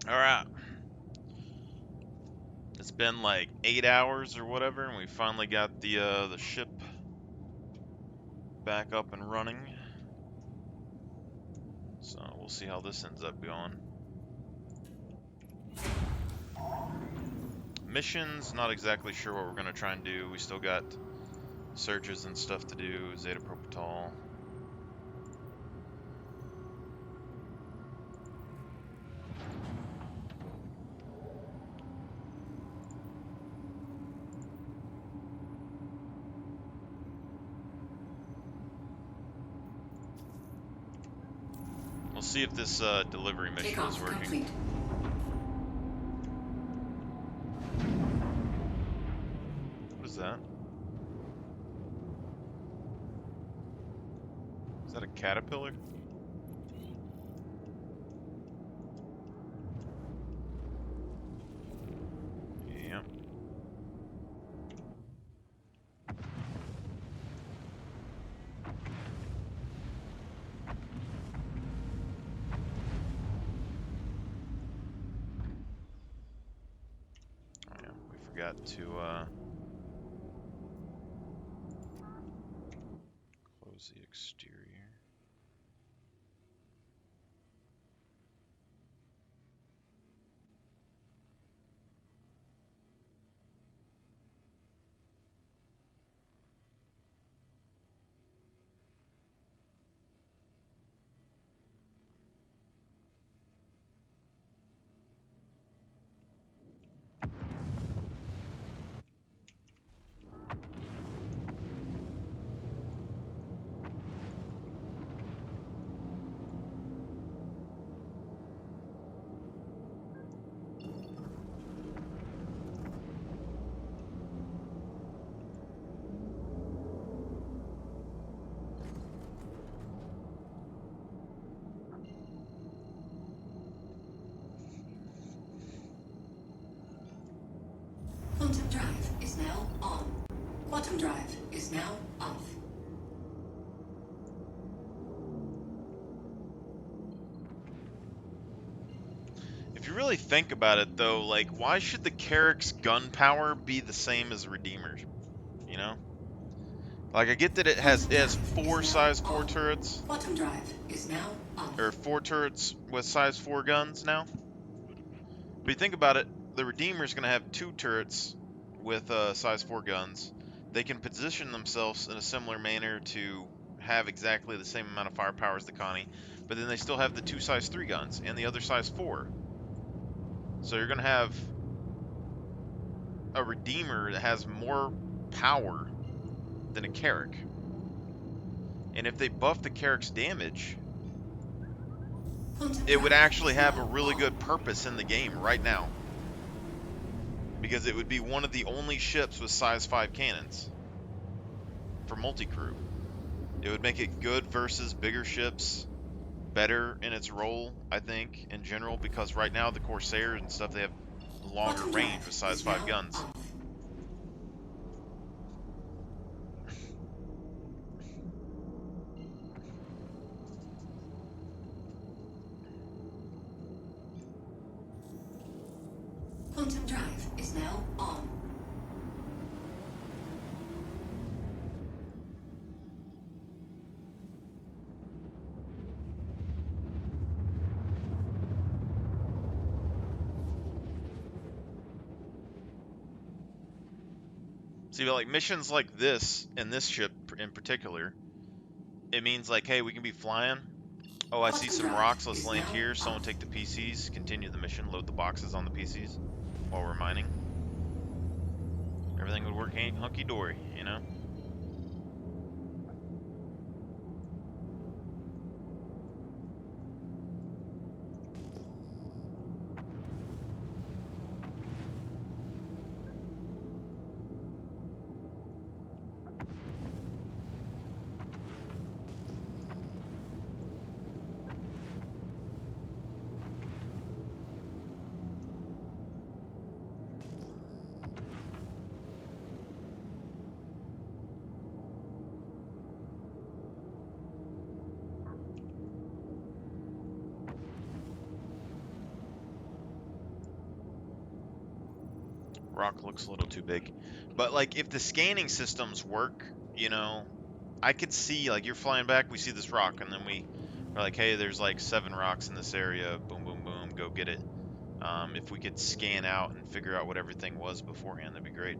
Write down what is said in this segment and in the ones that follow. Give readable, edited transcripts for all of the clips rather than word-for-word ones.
Alright. It's been like 8 hours or whatever, and we finally got the ship back up and running. So we'll see how this ends up going. Missions, not exactly sure what we're gonna try and do. We still got searches and stuff to do. Zeta Propital. We'll see if this delivery mission is working. Complete. What is that? Is that a caterpillar? Yep. Oh yeah, we forgot to close the exterior. Quantum drive is now on. Quantum drive is now off. If you really think about it, though, like, why should the Carrick's gun power be the same as Redeemer's? You know? Like, I get that it has 4 size 4 turrets. Quantum drive is now off. Or 4 turrets with size 4 guns now. But you think about it, the Redeemer's going to have 2 turrets with size 4 guns. They can position themselves in a similar manner to have exactly the same amount of firepower as the Connie, but then they still have the 2 size 3 guns and the other size 4. So you're going to have a Redeemer that has more power than a Carrick. And if they buff the Carrick's damage, it would actually have a really good purpose in the game right now. Because it would be one of the only ships with size 5 cannons for multi-crew. It would make it good versus bigger ships, better in its role, I think, in general, because right now the Corsair and stuff, they have longer range with size 5 guns. Quantum drive is now on. See, but like missions like this, and this ship in particular, it means like, hey, we can be flying. Oh, I see some rocks, let's land here. Someone take the PCs, continue the mission, load the boxes on the PCs while we're mining. Everything would work hunky-dory, you know? rock looks a little too big. But like if the scanning systems work, you know, I could see like you're flying back, we see this rock, and then we're like, hey, there's like 7 rocks in this area. Boom, boom, boom, go get it. If we could scan out and figure out what everything was beforehand, that'd be great.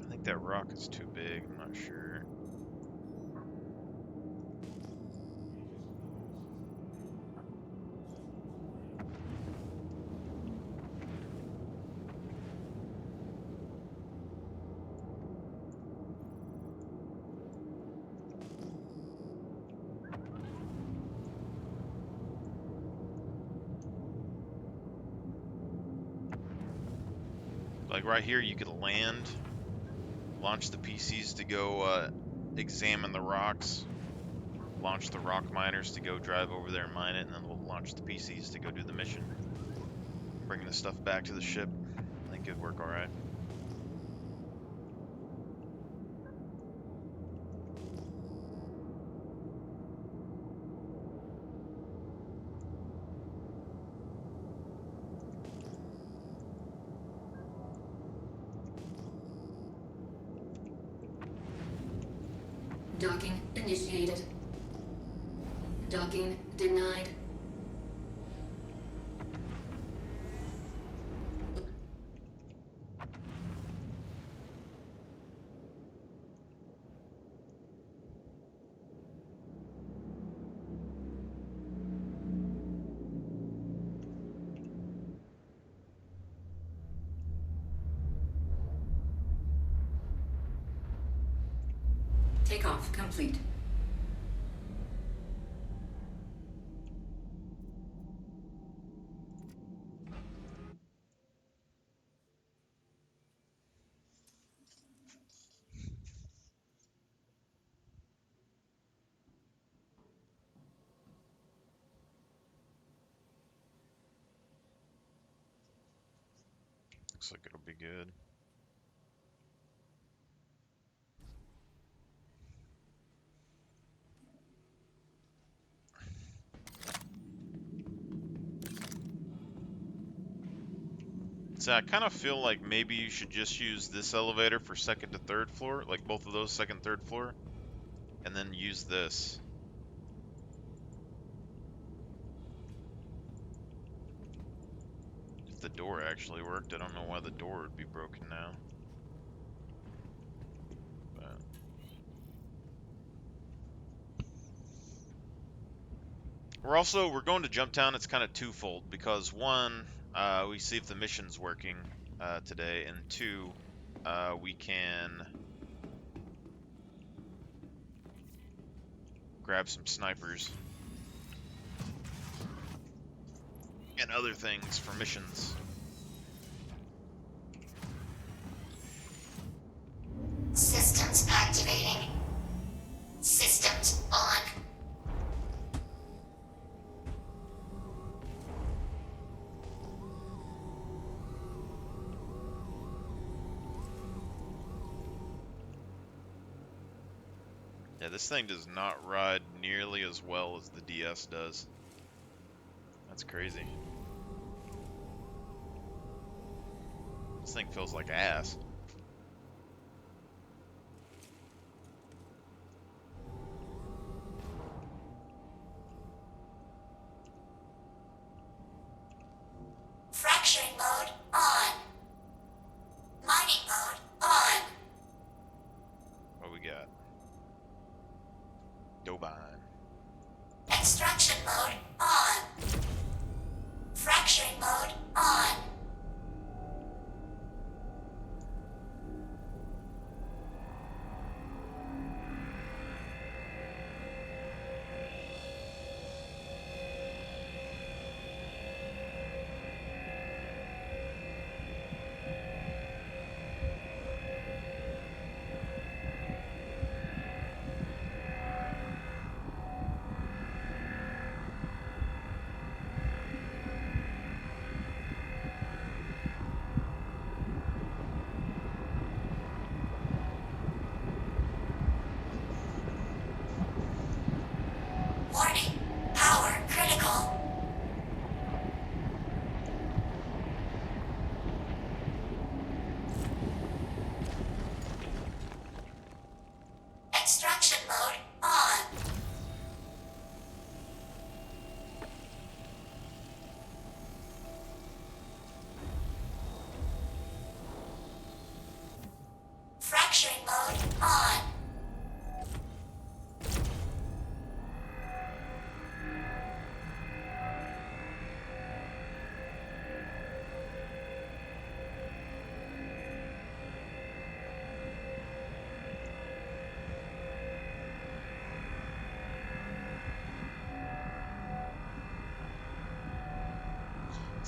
I think that rock is too big, I'm not sure. Like right here, you could land, launch the PCs to go examine the rocks, launch the rock miners to go drive over there and mine it, and then we'll launch the PCs to go do the mission. Bringing the stuff back to the ship. I think it'd work alright. Docking initiated. Docking denied. Takeoff complete. Looks like it'll be good. So I kind of feel like maybe you should just use this elevator for 2nd to 3rd floor, like both of those 2nd, 3rd floor, and then use this. If the door actually worked, I don't know why the door would be broken now. But we're going to Jump Town. It's kind of twofold because one, we see if the mission's working today, and two, we can grab some snipers and other things for missions. Systems activating. Systems on. Yeah, this thing does not ride nearly as well as the DS does. That's crazy. This thing feels like ass. Fracturing mode on. Mining mode on. What we got? Dobine. Extraction mode on. Fracturing mode on.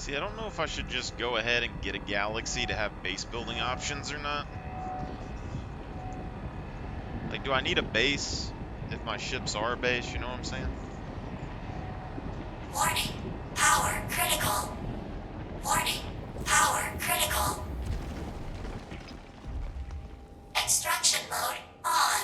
See, I don't know if I should just go ahead and get a galaxy to have base building options or not. Like, do I need a base if my ships are a base? You know what I'm saying? Warning. Power critical. Warning. Power critical. Extraction mode on.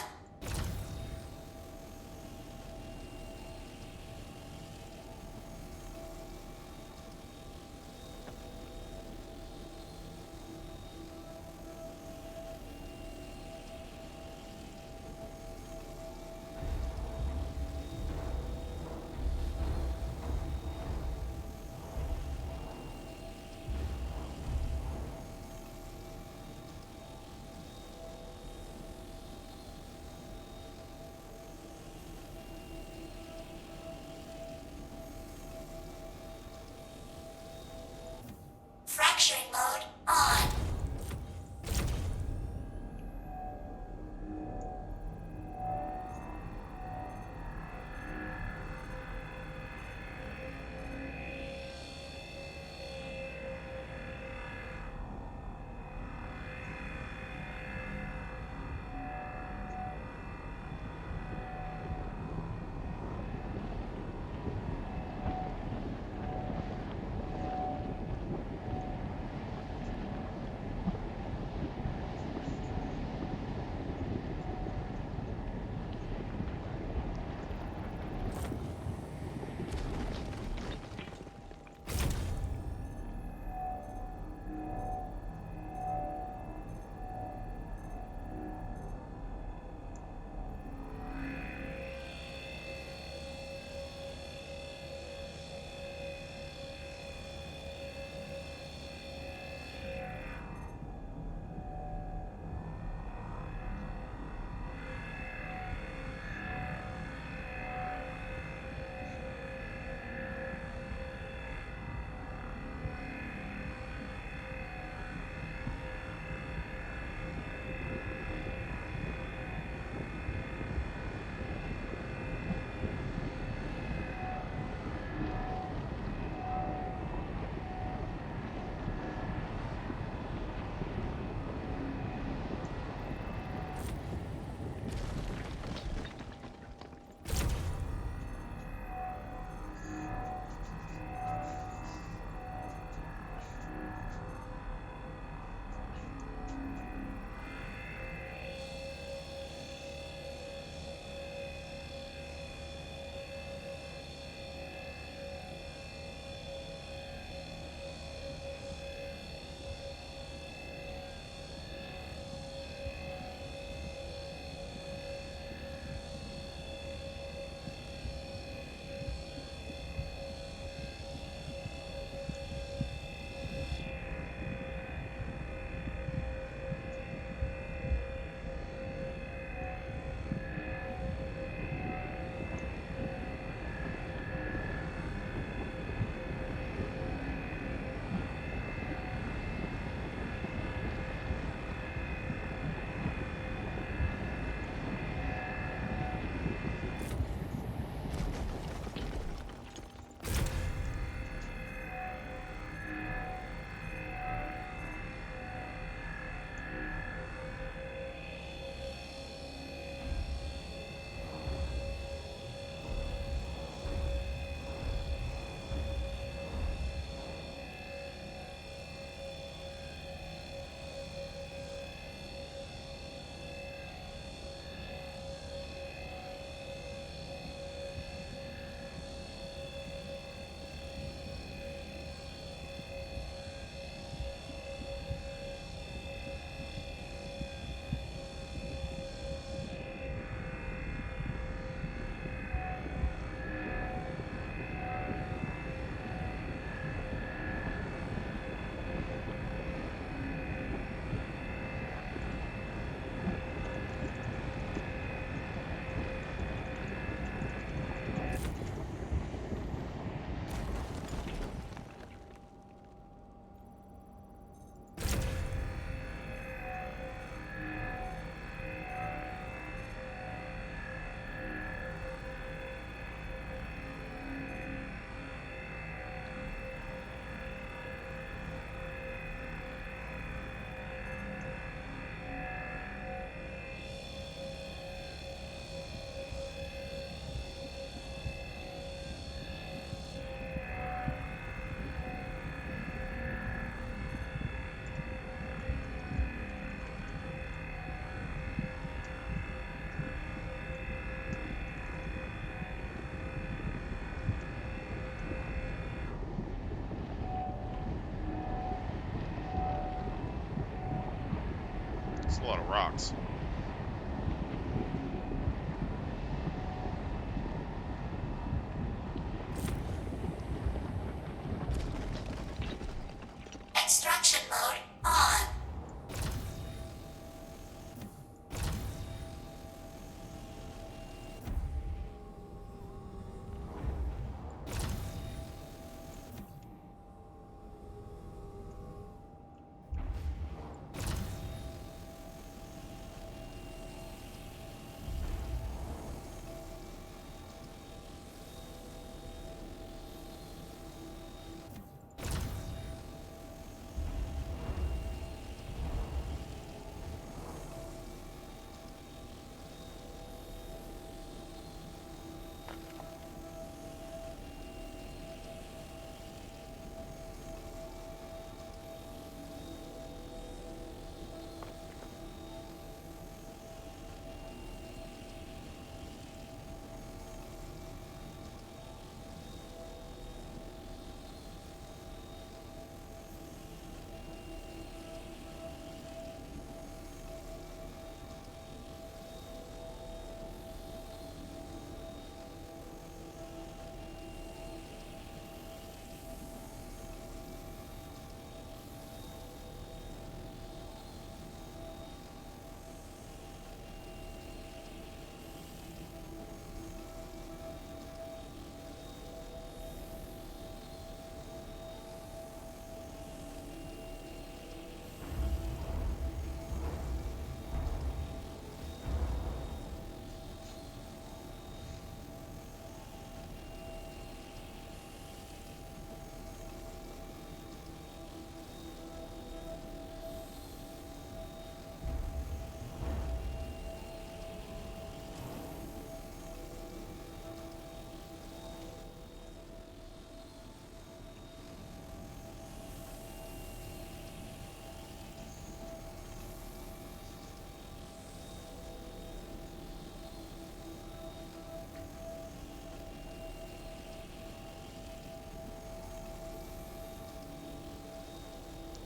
awful lot of rocks. Extraction mode on.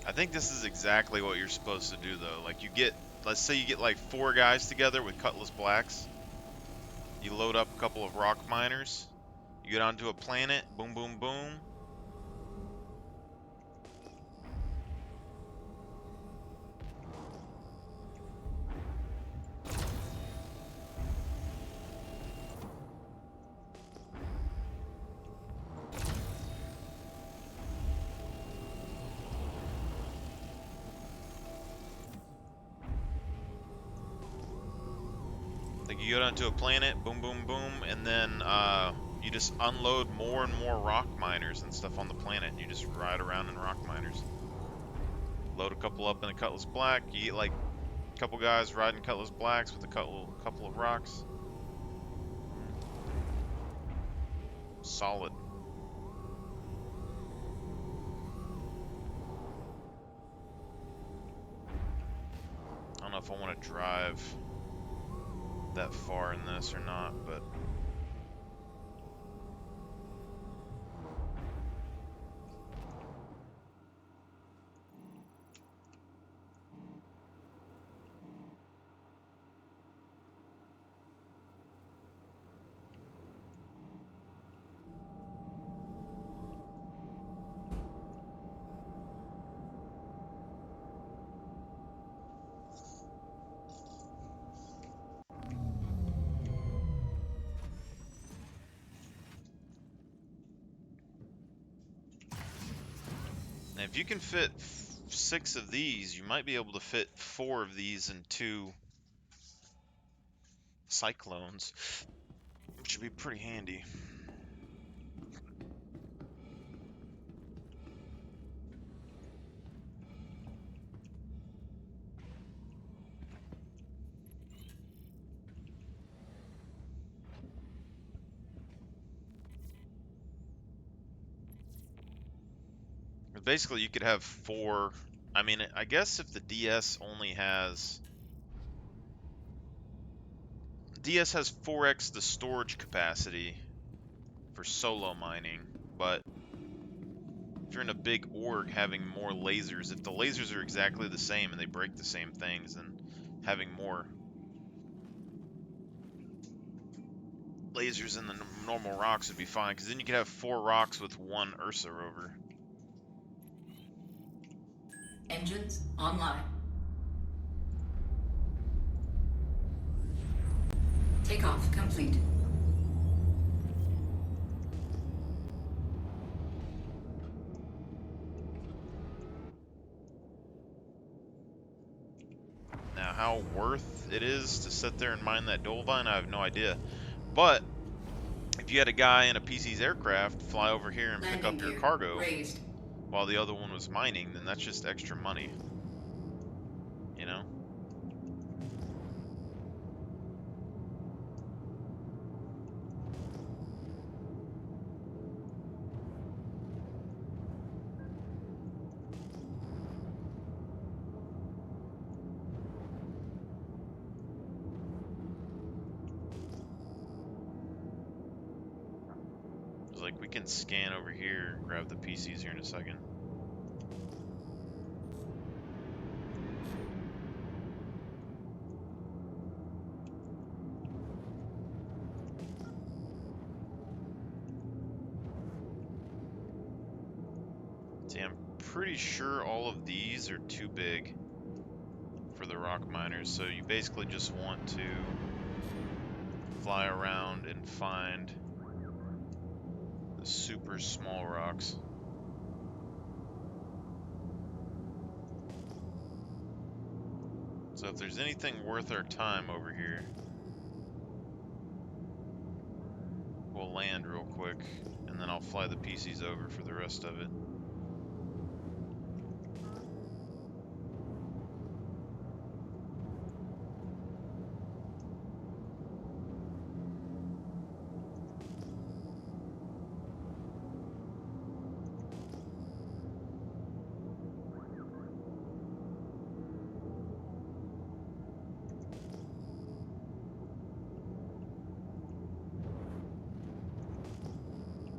I think this is exactly what you're supposed to do, though. Like, let's say you get like 4 guys together with Cutlass Blacks. You load up a couple of rock miners. You get onto a planet. Boom, boom, boom. Like, you get onto a planet. Boom, boom, boom. And then you just unload more and more rock miners and stuff on the planet. And you just ride around in rock miners. Load a couple up in a Cutlass Black. You get like a couple guys riding Cutlass Blacks with a couple of rocks. Solid. I don't know if I want to drive that far in this or not, but if you can fit 6 of these, you might be able to fit 4 of these in 2 cyclones, which would be pretty handy. But basically, you could have 4. I mean, I guess if the DS has 4x the storage capacity for solo mining, but if you're in a big org having more lasers, if the lasers are exactly the same and they break the same things, then having more lasers in the normal rocks would be fine, because then you could have 4 rocks with 1 Ursa rover. Engines online. Takeoff complete. Now, how worth it is to sit there and mine that Dolvine, I have no idea. But if you had a guy in a PC's aircraft fly over here and pick Landing up your gear cargo raised. while the other one was mining, then that's just extra money. You know? It's like we can scan over here and grab the PCs here in a second. See, I'm pretty sure all of these are too big for the rock miners, so you basically just want to fly around and find the super small rocks. So if there's anything worth our time over here, we'll land real quick, and then I'll fly the PCs over for the rest of it.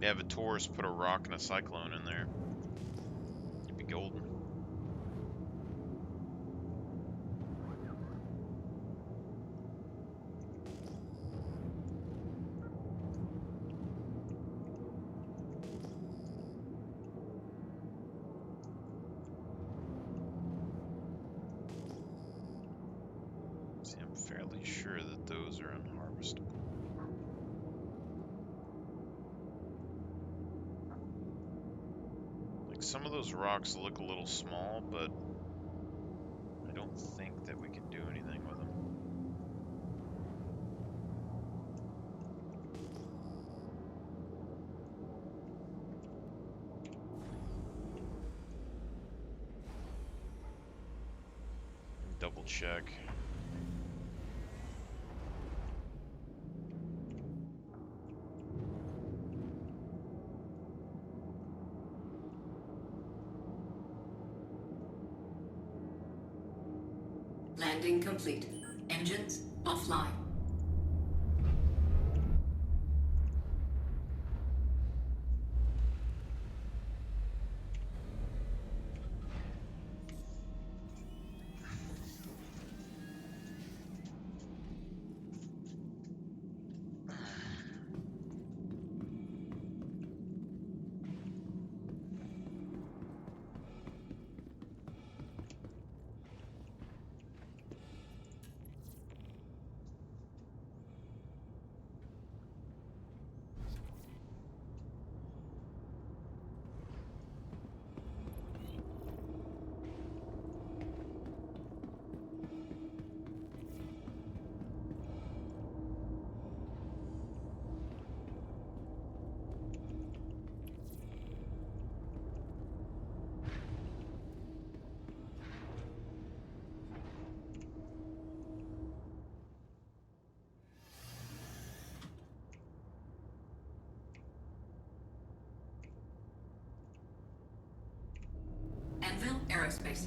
Have a Taurus put a rock and a cyclone in there. It'd be golden. See, I'm fairly sure that those are unharvestable. Some of those rocks look a little small, but I don't think that we can do anything with them. Double check. Landing complete. Engines offline. Anvil Aerospace.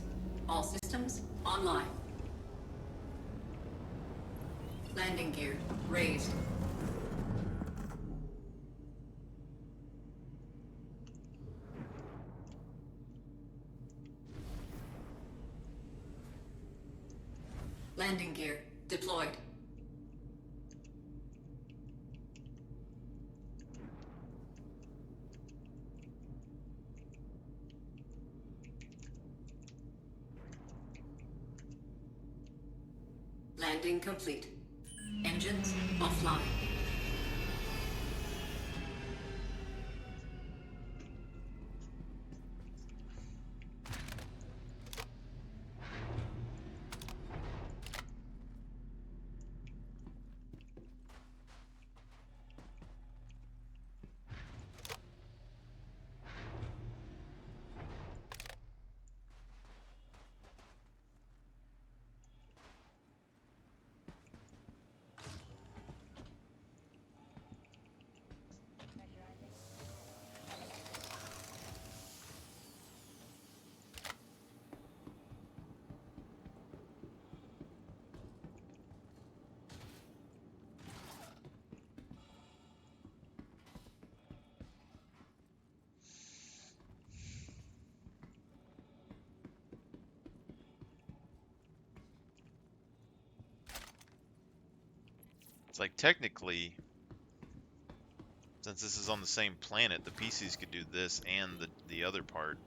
All systems online. Landing gear raised. Landing Landing complete. Engines offline. It's like technically, since this is on the same planet, the PCs could do this and the other part,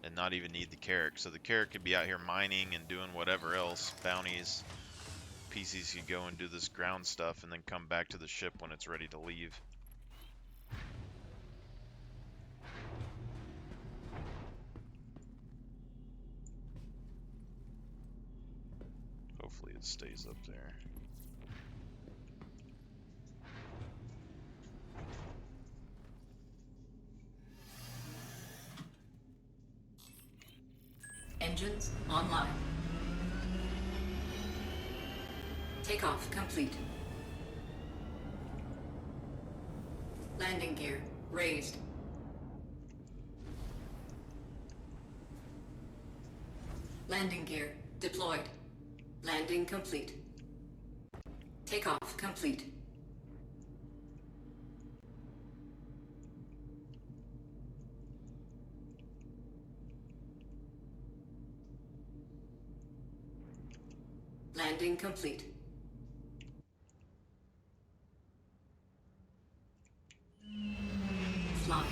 and not even need the Carrack. So the Carrack could be out here mining and doing whatever else, bounties. PCs could go and do this ground stuff and then come back to the ship when it's ready to leave. Hopefully it stays up there. Engines online. Takeoff complete. Landing gear raised. Landing gear deployed. Landing complete. Takeoff complete. Landing complete. Fly.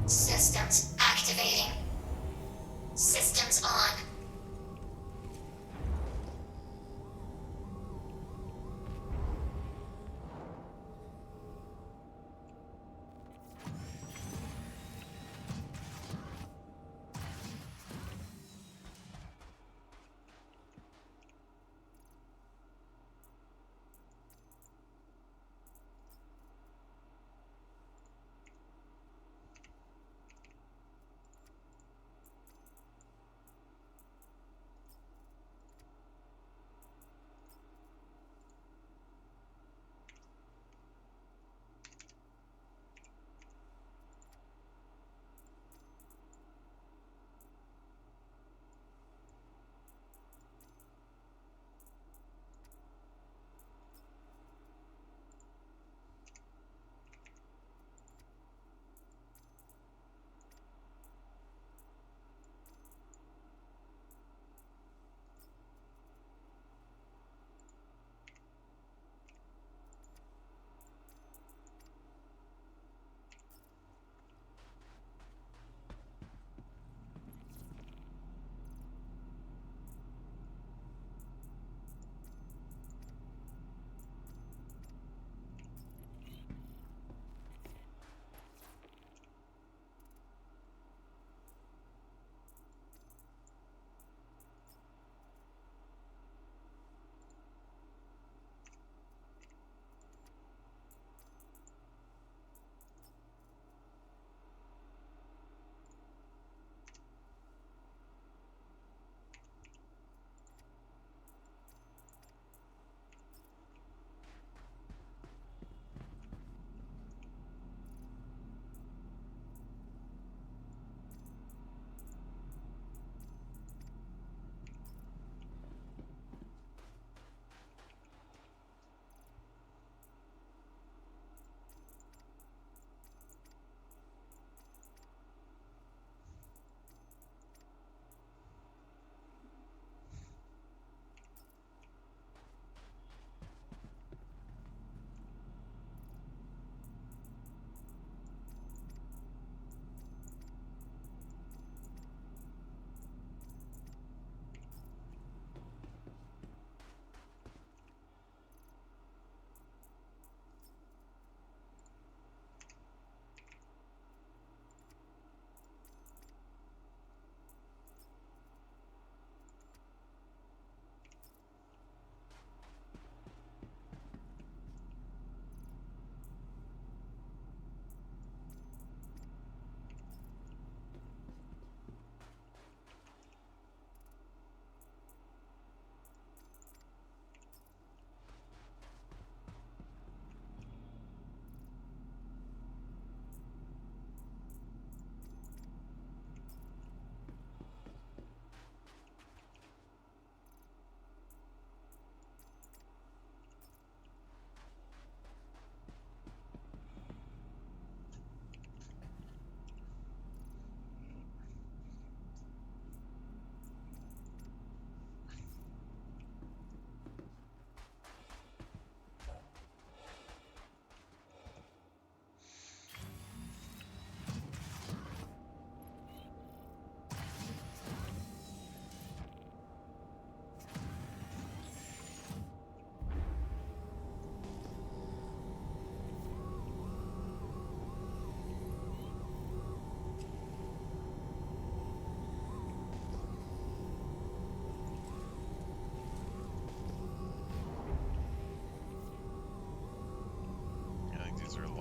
Systems activating. Systems on.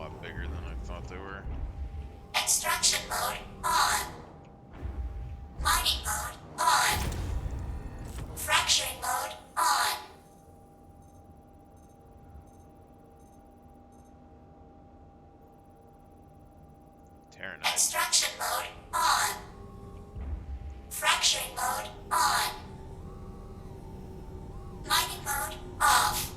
lot bigger than I thought they were. Extraction mode on. Mining mode on. Fracturing mode on. Terranite. Extraction mode on. Fracturing mode on. Mining mode off.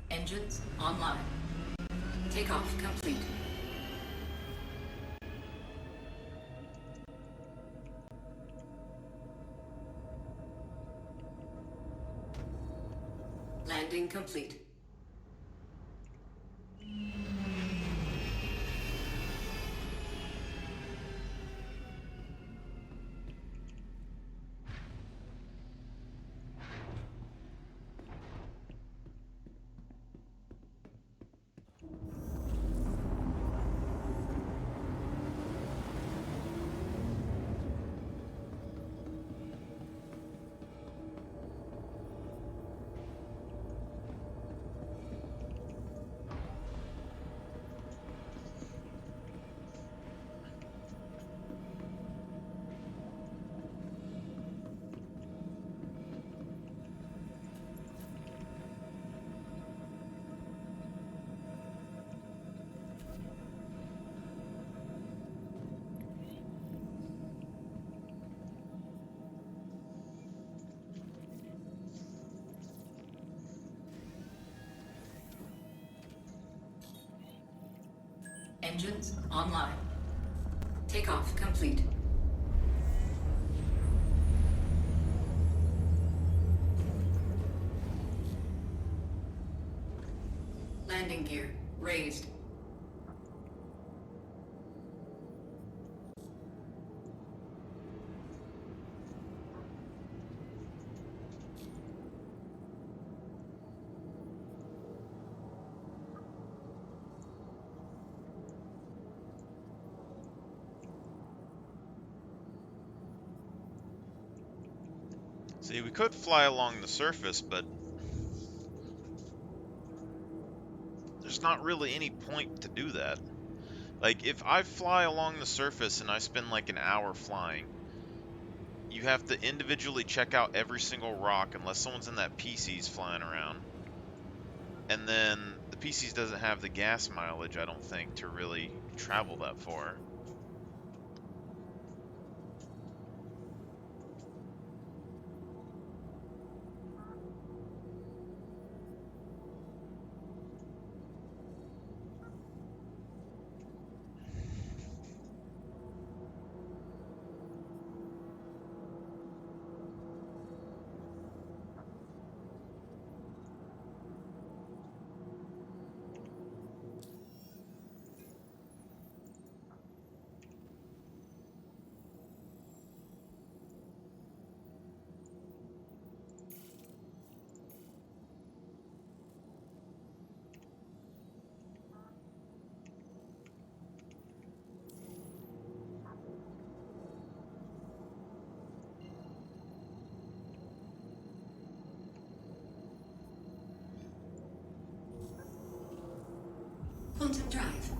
Engines online. Takeoff complete. Landing complete. Engines online. Takeoff complete. Landing gear raised. See, we could fly along the surface, but there's not really any point to do that. Like, if I fly along the surface and I spend like an hour flying, you have to individually check out every single rock unless someone's in that PC's flying around. And then the PC's doesn't have the gas mileage, I don't think, to really travel that far.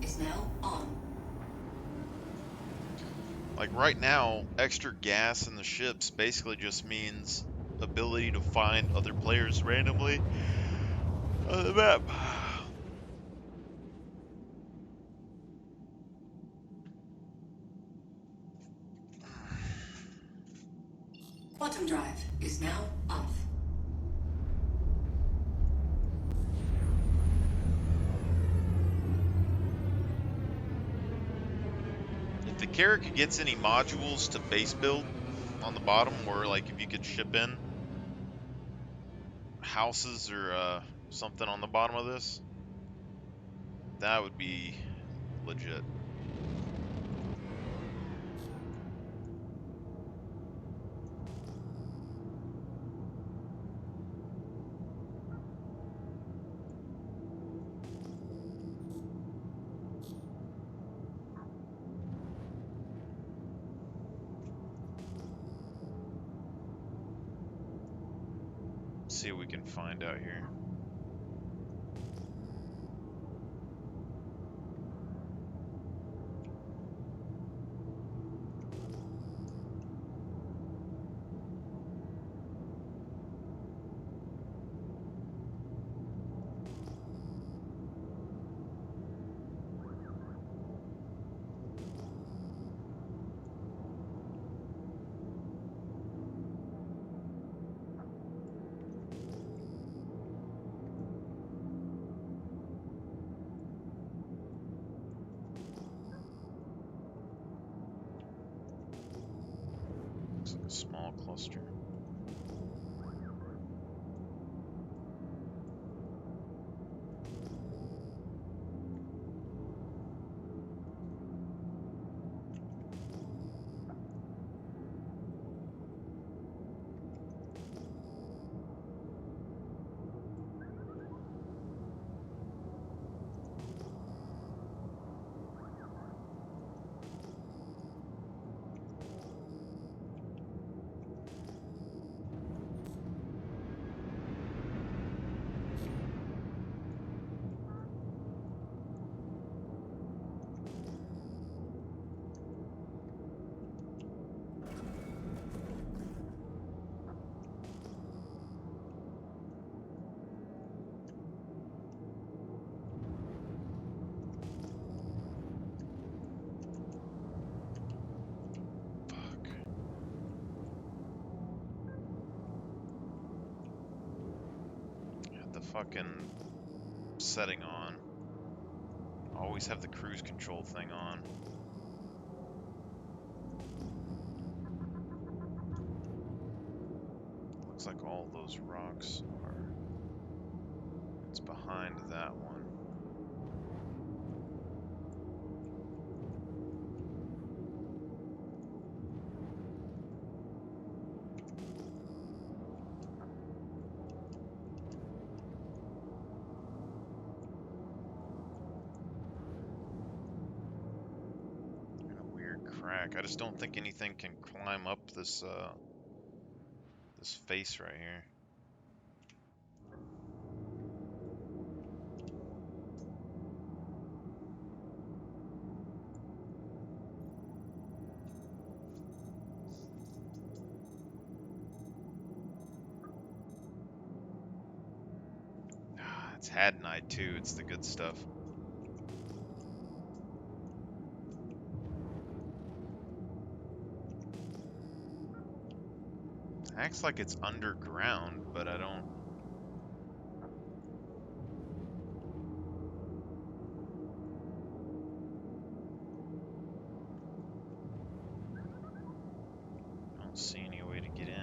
is now on. Like right now, extra gas in the ships basically just means ability to find other players randomly on the map. Quantum drive is now off. If the character gets any modules to base build on the bottom, where like if you could ship in houses or something on the bottom of this, that would be legit. See what we can find out here. Looks like a small cluster. Fucking setting on. Always have the cruise control thing on. Looks like all those rocks are... It's behind that one. Crack. I just don't think anything can climb up this this face right here. It's Hadanite too. It's the good stuff. Acts like it's underground, but I don't see any way to get in.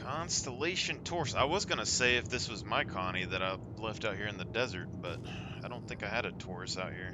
Constellation Taurus. I was gonna say if this was my Connie that I left out here in the desert, but I don't think I had a Taurus out here.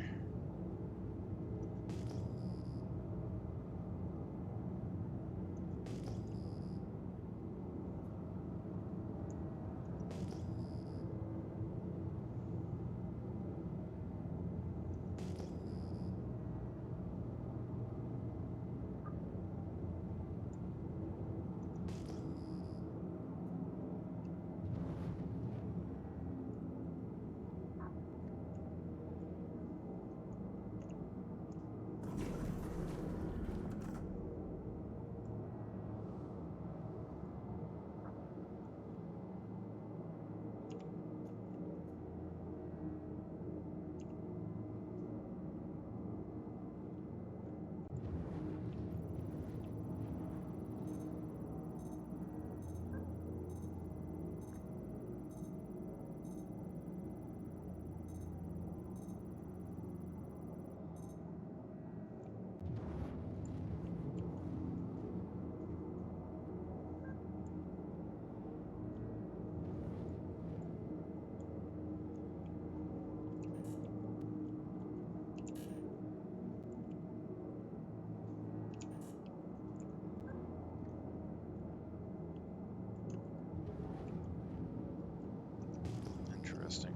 Interesting.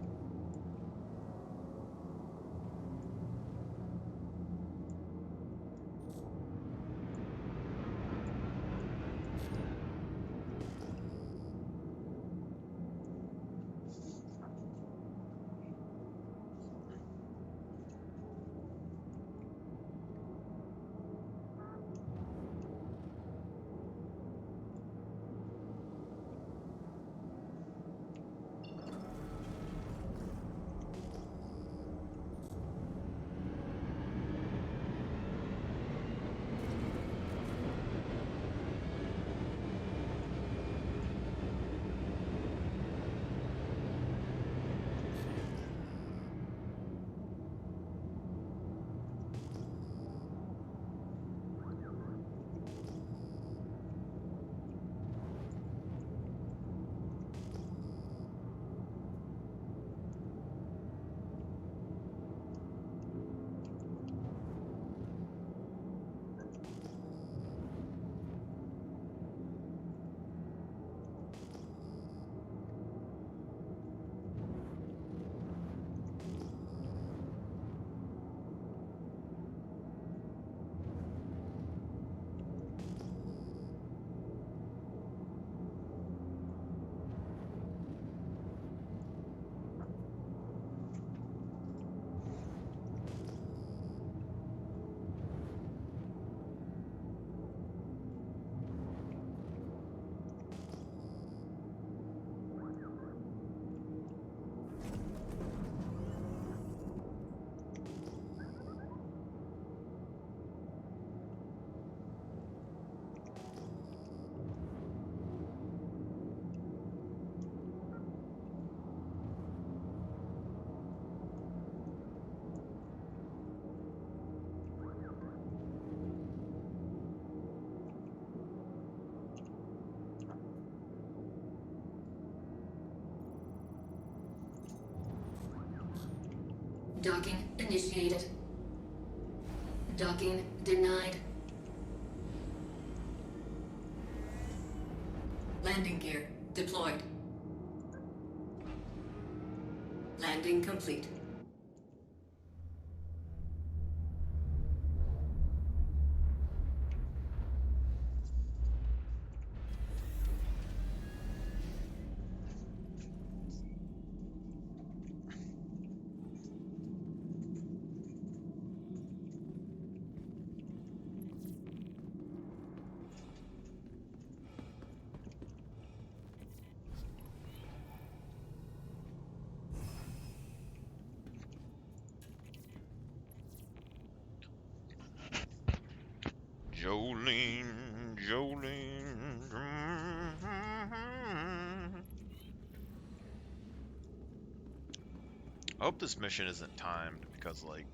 Docking initiated. Docking denied. Landing gear deployed. Landing complete. Jolene, Jolene. I hope this mission isn't timed because, like,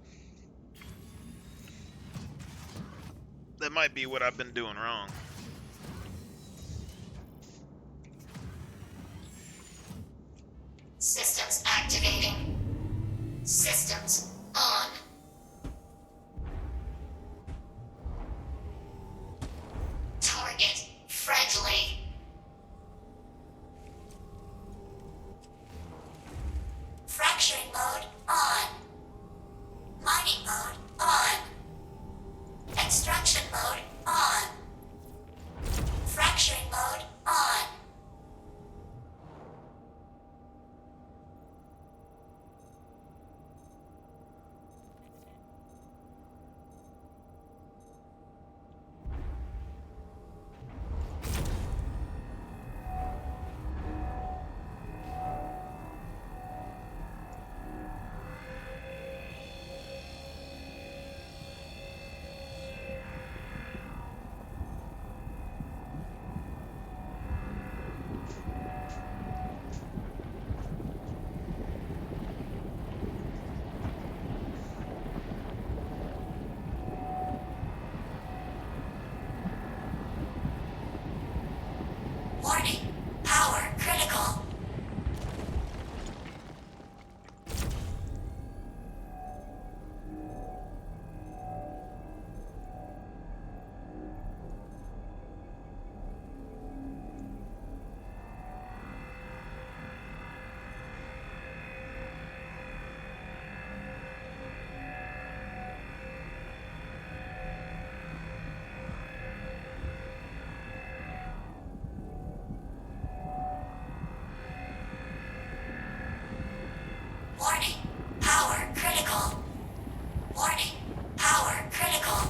that might be what I've been doing wrong. Systems activating. Systems on. Target friendly. Fracturing mode on. Mining mode on. Extraction mode on. Fracturing mode on. Warning. Power critical. Warning. Power critical. Warning. Power critical.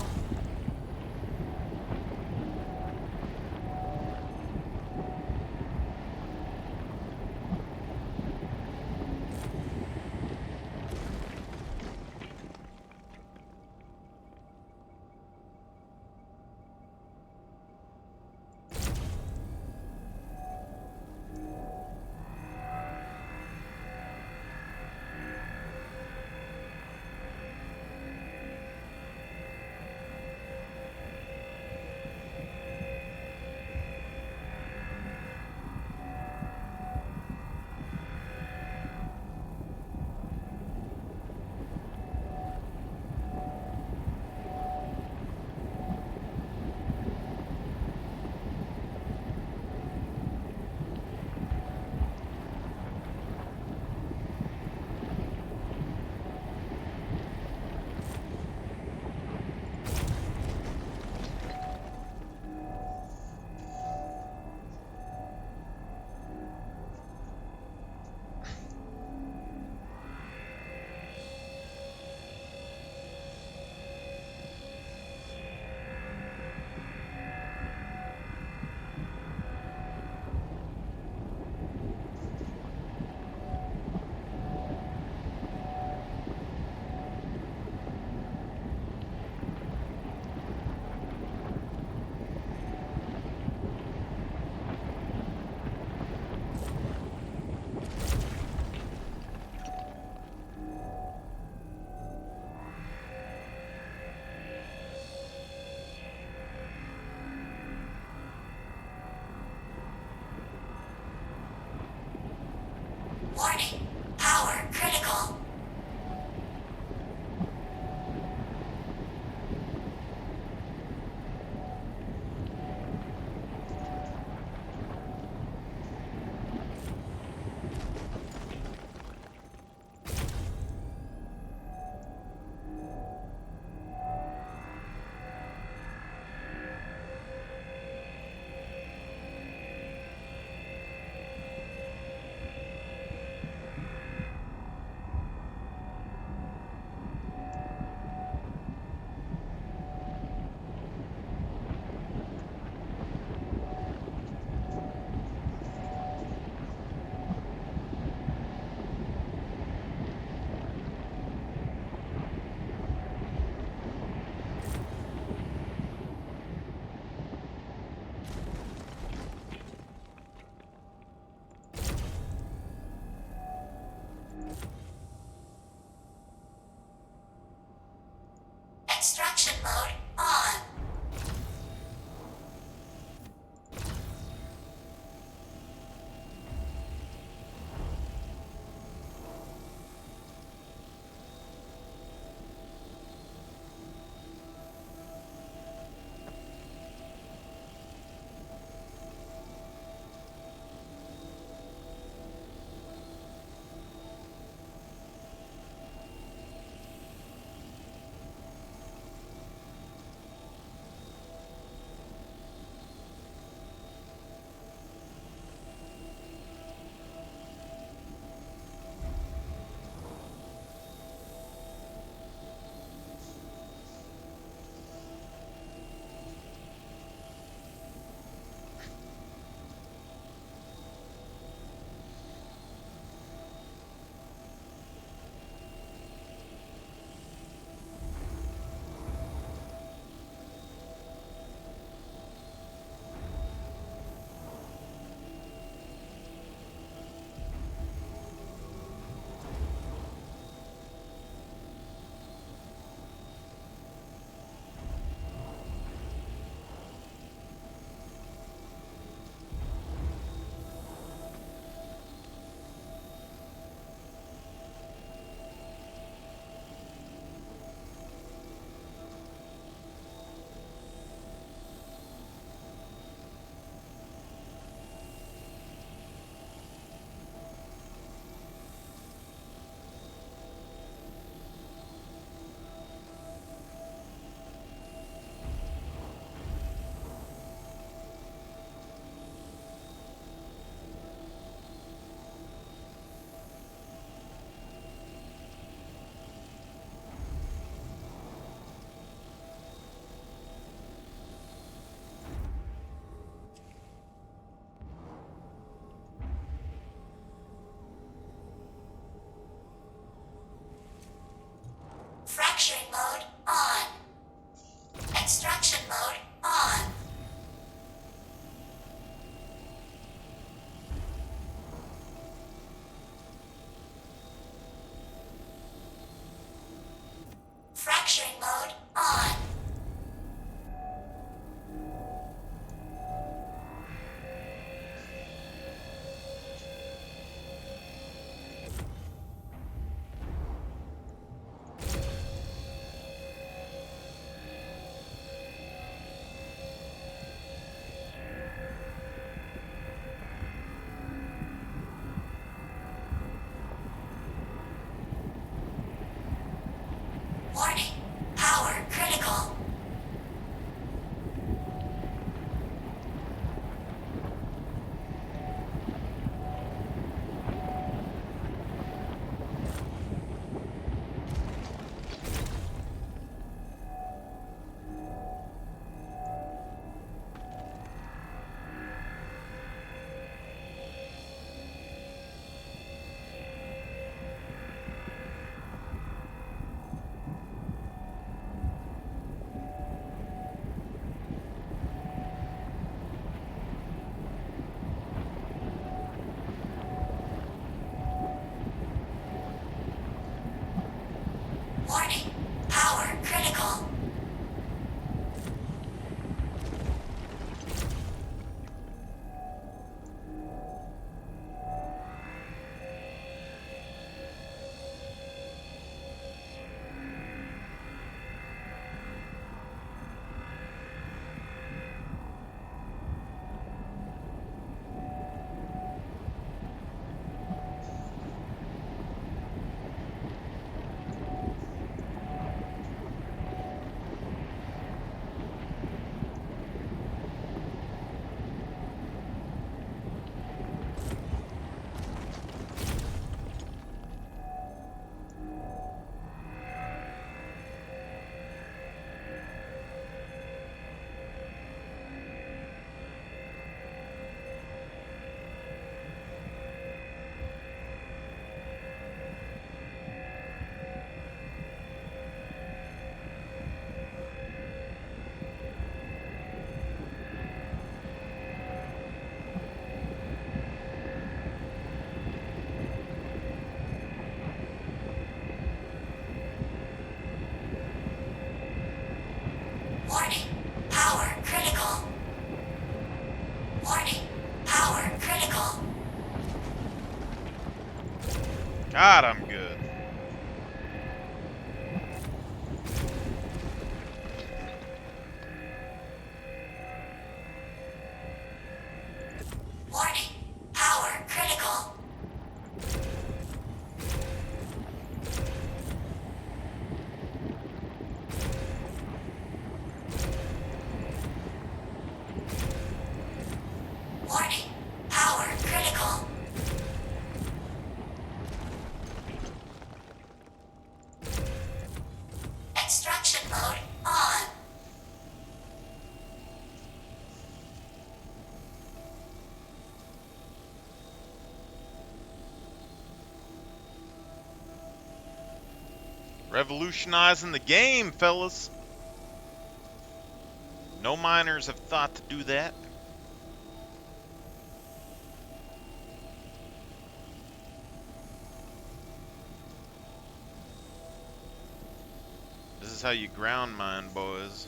Warning. Power critical. Extraction mode on. God, I'm good. Warning. Power critical. Warning. Power critical. Extraction mode on. Revolutionizing the game, fellas. No miners have thought to do that. This is how you ground mine, boys.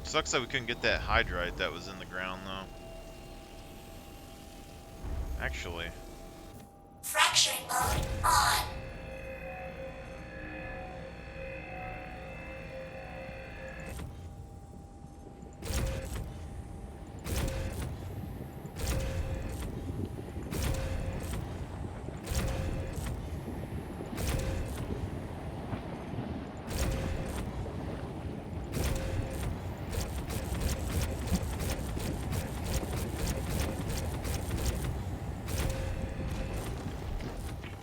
Sucks that we couldn't get that hydrite that was in the ground, though. Actually, Fracturing mode on.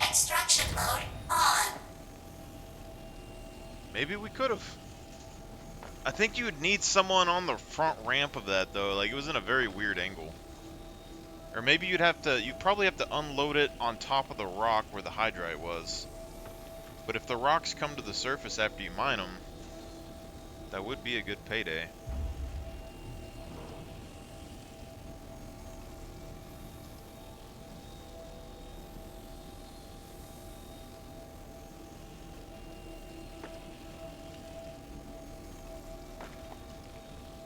Extraction mode on. maybe we could have. I think you would need someone on the front ramp of that, though. Like, it was in a very weird angle. Or maybe you'd probably have to unload it on top of the rock where the hydrite was. But if the rocks come to the surface after you mine them, that would be a good payday.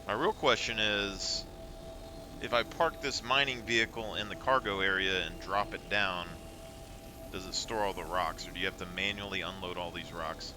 My real question is, if I park this mining vehicle in the cargo area and drop it down, does it store all the rocks, or do you have to manually unload all these rocks?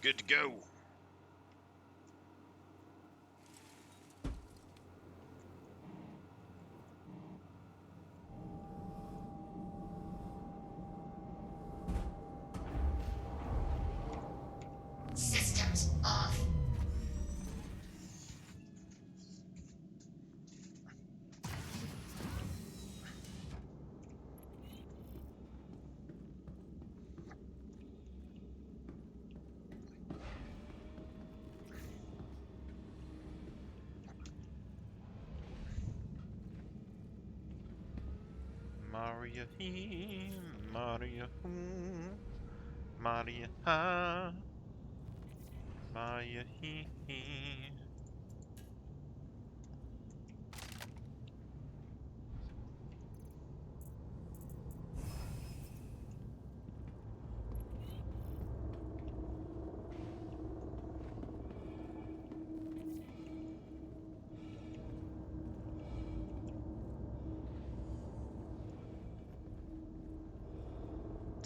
Good to go. Systems off. Maria he, Maria who, Maria ha, Maria he.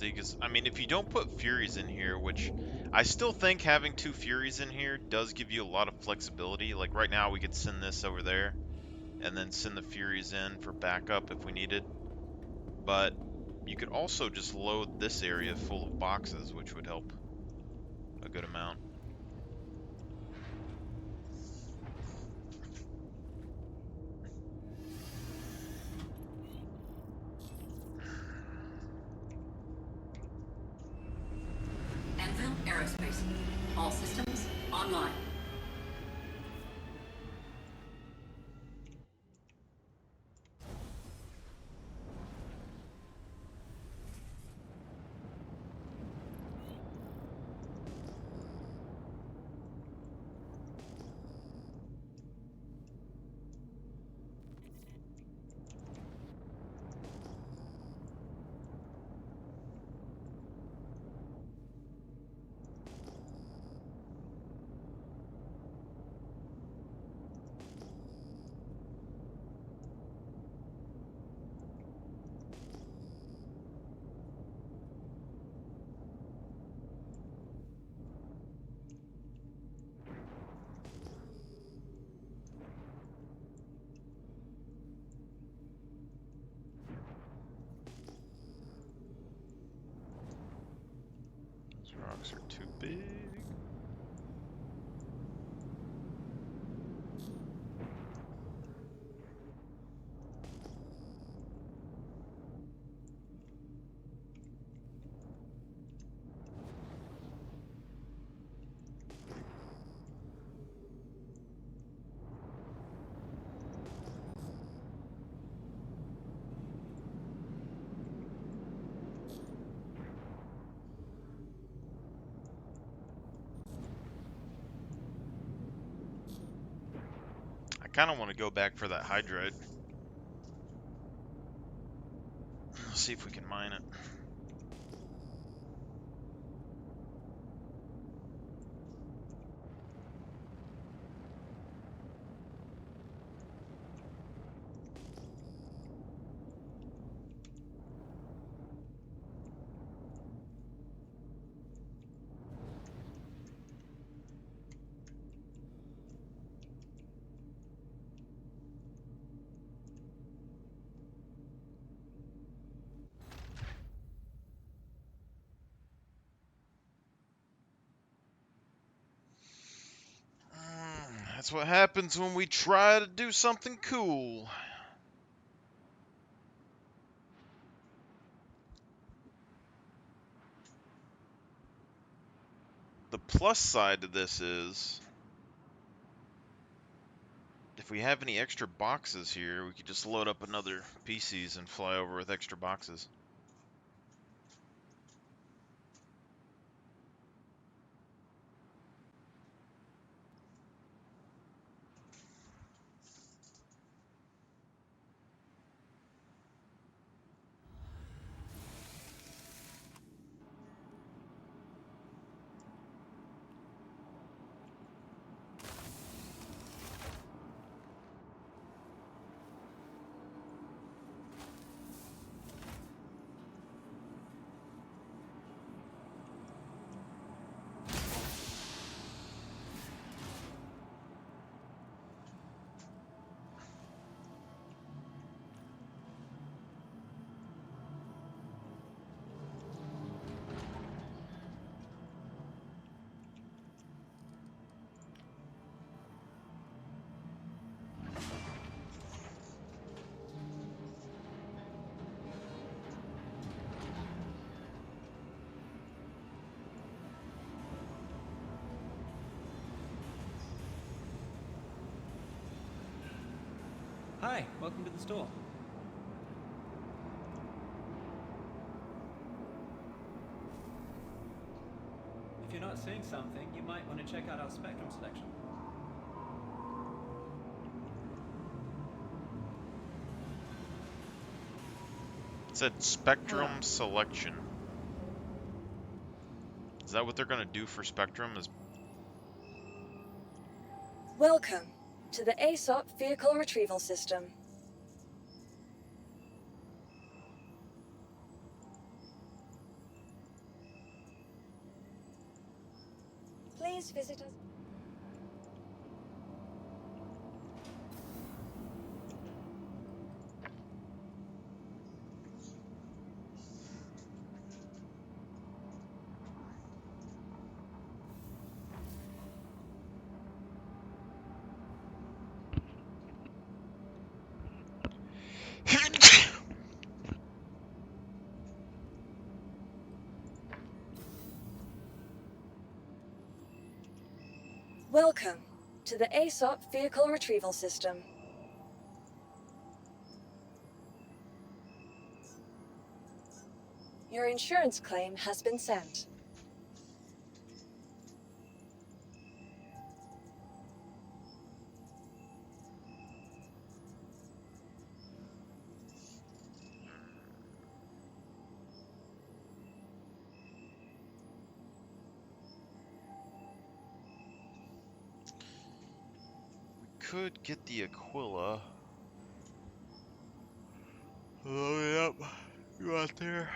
Because, I mean, if you don't put Furies in here, which I still think having 2 Furies in here does give you a lot of flexibility. Like right now, we could send this over there and then send the Furies in for backup if we needed. But you could also just load this area full of boxes, which would help a good amount. Anvil Aerospace. All systems online. Those rocks are too big. I kind of want to go back for that hydride. Let's see if we can mine it. That's what happens when we try to do something cool. The plus side to this is, if we have any extra boxes here, we could just load up another PCs and fly over with extra boxes. Hi, welcome to the store. If you're not seeing something, you might want to check out our Spectrum selection. It said Spectrum Hello. Selection. Is that what they're going to do for Spectrum? Is Welcome to the ASOP Vehicle Retrieval System. Please visit us. Welcome to the ASOP Vehicle Retrieval System. Your insurance claim has been sent. could get the Aquila. Load it up. You out there?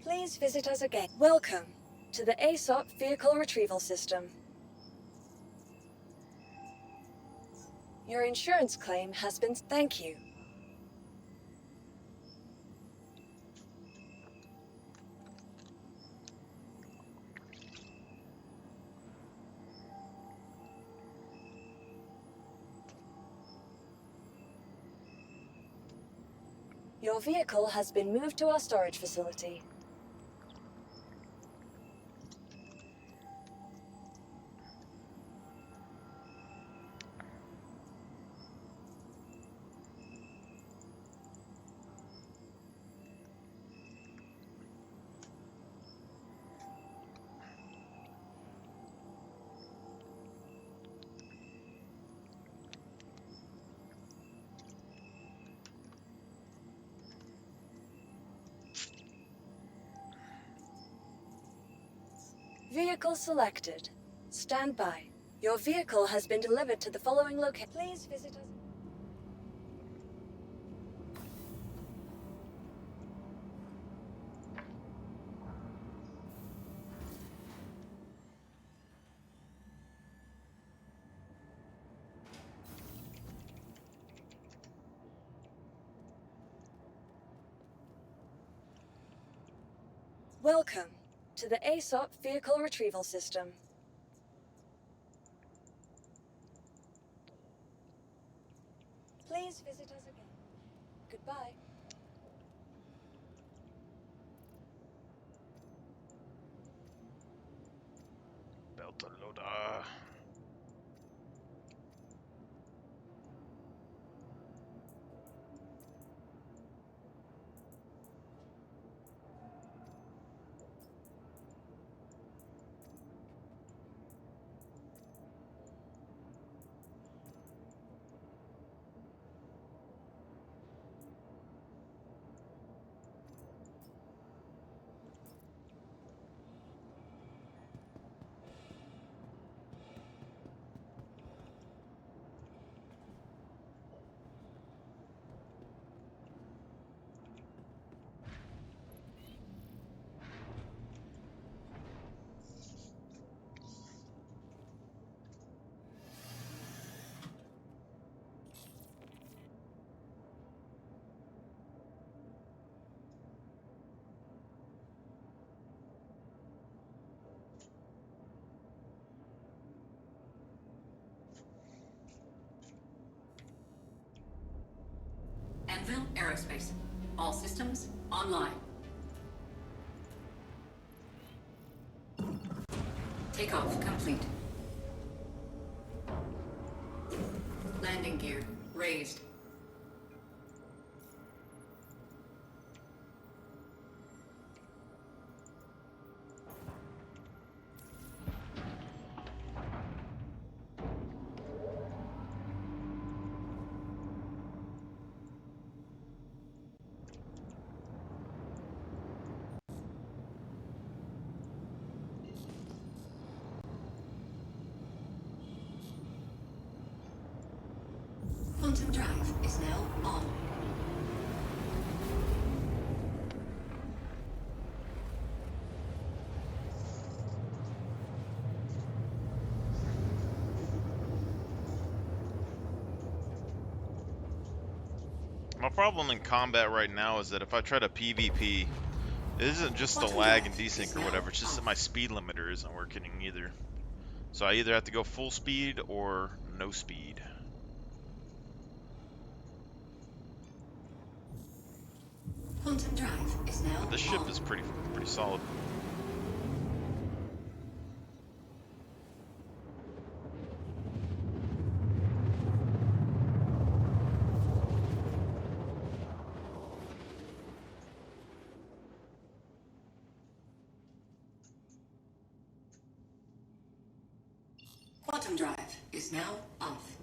Please visit us again. Welcome to the ASOP Vehicle Retrieval System. Your insurance claim has been... Thank you. Your vehicle has been moved to our storage facility. Vehicle selected. Stand by. Your vehicle has been delivered to the following location. Please visit us. Welcome to the ASOP Vehicle Retrieval System. Please visit us again. Goodbye. Beltaloada. Anvil Aerospace. All systems online. Takeoff complete. Landing gear raised. Quantum drive is now on. My problem in combat right now is that if I try to PvP, it isn't just the Quantum lag and drive desync is or now whatever, it's just that off. my speed limiter isn't working either. So I either have to go full speed or no speed. Quantum drive is now But this on. ship is pretty solid. Quantum drive is now off.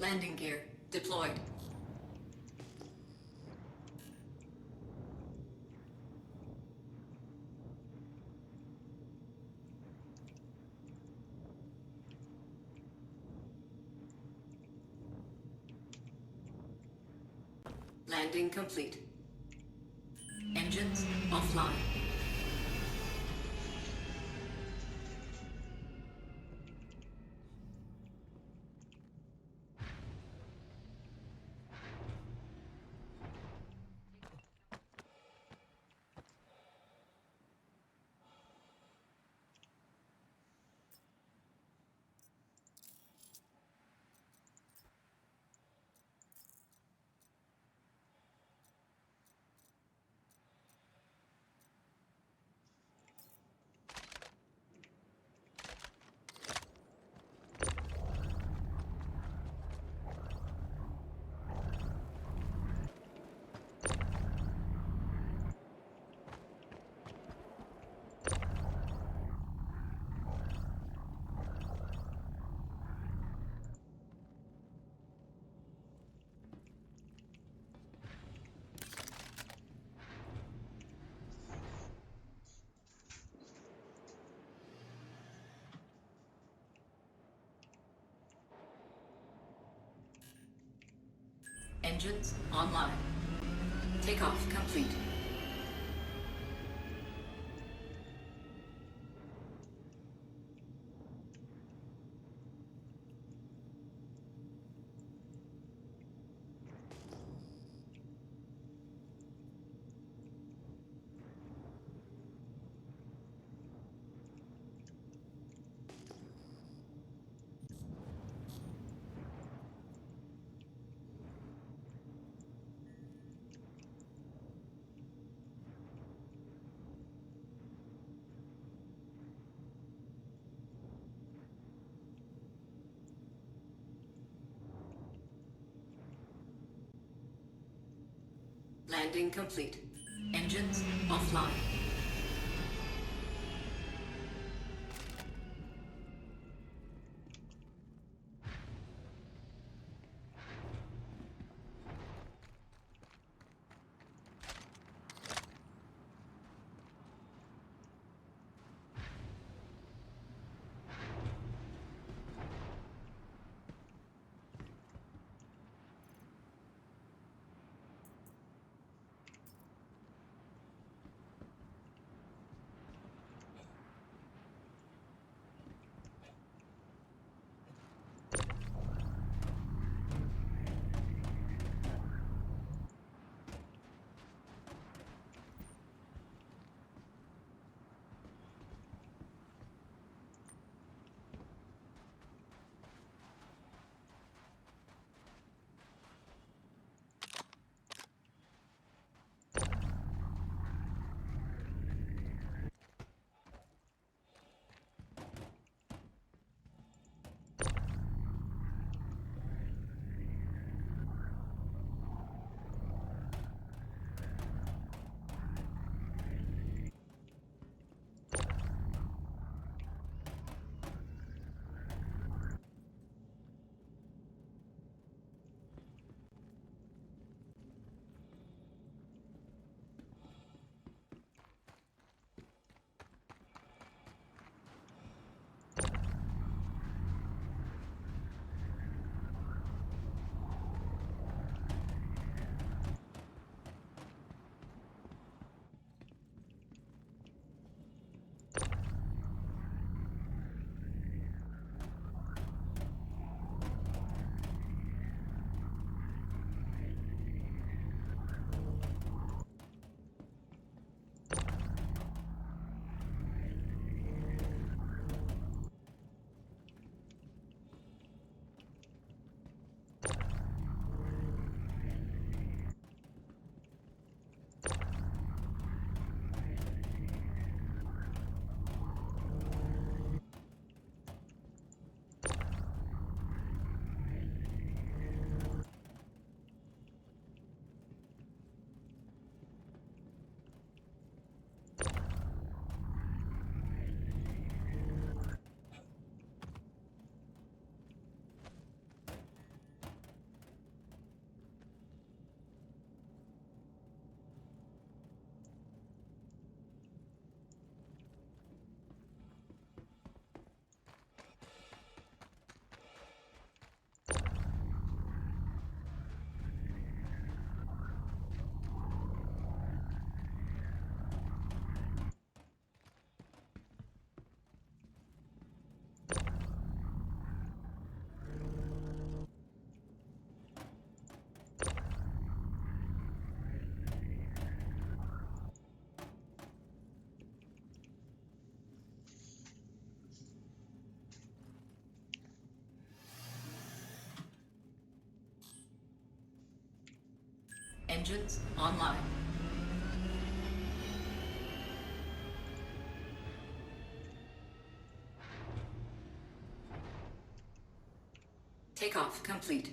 Landing gear deployed. Landing complete. Engines offline. Engines online. Takeoff complete. Landing complete. Engines offline. Engines online. Takeoff complete.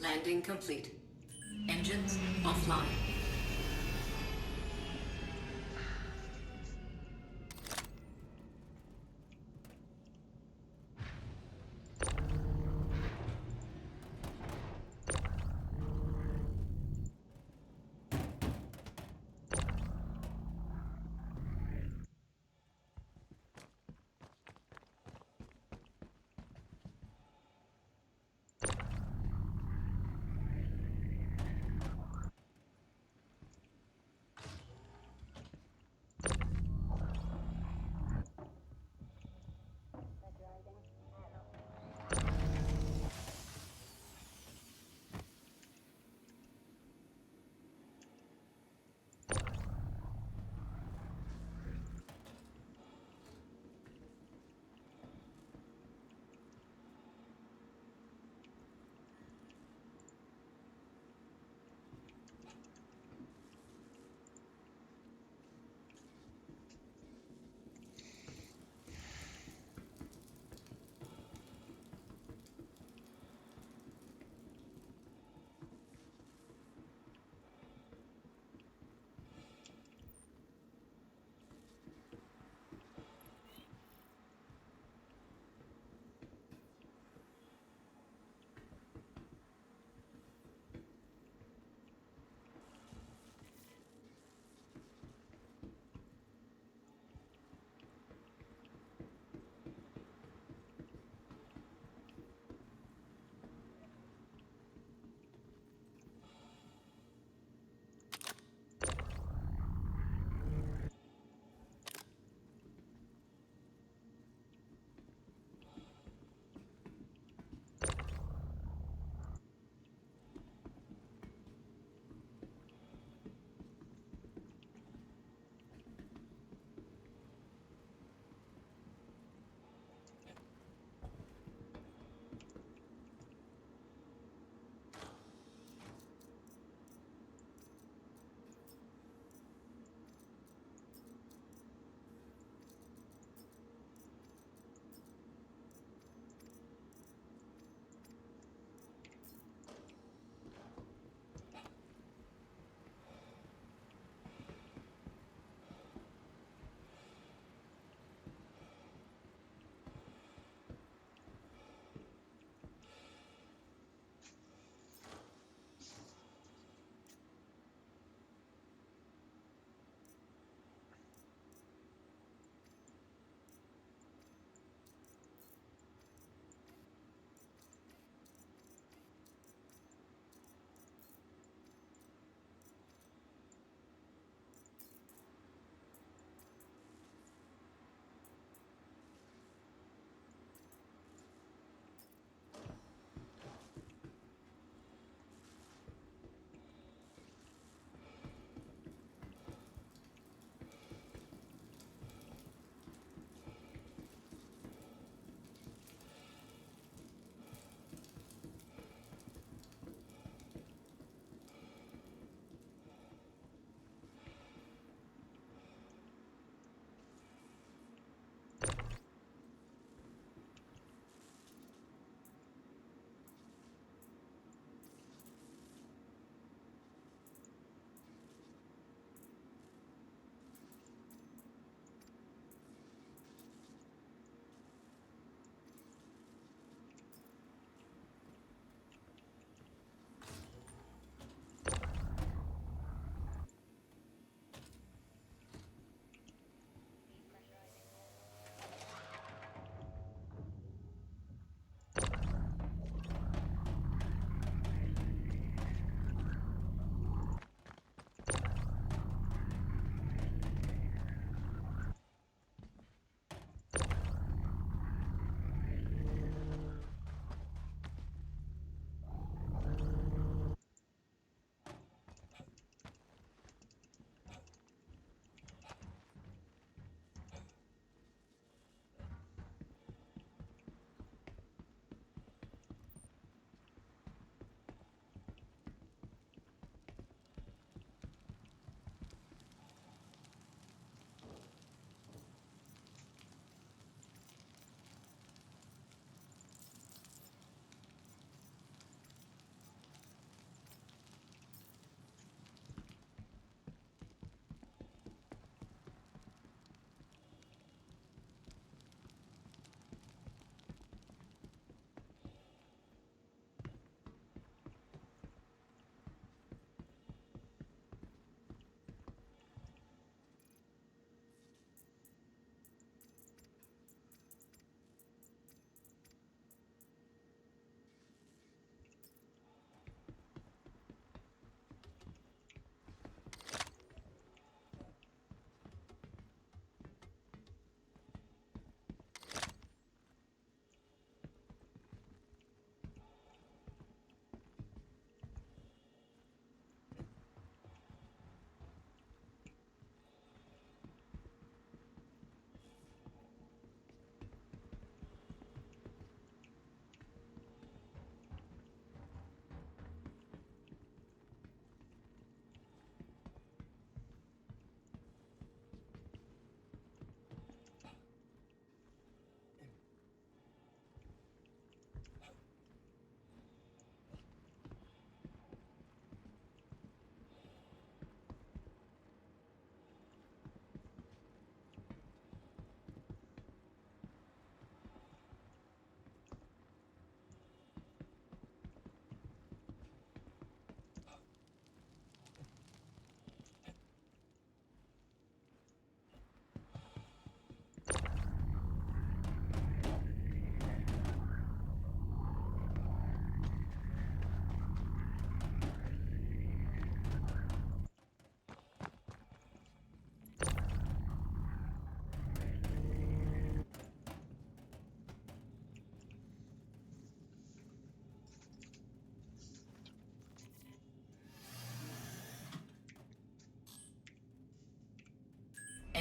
Landing complete. Engines offline.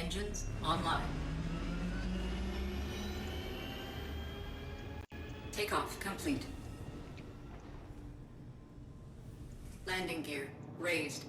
Engines online. Takeoff complete. Landing gear raised.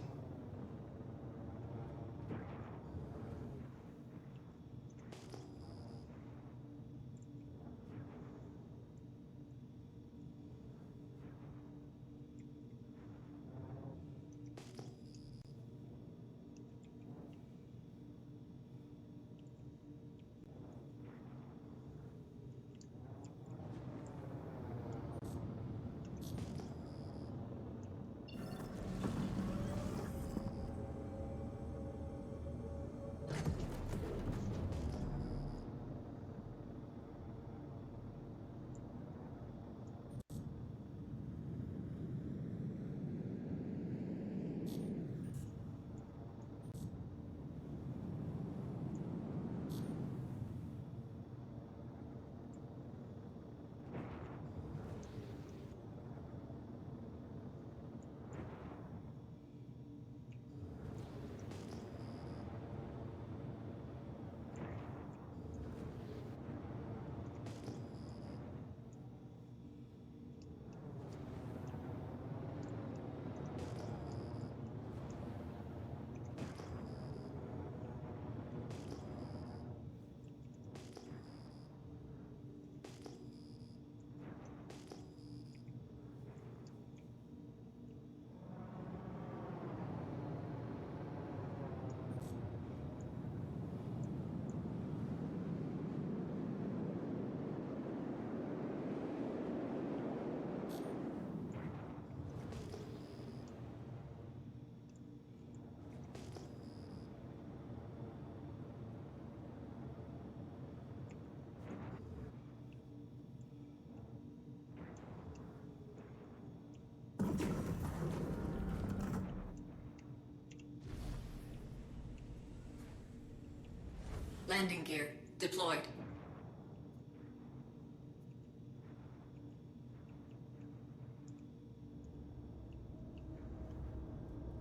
Landing gear deployed.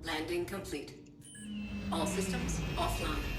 Landing complete. All systems offline.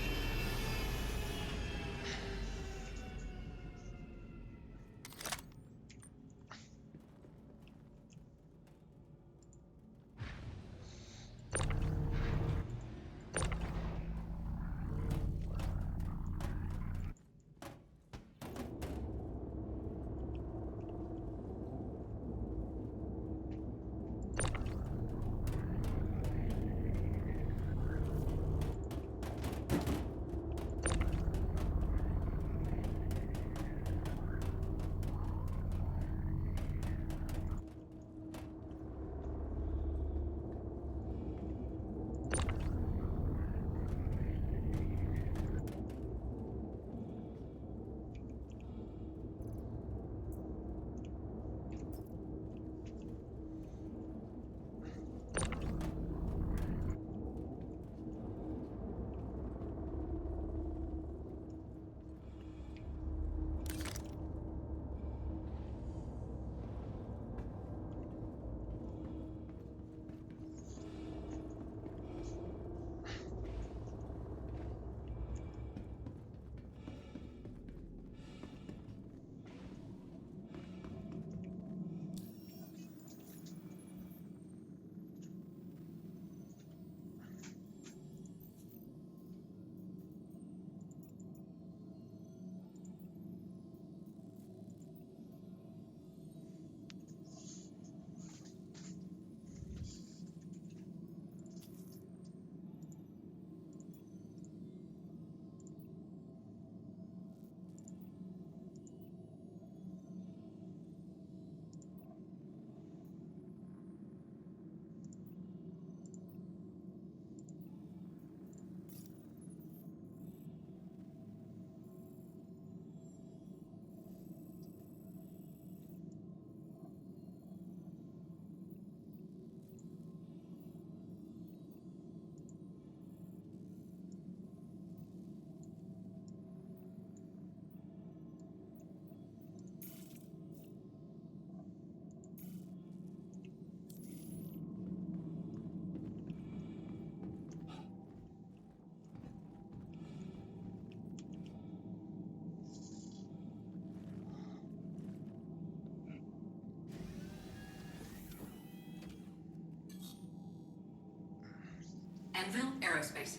Anvil Aerospace.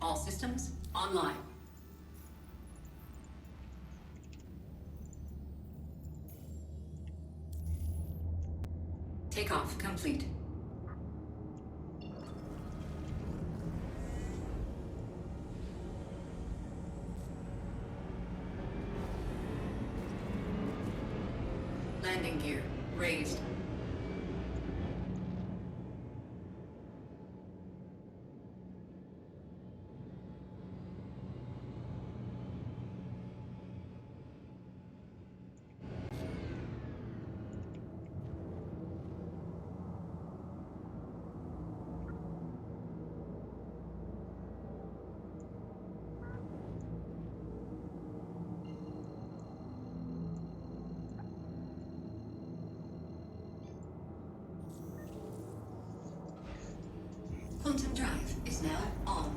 All systems online. Takeoff complete. Landing gear raised. Quantum drive is now on.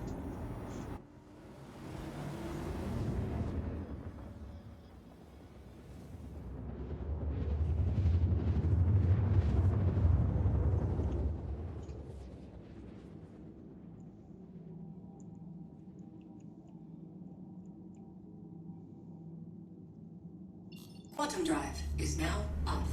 Quantum drive is now off.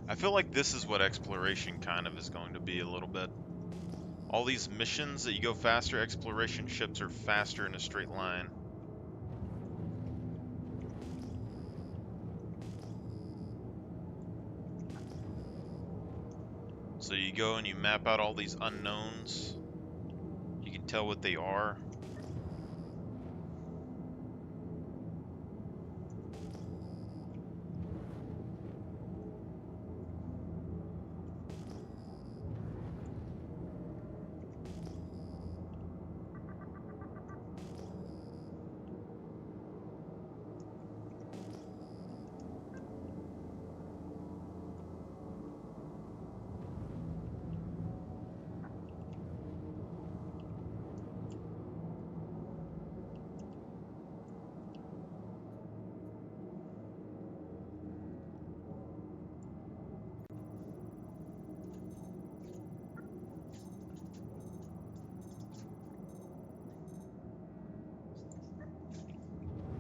I feel like this is what exploration kind of is going to be a little bit. All these missions that you go faster, exploration ships are faster in a straight line. So you go and you map out all these unknowns. You can tell what they are.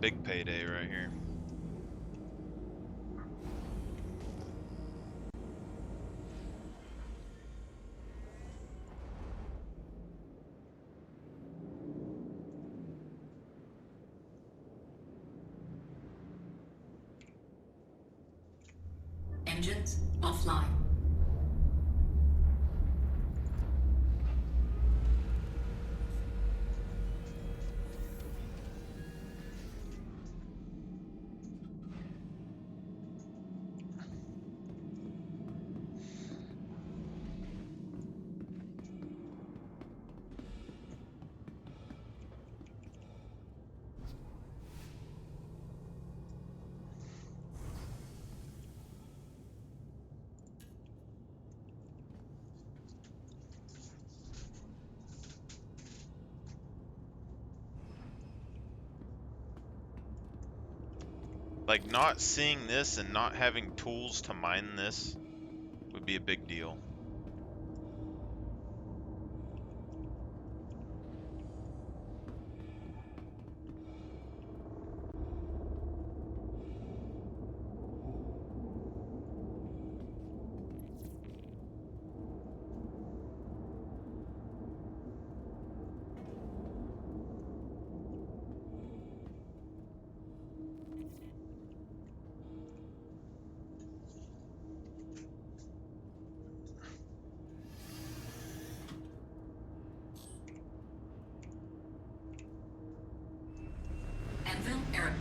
Big payday right here. Engines offline. Like, not seeing this and not having tools to mine this would be a big deal. Anvil error.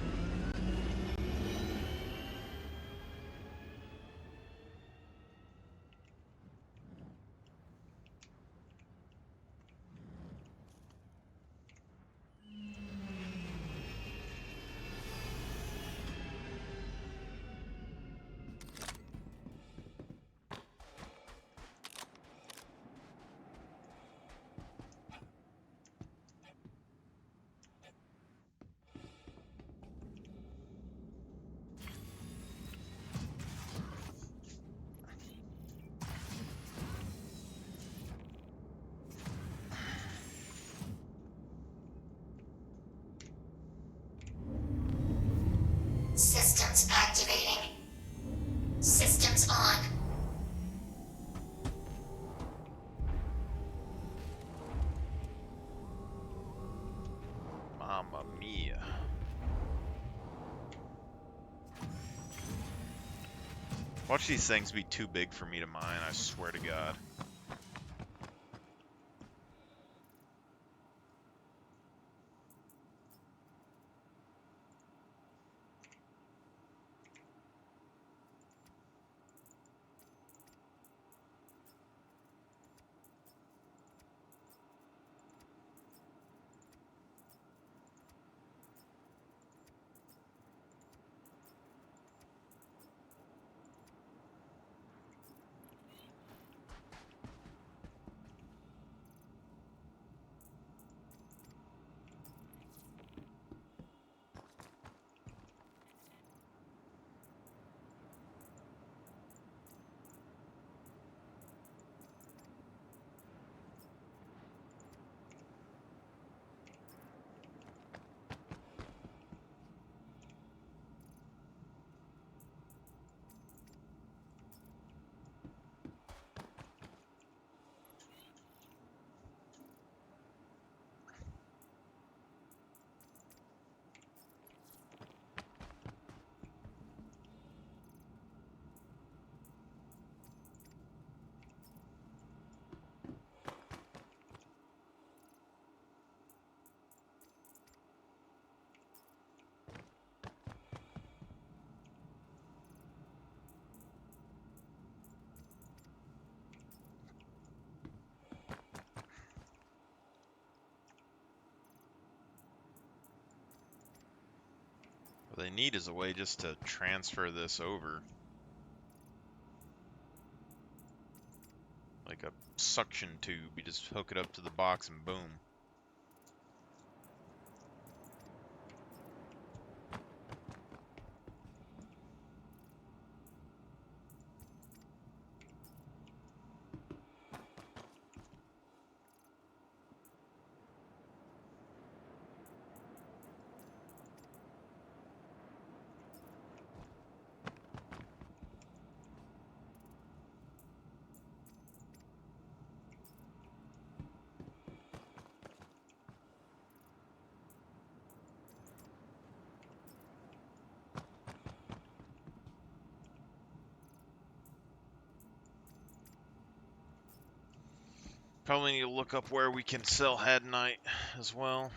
Systems activating. Systems on. Mamma mia. Watch these things be too big for me to mine, I swear to God. What they need is a way just to transfer this over. Like a suction tube. You just hook it up to the box and boom. Probably need to look up where we can sell Hadnite as well.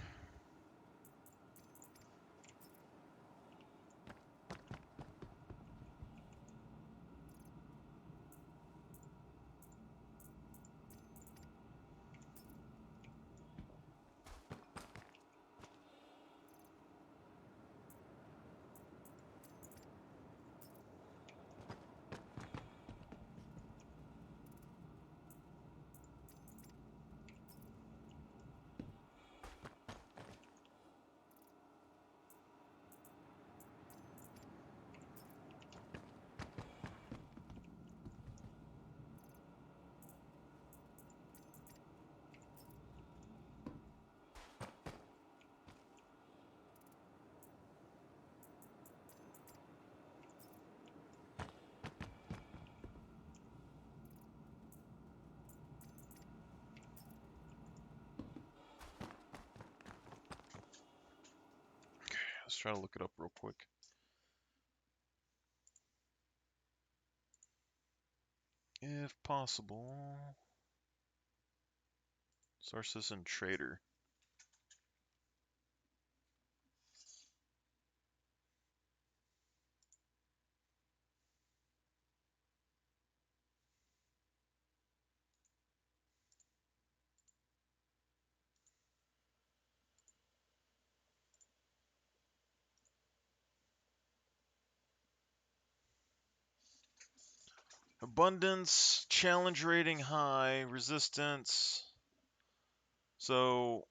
Let's try to look it up real quick. If possible. Sources and trader. Abundance, challenge rating high, resistance. So,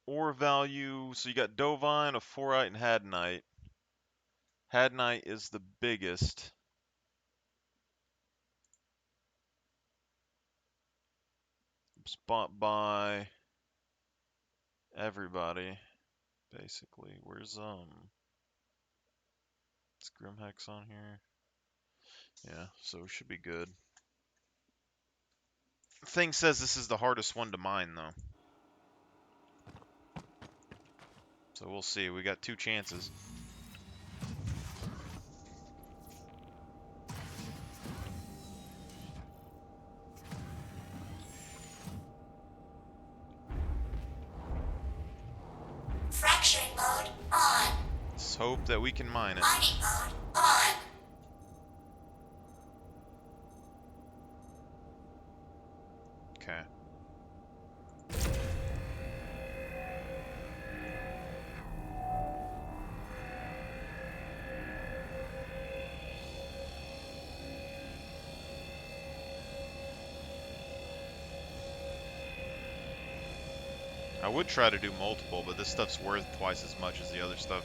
ore value. So you got Dovine, a Forite, and Hadnite. Hadnite is the biggest. Spot by everybody, basically. Where's is Grimhex on here? Yeah, so we should be good. Thing says this is the hardest one to mine, though. So we'll see. We got 2 chances. Fracturing mode on. Let's hope that we can mine it. Mining mode on. Okay. I would try to do multiple, but this stuff's worth twice as much as the other stuff.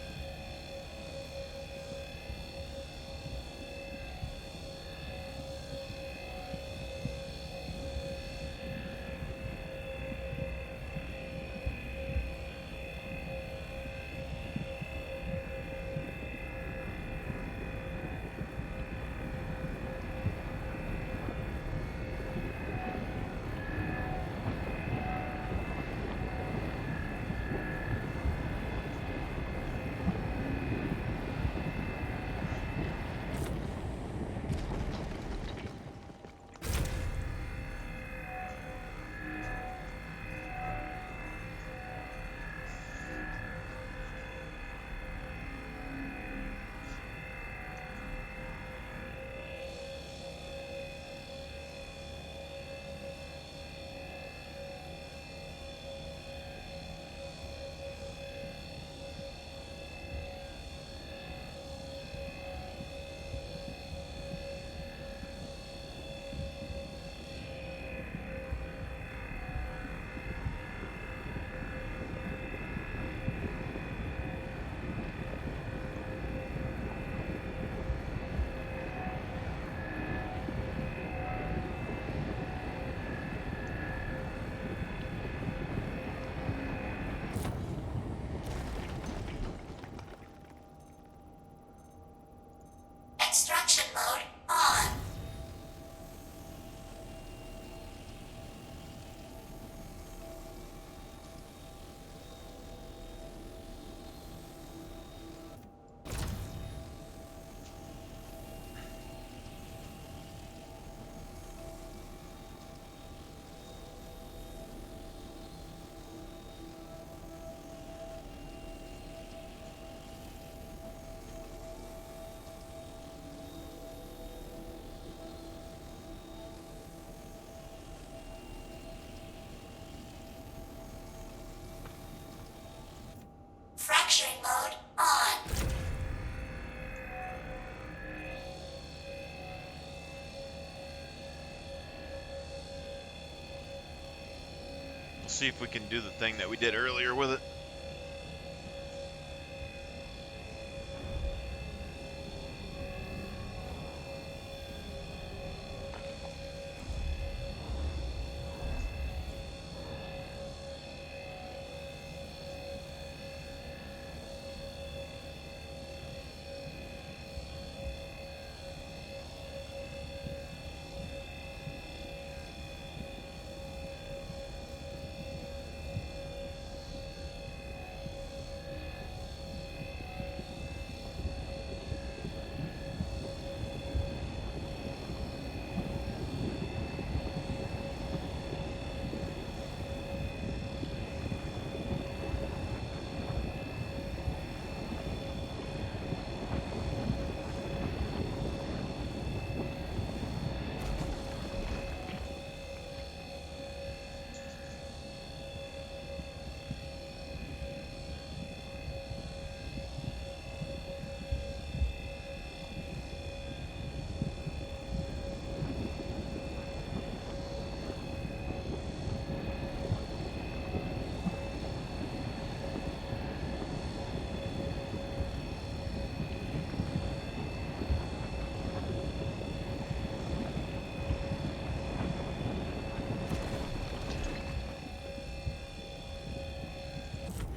see if we can do the thing that we did earlier with it.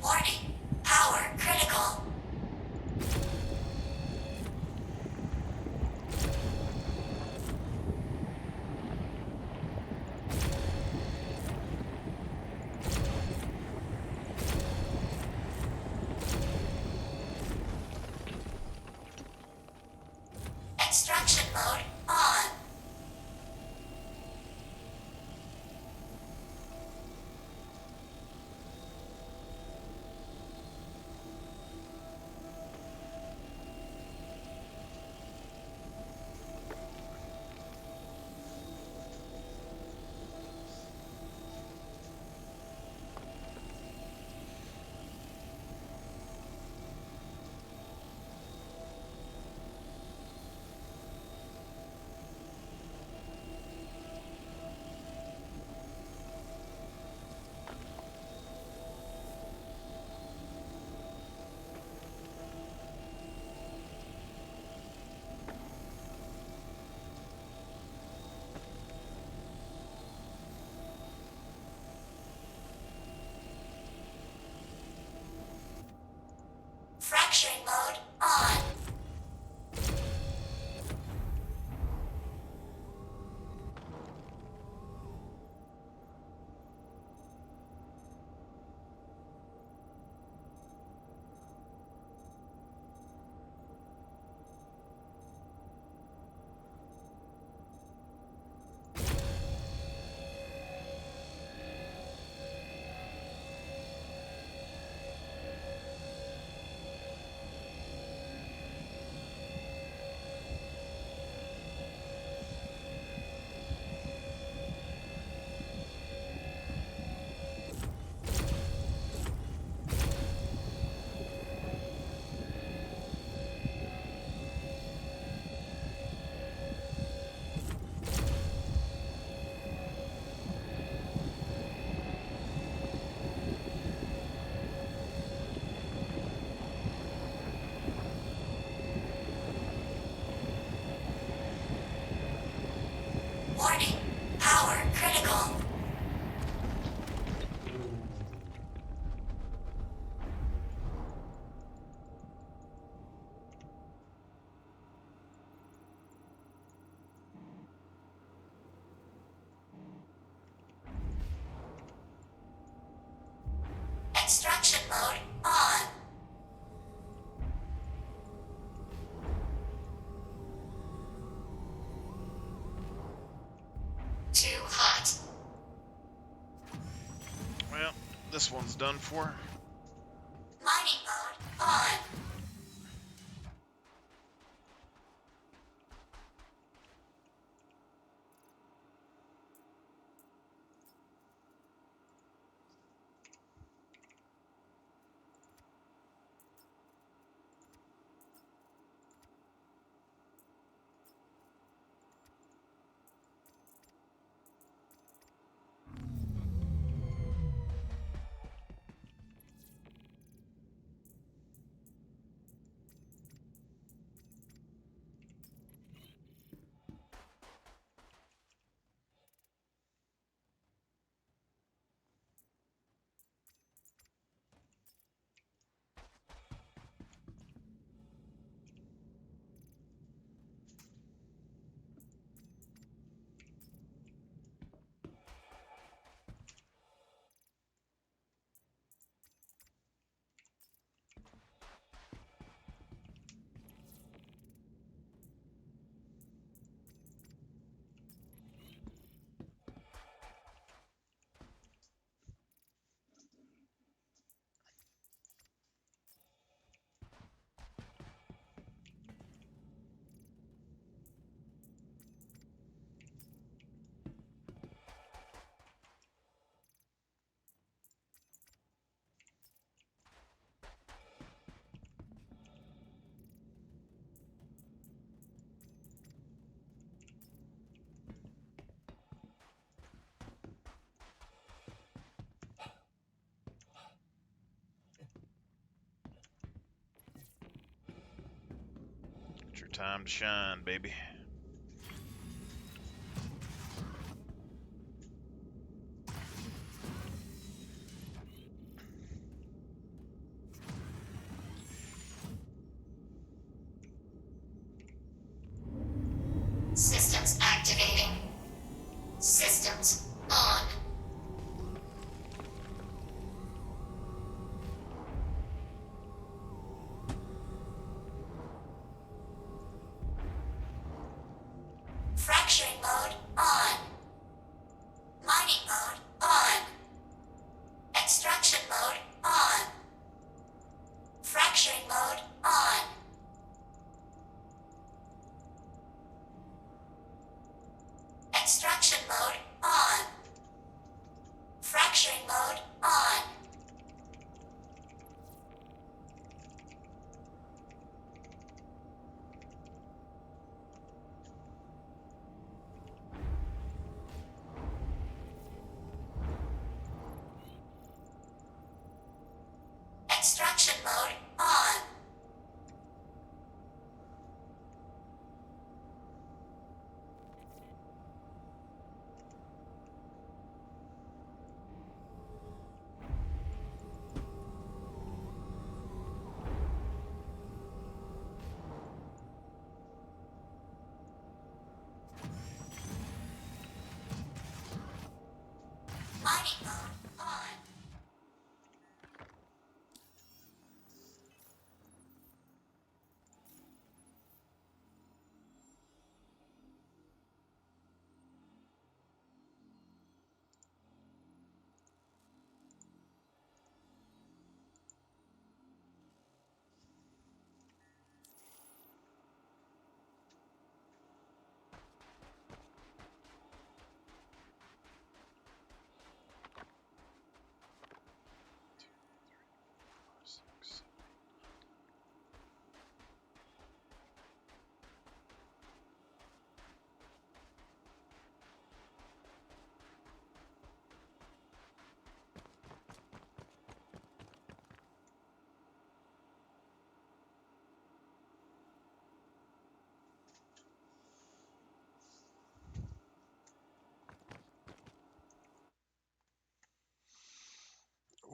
Warning. Power critical. Extraction mode on. Fracturing mode on. Warning. Power critical. Extraction mode on. Too hot. Well, this one's done for. Mining mode on. your time to shine, baby. Systems activating. Systems on. Fracturing mode on. Mining mode on. Extraction mode on. Fracturing mode on. Extraction mode on. Fracturing mode on. Extraction mode on. Mining mode on.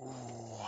Ooh.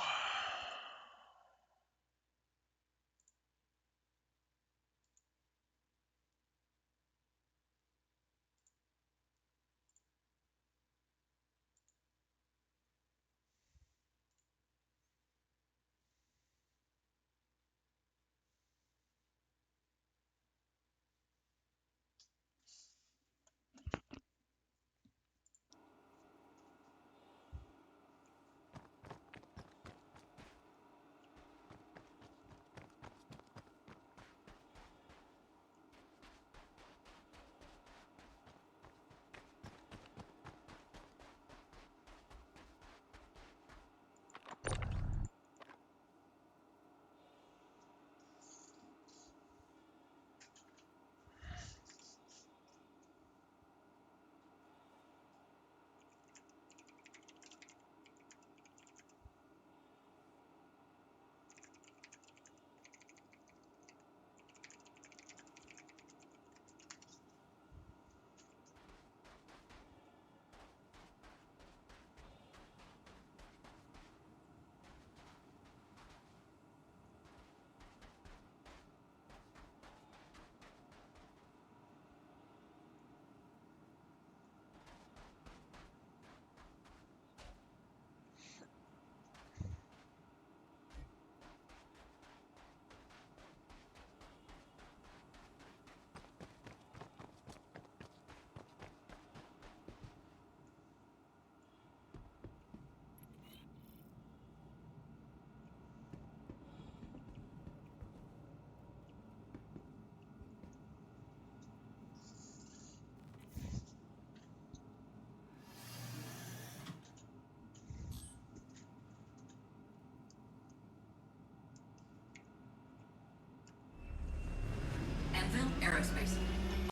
Anvil Aerospace.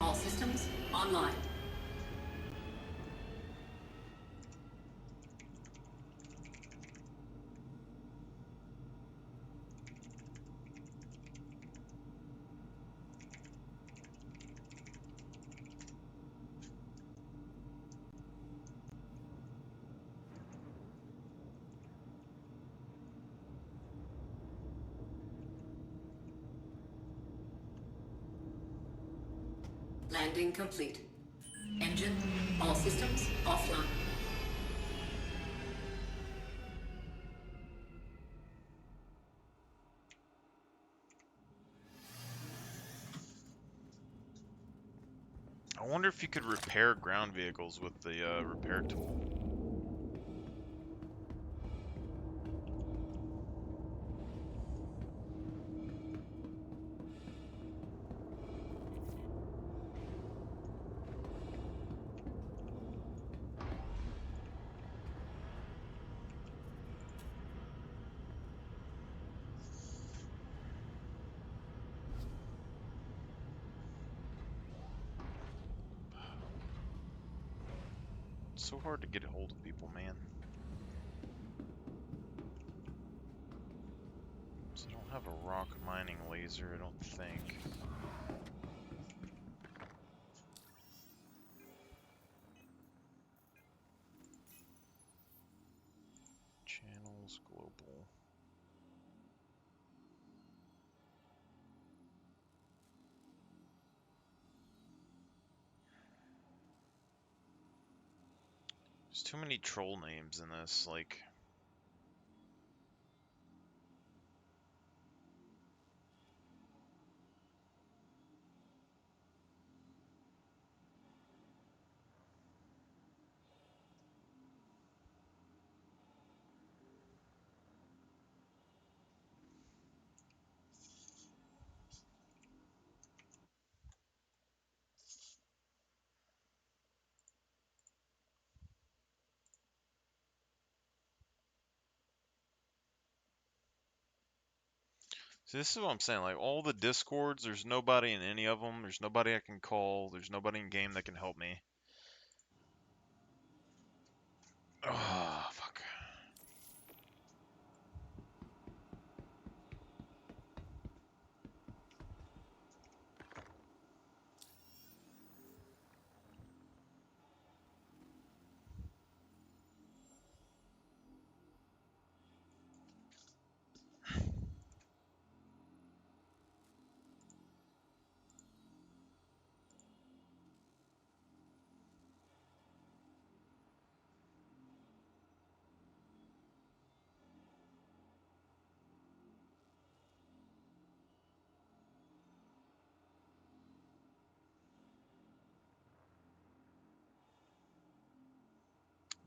All systems online. Landing complete. Engine, all systems offline. I wonder if you could repair ground vehicles with the repair tool. It's so hard to get a hold of people, man. So I don't have a rock mining laser, I don't think. Channels, global. There's too many troll names in this, like... See, this is what I'm saying, like, all the discords, there's nobody in any of them, there's nobody I can call, there's nobody in game that can help me. Oh, fuck.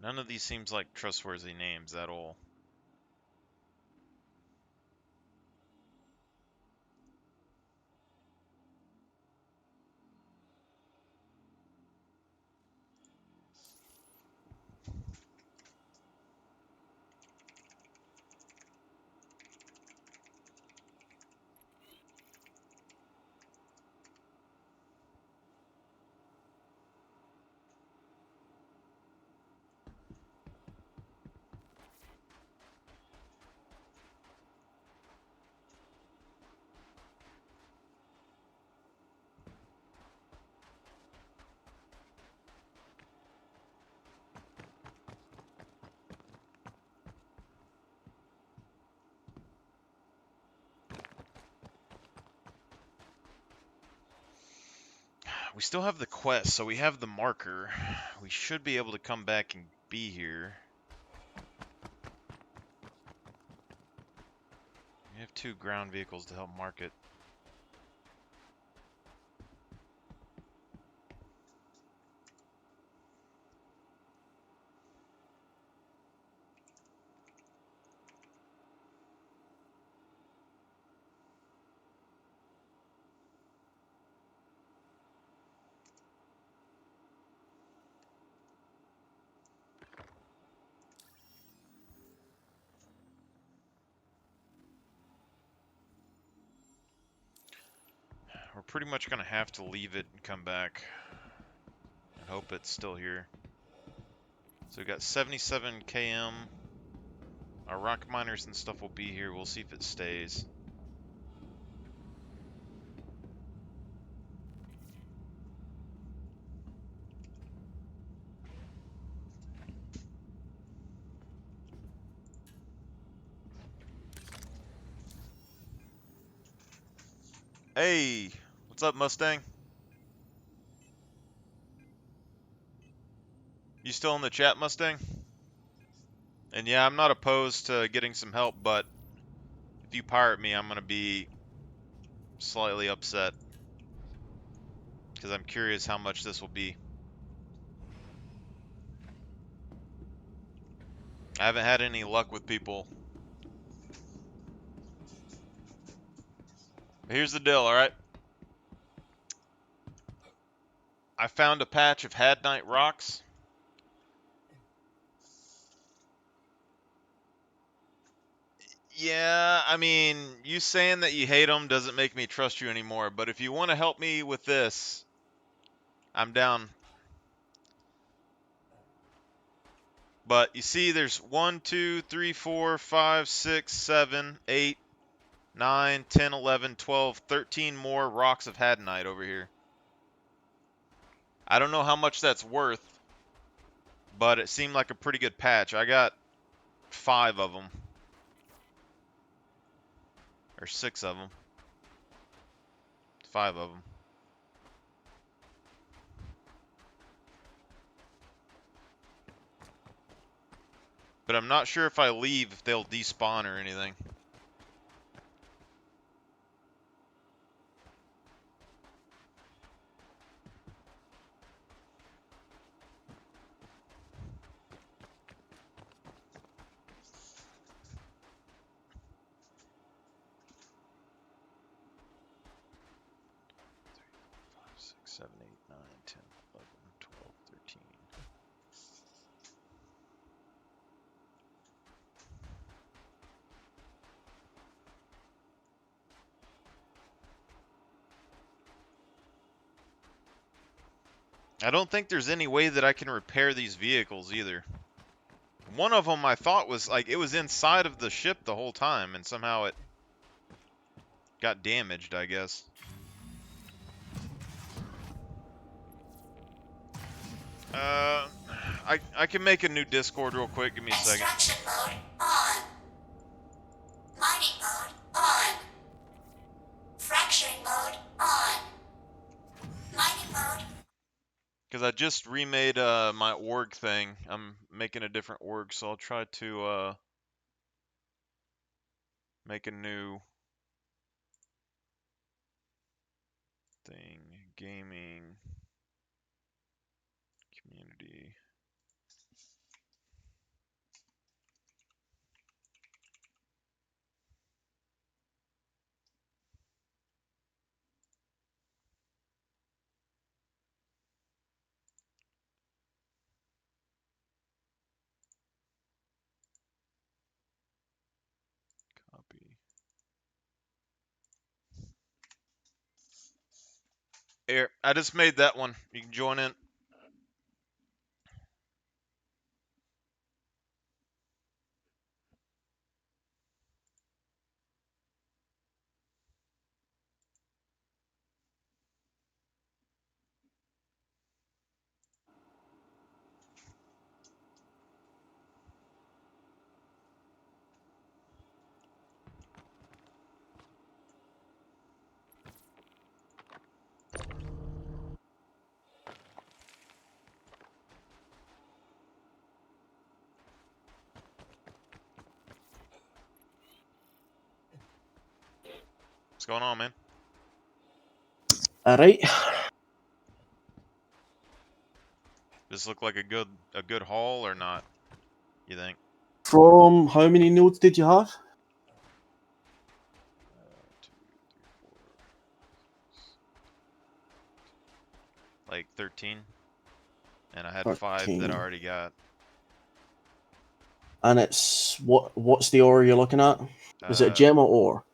None of these seems like trustworthy names at all. We still have the quest, so we have the marker. We should be able to come back and be here. We have 2 ground vehicles to help mark it. We're pretty much gonna have to leave it and come back and hope it's still here. So we got 77 km. Our rock miners and stuff will be here. We'll see if it stays. Hey, what's up, Mustang? You still in the chat, Mustang? And yeah, I'm not opposed to getting some help, but if you pirate me, I'm gonna be slightly upset because I'm curious how much this will be. I haven't had any luck with people. But here's the deal, alright? I found a patch of Hadnite rocks. Yeah, I mean, you saying that you hate them doesn't make me trust you anymore, but if you want to help me with this, I'm down. But you see, there's 1, 2, 3, 4, 5, 6, 7, 8, 9, 10, 11, 12, 13 more rocks of Hadnite over here. I don't know how much that's worth, but it seemed like a pretty good patch. I got 5 of them. Or 6 of them. 5 of them. But I'm not sure if I leave if they'll despawn or anything. Five, 6, 7, 8, 9, 10, 11, 12, 13. I don't think there's any way that I can repair these vehicles either. One of them I thought was like it was inside of the ship the whole time and somehow it got damaged, I guess. I can make a new Discord real quick. Give me a second. Extraction mode on. Mining mode on. Fracturing mode on. Mining mode. Because I just remade my org thing. I'm making a different org, so I'll try to make a new thing. Gaming. Community. Copy. Here, I just made that one. You can join in. What's going on, man? Alright. Does this look like a good haul or not? You think? From how many nodes did you have? 2, 3, 4, like 13, and I had 5 that 13. I already got. And it's what's the ore you're looking at? Is it Gemma ore?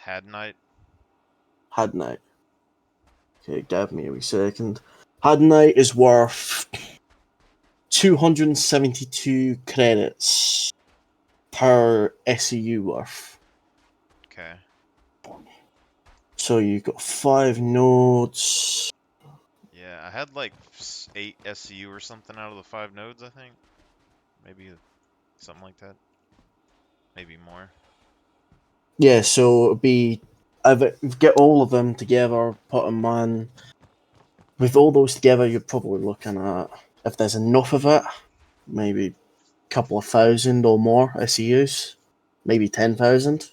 Hadnite. Hadnite. Okay, give me a wee second. Hadnite is worth 272 credits per SEU worth. Okay. So you got 5 nodes. Yeah, I had like 8 SCU or something out of the 5 nodes, I think. Maybe something like that. Maybe more. Yeah, so it'd be get all of them together, put them on. With all those together, you're probably looking at if there's enough of it, maybe a couple of thousand or more SEUs, maybe 10,000.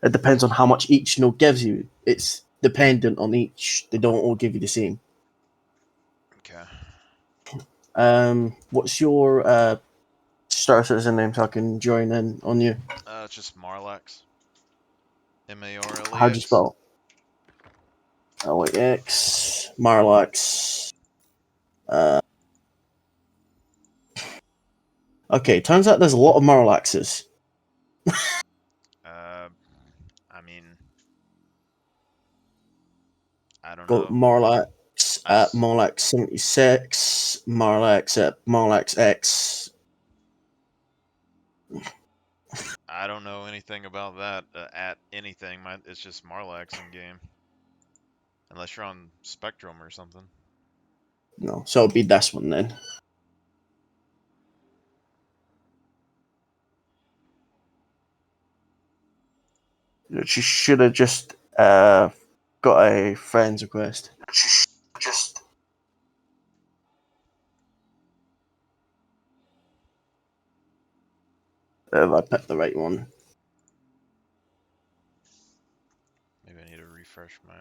It depends on how much each node gives you. It's dependent on each. They don't all give you the same. Okay. What's your Star Citizen name so I can join in on you? It's just Marlex. How'd you Marlex. spell it? LAX, Marlax. Okay, turns out there's a lot of Marlaxes. I mean, I don't Got know. Marlax I at s- Marlax 76, Marlax at Marlax X. I don't know anything about that at anything. It's just Marlex in game, unless you're on Spectrum or something. No, so it'll be this one then. She should have just got a friend's request. Just if I picked the right one. Maybe I need to refresh my.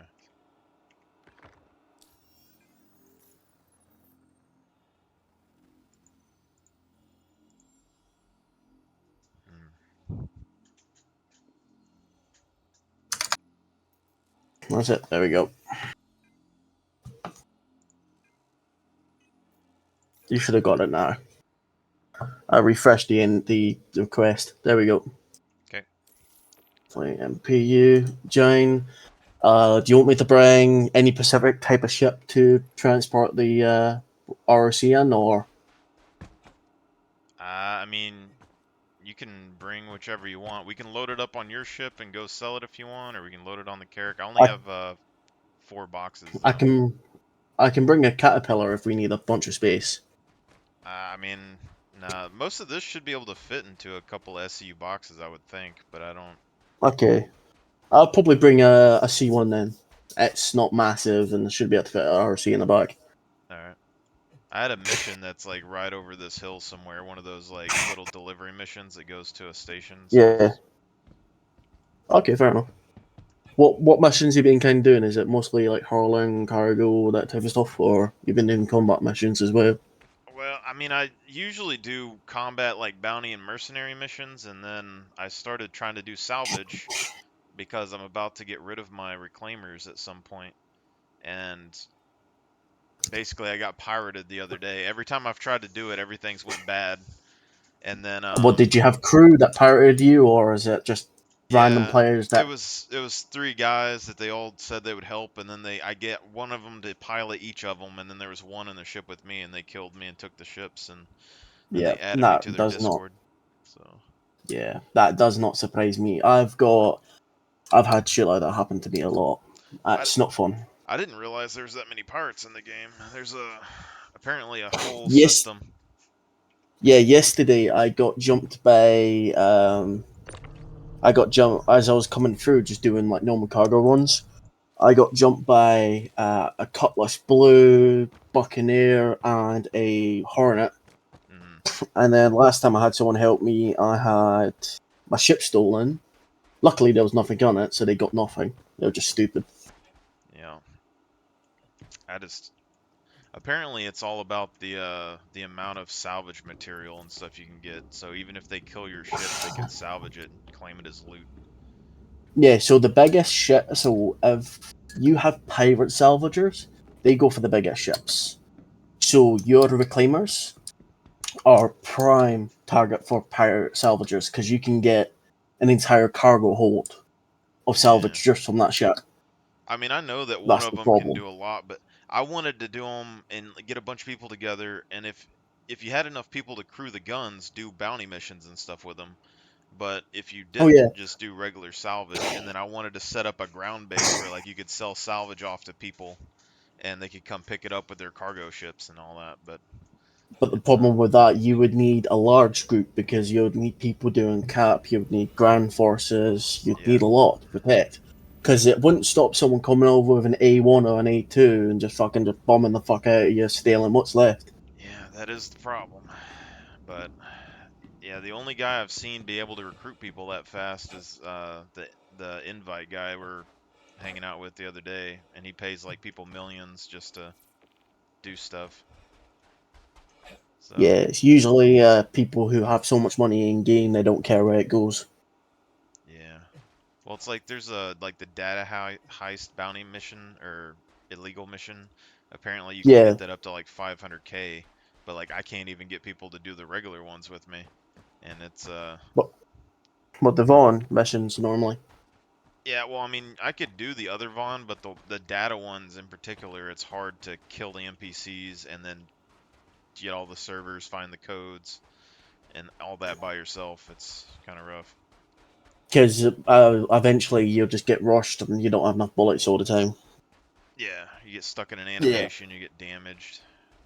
Hmm. That's it. There we go. You should have got it now. I refreshed the request. There we go. Okay. Play MPU, join. Do you want me to bring any Pacific type of ship to transport the ROC in, or? I mean, you can bring whichever you want. We can load it up on your ship and go sell it if you want, or we can load it on the Carrack. I only I, have 4 boxes I though. can I can bring a Caterpillar if we need a bunch of space. I mean, nah, most of this should be able to fit into a couple SCU boxes, I would think, but I don't. Okay, I'll probably bring a C1 then. It's not massive and should be able to fit an ROC in the back. All right. I had a mission that's like right over this hill somewhere, one of those like little delivery missions that goes to a station. So I Yeah. was. Okay, fair enough. What missions you been kind of doing? Is it mostly like hurling, cargo, that type of stuff, or you've been doing combat missions as well? Well, I mean, I usually do combat like bounty and mercenary missions, and then I started trying to do salvage because I'm about to get rid of my reclaimers at some point. And basically, I got pirated the other day. Every time I've tried to do it, everything's went bad. And then, What did you have crew that pirated you, or is it just random yeah, players it that? was 3 guys that they all said they would help, and then I get one of them to pilot each of them, and then there was one in the ship with me, and they killed me and took the ships, and then Yeah, they added me to that their does not. Discord. So. Yeah, that does not surprise me. I've had shit like that happen to me a lot. I, It's not fun. I didn't realize there's that many pirates in the game. There's apparently a whole Yes, system. yeah. Yesterday I got jumped by. I got jumped as I was coming through, just doing like normal cargo runs. I got jumped by a Cutlass Blue, Buccaneer, and a Hornet. Hmm. And then last time I had someone help me, I had my ship stolen. Luckily, there was nothing on it, so they got nothing. They were just stupid. Yeah, I just apparently it's all about the amount of salvage material and stuff you can get. So even if they kill your ship, they can salvage it and claim it as loot. Yeah, so the biggest ship. So if you have pirate salvagers, they go for the biggest ships. So your reclaimers are prime target for pirate salvagers because you can get an entire cargo hold of Yeah. salvage just from that ship. I mean, I know that one That's of the them can problem. do a lot, but I wanted to do them and get a bunch of people together. And if you had enough people to crew the guns, do bounty missions and stuff with them. But if you Oh yeah, didn't, just do regular salvage. And then I wanted to set up a ground base where like you could sell salvage off to people, and they could come pick it up with their cargo ships and all that. But but the it's problem with that, you would need a large group because you would need people doing cap, you would need ground forces, you'd yeah, need a lot to protect. Because it wouldn't stop someone coming over with an A1 or an A2 and just fucking just bombing the fuck out of you, stealing what's left. yeah. that is the problem. But yeah, the only guy I've seen be able to recruit people that fast is the invite guy we're hanging out with the other day, and he pays like people millions just to do stuff. So Yeah, it's usually people who have so much money in game they don't care where it goes. yeah. Well, it's like there's a like the data heist bounty mission or illegal mission. Apparently, you can Yeah, get that up to like 500K, but like I can't even get people to do the regular ones with me, and it's but the Vaughn missions normally. yeah. Well, I mean, I could do the other Vaughn, but the data ones in particular, it's hard to kill the NPCs and then get all the servers, find the codes, and all that by yourself. It's kind of rough. Because eventually you'll just get rushed and you don't have enough bullets all the time. Yeah, you get stuck in an Yeah. animation, you get damaged,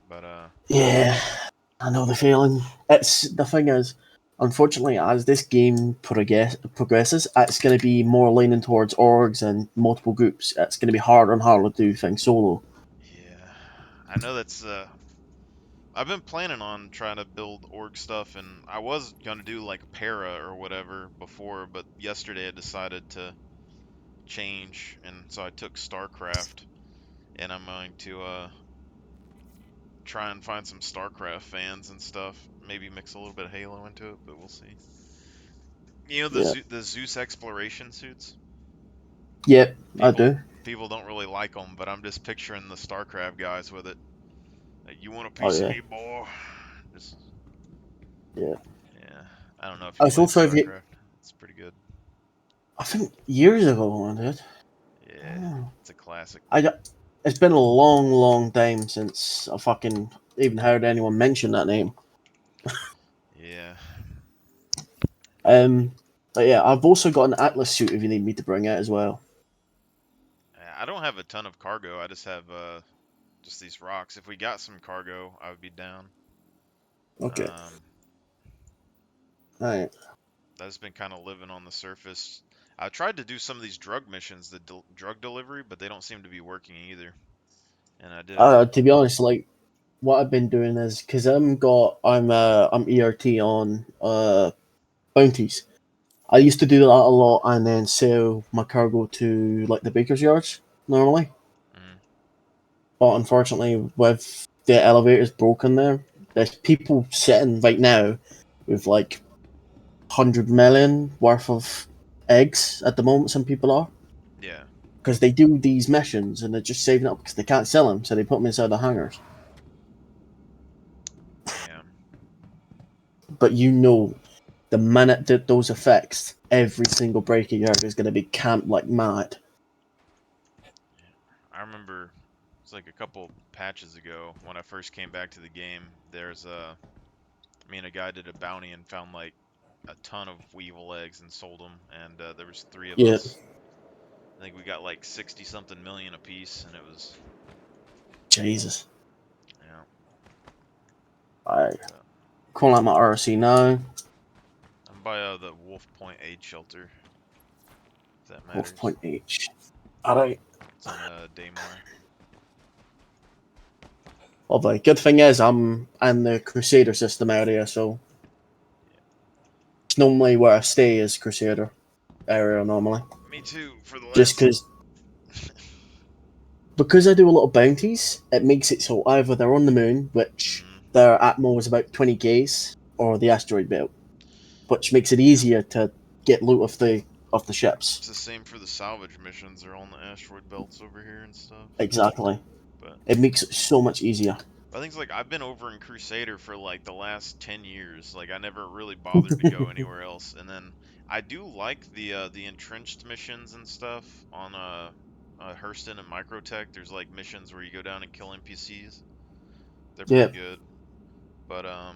but Yeah, I know the feeling. It's the thing is, unfortunately, as this game progresses, it's going to be more leaning towards orgs and multiple groups. It's going to be harder and harder to do things solo. yeah, I know that's I've been planning on trying to build org stuff, and I was gonna do like para or whatever before, but yesterday I decided to change, and so I took StarCraft, and I'm going to try and find some StarCraft fans and stuff. Maybe mix a little bit of Halo into it, but we'll see. You know Yeah. The Zeus exploration suits? Yep, I People do. people don't really like them, but I'm just picturing the StarCraft guys with it. Like, you want a Oh piece of yeah. me, boy? Just Yeah. yeah. I don't know if you I was played also have StarCraft. It's pretty good. I think years ago I did. Yeah, Oh. it's a classic. It's been a long, long time since I fucking even heard anyone mention that name. Yeah. Um, but yeah, I've also got an Atlas suit if you need me to bring it as well. I don't have a ton of cargo. I just have just these rocks. If we got some cargo, I would be down. Okay. Um, Alright. I've just been kind of living on the surface. I tried to do some of these drug missions, the drug delivery, but they don't seem to be working either. And I did. To be honest, like what I've been doing is because I'm ERT on bounties. I used to do that a lot and then sell my cargo to like the baker's yards normally. Mm, But unfortunately, with the elevators broken there's people sitting right now with like 100 million worth of eggs at the moment. Some people are yeah. because they do these missions and they're just saving up because they can't sell them, so they put them inside the hangars. Damn. But the minute that those are fixed, every single breaker yard is going to be camped like mad. I remember it's like a couple patches ago when I first came back to the game. There's me and a guy did a bounty and found like a ton of weevil eggs and sold them, and there was three of Yeah, us. I think we got like 60 something million a piece, and it was Jesus. yeah. I But call out my RC now. I'm by the Wolf Point Aid shelter, if that Wolf matters. Point H. Alright. It's on Daymar. Well, the good thing is I'm in the Crusader system area, so Yeah. it's normally where I stay is Crusader area normally. Me too. For the Just last. because I do a lot of bounties, it makes it so either they're on the moon, which Mm, their atmo is about 20 Ks, or the asteroid belt, which makes it yeah. easier to get loot of the ships. It's the same for the salvage missions. They're on the asteroid belts over here and stuff. Exactly. But It makes it so much easier. I think like I've been over in Crusader for like the last 10 years. Like I never really bothered to go anywhere else. And then I do like the entrenched missions and stuff on Hurston and Microtech. There's like missions where you go down and kill NPCs. They're pretty Yeah. good. But I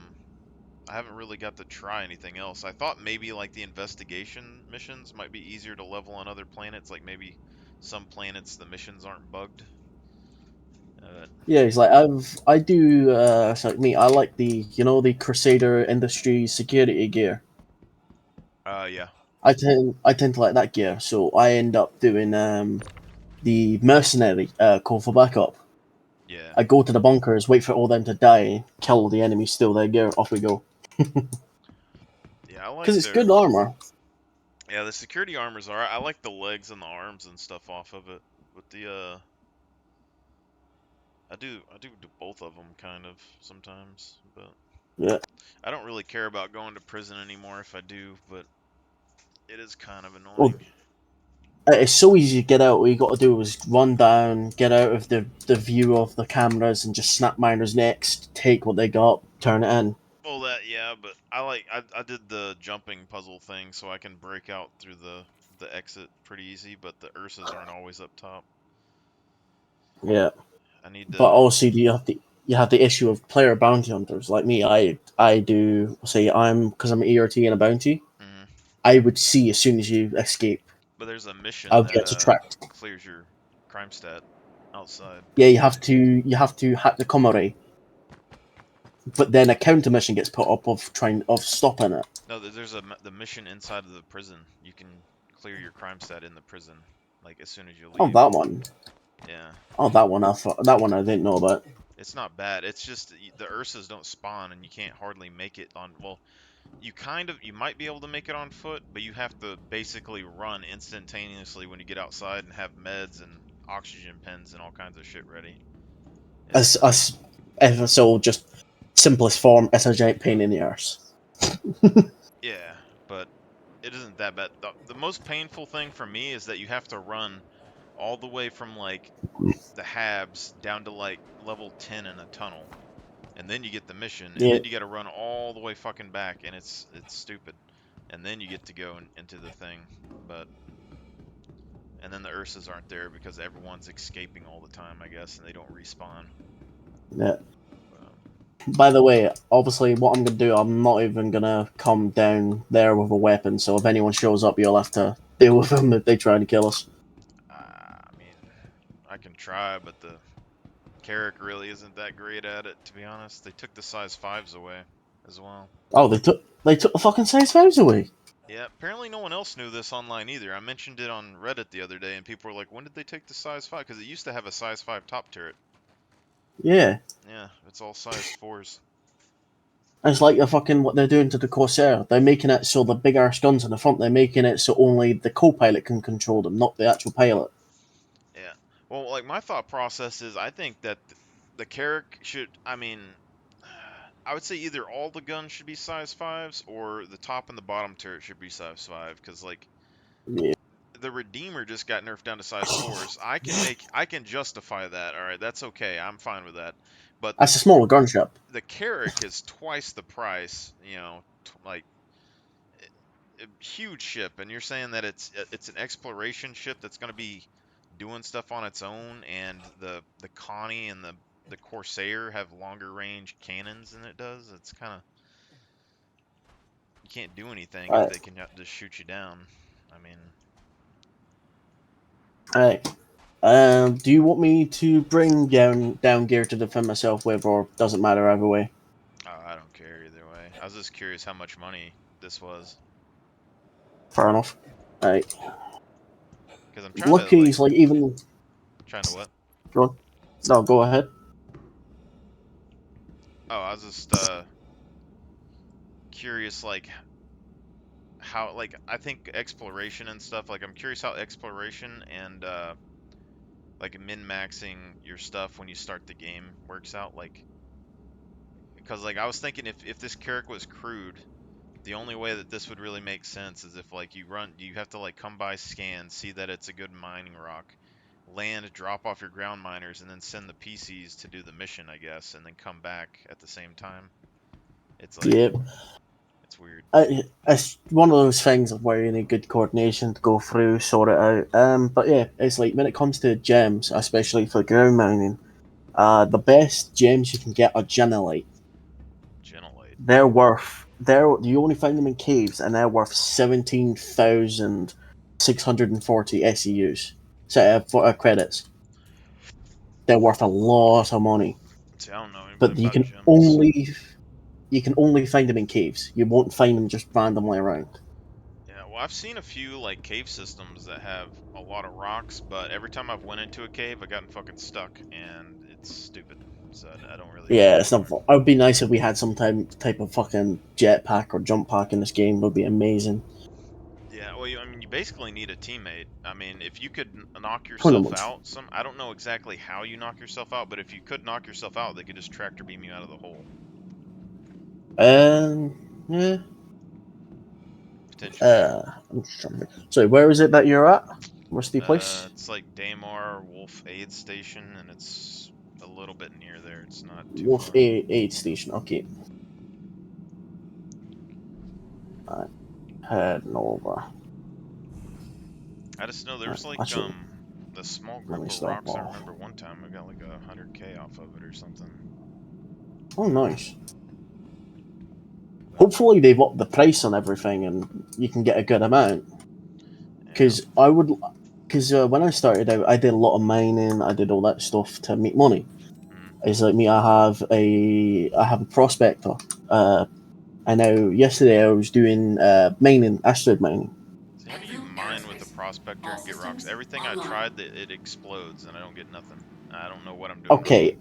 haven't really got to try anything else. I thought maybe like the investigation missions might be easier to level on other planets. Like maybe some planets the missions aren't bugged. Uh, Yeah, he's like I do so like me, I like the Crusader Industries security gear. yeah. I tend to like that gear, so I end up doing the mercenary call for backup. Yeah. I go to the bunkers, wait for all them to die, kill the enemies, steal their gear, off we go. Yeah, I Because like it's their good armor. yeah, the security armor's alright. I like the legs and the arms and stuff off of it. With the I do both of them kind of sometimes, but Yeah. I don't really care about going to prison anymore if I do, but it is kind of Well, annoying. it's so easy to get out. All you got to do is run down, get out of the view of the cameras, and just snap miners next. Take what they got, turn it in. Well, that yeah, but I did the jumping puzzle thing so I can break out through the exit pretty easy, but the Ursas aren't always up top. Yeah. I need But to. also, you have the issue of player bounty hunters like me. I do say I'm because I'm an ERT and a bounty. Mhm. I would see as soon as you escape. But there's a mission I'll that get tracked. clears your crime stat outside. Yeah, you have to hack the Comore, but then a counter mission gets put up of stopping it. No, there's the mission inside of the prison. You can clear your crime stat in the prison, like as soon as you Oh, leave. that one. Yeah, Oh, that one. That one I didn't know about. it's not bad. It's just the Ursas don't spawn, and you can't hardly make it on. Well, you might be able to make it on foot, but you have to basically run instantaneously when you get outside and have meds and oxygen pens and all kinds of shit ready. It's As if so, just simplest form. It's a giant pain in the arse. yeah, but it isn't that bad. The most painful thing for me is that you have to run all the way from like the Habs down to like level 10 in a tunnel. And then you get the mission, and Yeah, then you got to run all the way fucking back, and it's stupid. And then you get to go into the thing, but and then the Ursas aren't there because everyone's escaping all the time, I guess, and they don't respawn. yeah. Um, By the way, obviously, what I'm gonna do, I'm not even gonna come down there with a weapon. So if anyone shows up, you'll have to deal with them if they try to kill us. I mean, I can try, but the Carrick really isn't that great at it, to be honest. They took the size fives away as well. Oh, they took the fucking size fives away. Yeah, apparently no one else knew this online either. I mentioned it on Reddit the other day, and people were like, "When did they take the size 5?" Because it used to have a size 5 top turret. Yeah, Yeah, it's all size 4s. it's like the fucking what they're doing to the Corsair. They're making it so the big arse guns in the front. They're making it so only the co-pilot can control them, not the actual pilot. Yeah. Well, like my thought process is, I think that the Carrick should. I mean, I would say either all the guns should be size 5s, or the top and the bottom turret should be size 5. Because like Yeah, the Redeemer just got nerfed down to size 4s. I can justify that. All right, that's okay. I'm fine with that. But that's a smaller gunship. the Carrick is twice the price. Like a huge ship, and you're saying that it's an exploration ship that's going to be doing stuff on its own, and the Connie and the Corsair have longer range cannons than it does. It's kind of, you can't do anything if Alright, they can just shoot you down. I mean, alright. Do you want me to bring down gear to defend myself with, or doesn't matter either way? I don't care either way. I was just curious how much money this was, Fair enough. Alright. because I'm trying to Lucky's like even. trying to what? Go on. No, go ahead. Oh, I was just curious, like how, like, I think exploration and stuff, like I'm curious how exploration and like min-maxing your stuff when you start the game works out, like, because like I was thinking, if this character was crude, the only way that this would really make sense is if like you have to like come by, scan, see that it's a good mining rock, land, drop off your ground miners, and then send the PCs to do the mission, I guess, and then come back at the same time. It's like, Yeah. it's weird. It's one of those things of where you need good coordination to go through, sort it out. But yeah, it's like when it comes to gems, especially for ground mining, the best gems you can get are Genolite. Genolite. You only find them in caves, and they're worth 17,640 SEUs. Credits. They're worth a lot of money, See, I don't know anything but about gems. you can only find them in caves. You won't find them just randomly around. Yeah, well, I've seen a few like cave systems that have a lot of rocks, but every time I've went into a cave, I've gotten fucking stuck, and it's stupid. So I don't really Yeah, care it's not. for It would be nice if we had some type of fucking jetpack or jump pack in this game. It would be amazing. it. Yeah, well, I mean, you basically need a teammate. I mean, if you could knock Pretty yourself much. out, I don't know exactly how you knock yourself out, but if you could knock yourself out, they could just tractor beam you out of the hole, Yeah. potentially. I'm just trying to think. Sorry, where is it that you're at? What's the place? It's like Daymar Wolf Aid Station, and it's a little bit near there. It's not too Wolf far. Aid Station. Okay. Heading over. I just know there's like Actually, the small let group me of stop rocks. I off. remember one time I got like 100K off of it or something. Oh, nice. But, Hopefully they've upped the price on everything and you can get a good amount. yeah. Because when I started out, I did a lot of mining. I did all that stuff to make money. Mhm. It's like me. I have a prospector. I know. Yesterday I was doing mining, asteroid mining. See, how do you Exfil mine with a Aerospace. prospector All and get rocks? systems Everything I online. tried, it explodes and I don't get nothing. I don't know what I'm doing wrong. Okay,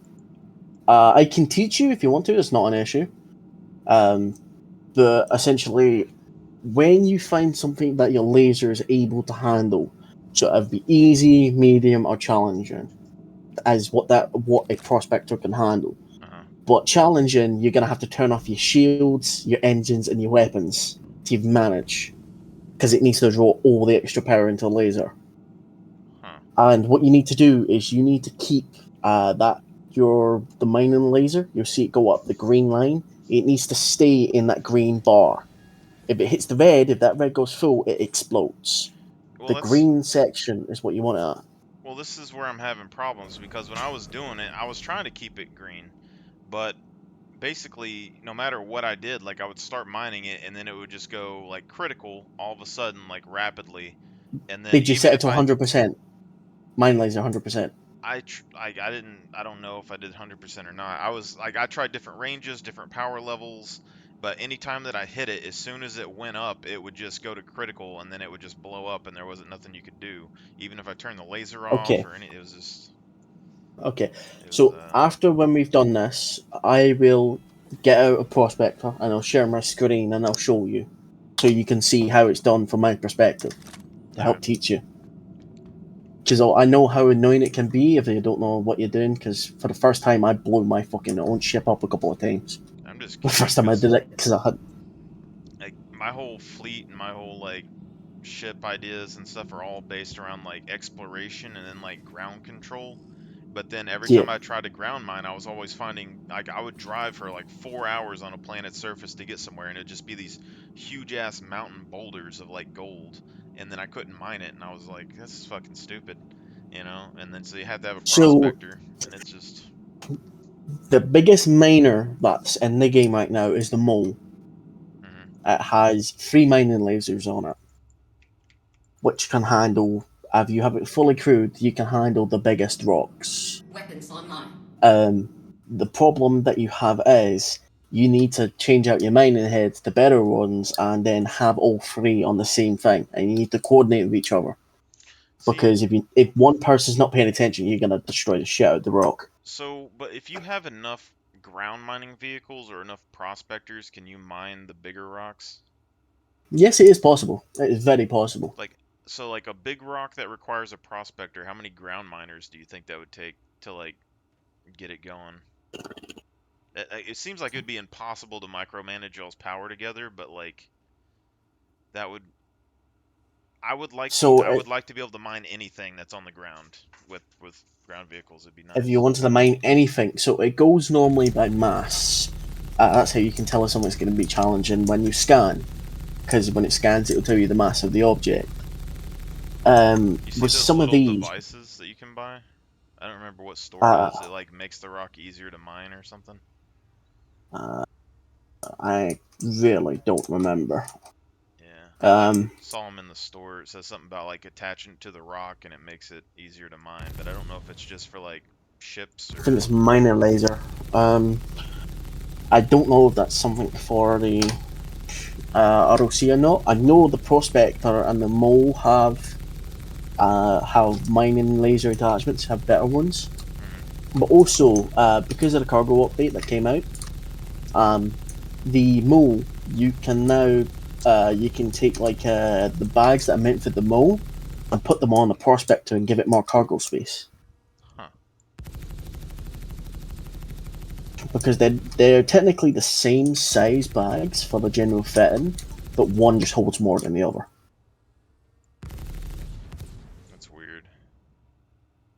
I can teach you if you want to. It's not an issue. Um, but essentially, when you find something that your laser is able to handle, so it'd be easy, medium, or challenging, as what a prospector can handle. Uh-huh. But challenging, you're gonna have to turn off your shields, your engines, and your weapons to manage, because it needs to draw all the extra power into the laser. Huh. And what you need to do is you need to keep the mining laser. You'll see it go up the green line. It needs to stay in that green bar. If it hits the red, if that red goes full, it explodes. Well, The that's green section is what you want it at. well, this is where I'm having problems because when I was doing it, I was trying to keep it green, but basically no matter what I did, like I would start mining it and then it would just go like critical all of a sudden like rapidly. And then Did you even set it if to 100%? Mine laser 100%. I didn't I don't know if I did 100% or not. I was like I tried different ranges, different power levels, but anytime that I hit it, as soon as it went up, it would just go to critical and then it would just blow up and there wasn't nothing you could do. Even if I turned the laser off Okay. or any it was just Okay. it was So after when we've done this, I will get out a prospector and I'll share my screen and I'll show you, so you can see how it's done from my perspective to okay. help teach you. Because I know how annoying it can be if you don't know what you're doing. Because for the first time, I blew my fucking own ship up a couple of times. I'm just The curious first time I because did it, because I had like my whole fleet and my whole like ship ideas and stuff are all based around like exploration and then like ground control. But then every yeah. time I tried to ground mine, I was always finding like I would drive for like 4 hours on a planet's surface to get somewhere, and it'd just be these huge ass mountain boulders of like gold, and then I couldn't mine it, and I was like, this is fucking stupid, you know. And then so you have to have a So prospector, and it's just the biggest miner that's in the game right now is the mole. mhm. It has 3 mining lasers on it, which can handle. If you have it fully crewed, you can handle the biggest rocks. Weapons online. The problem that you have is you need to change out your mining heads to better ones and then have all 3 on the same thing, and you need to coordinate with each other. See, Because if one person's not paying attention, you're gonna destroy the shit out of the rock. so but if you have enough ground mining vehicles or enough prospectors, can you mine the bigger rocks? Yes, it is possible. It is very possible. Like, so like a big rock that requires a prospector, how many ground miners do you think that would take to like get it going? It seems like it would be impossible to micromanage y'all's power together, but like that would So I would like to be able to mine anything that's on the ground with ground vehicles. It'd be if you nice. wanted to mine anything, so it goes normally by mass. That's how you can tell if something's going to be challenging when you scan, because when it scans, it'll tell you the mass of the object. You see With those some of little these, devices that you can buy? I don't remember what store uh, does. It like makes the rock easier to mine or something. uh, I really don't remember. Yeah, I Um, saw them in the store. It says something about like attaching it to the rock and it makes it easier to mine, but I don't know if it's just for like ships I think or. it's miner laser. I don't know if that's something for the ROC or not. I know the prospector and the mole have mining laser attachments, have better ones. Mhm. But also, because of the cargo update that came out, the mole, you can now you can take like the bags that are meant for the mole and put them on the prospector and give it more cargo space. Huh. Because they're technically the same size bags for the general fitting, but one just holds more than the other. That's weird.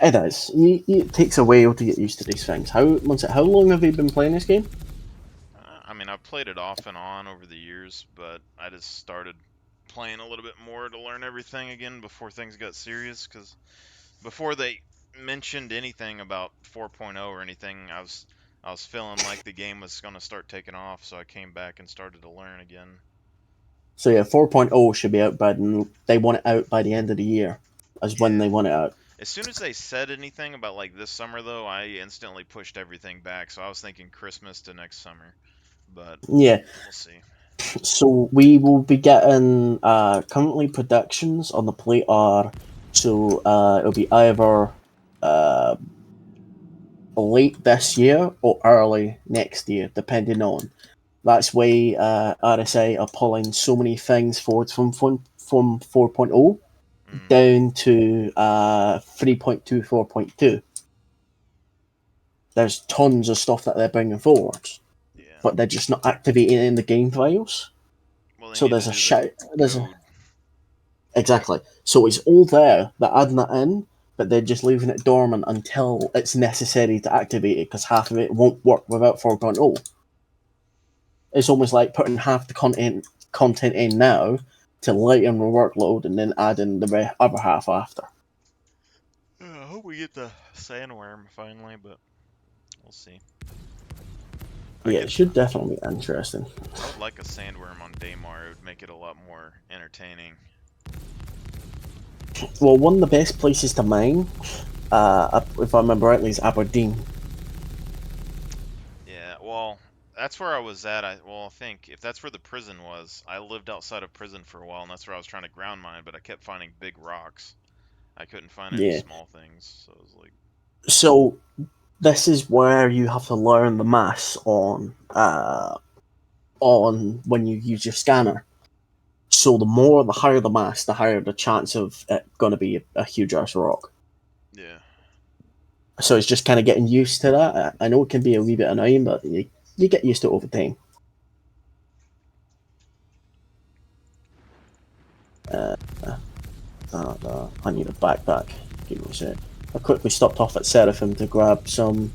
It is. It takes a while to get used to these things. How long have you been playing this game? I mean, I've played it off and on over the years, but I just started playing a little bit more to learn everything again before things got serious. Because before they mentioned anything about 4.0 or anything, I was feeling like the game was gonna start taking off, so I came back and started to learn again. So yeah, 4.0 should be out they want it out by the end of the year, as when Yeah. they want it out. As soon as they said anything about like this summer, though, I instantly pushed everything back. So I was thinking Christmas to next summer, but Yeah, we'll see. so we will be getting currently predictions on the plate are it'll be either uh, late this year or early next year, depending on. That's why RSI are pulling so many things forward from 4.0 Mm, down to 3.2, 4.2. There's tons of stuff that they're bringing forward, yeah. but they're just not activating it in the game files. Well, they So need to there's a do the shit. There's a code. Exactly. So it's all there. They're adding that in, but they're just leaving it dormant until it's necessary to activate it because half of it won't work without 4.0. It's almost like putting half the content in now to lighten the workload and then adding the other half after. I hope we get the sandworm finally, but we'll see. I Yeah, get. it should definitely be interesting. I would like a sandworm on Daymar. It would make it a lot more entertaining. Well, one of the best places to mine, if I remember rightly, is Aberdeen. Yeah. Well, that's where I was at. I think if that's where the prison was, I lived outside of prison for a while, and that's where I was trying to ground mine, but I kept finding big rocks. I couldn't find any Yeah. small things, so it was like, So this is where you have to learn the maths on when you use your scanner. So the higher the mass, the higher the chance of it going to be a huge ass rock. yeah. So it's just kind of getting used to that. I know it can be a wee bit annoying, but you get used to it over time. Uh, I need a backpack. Give me a sec. I quickly stopped off at Seraphim to grab some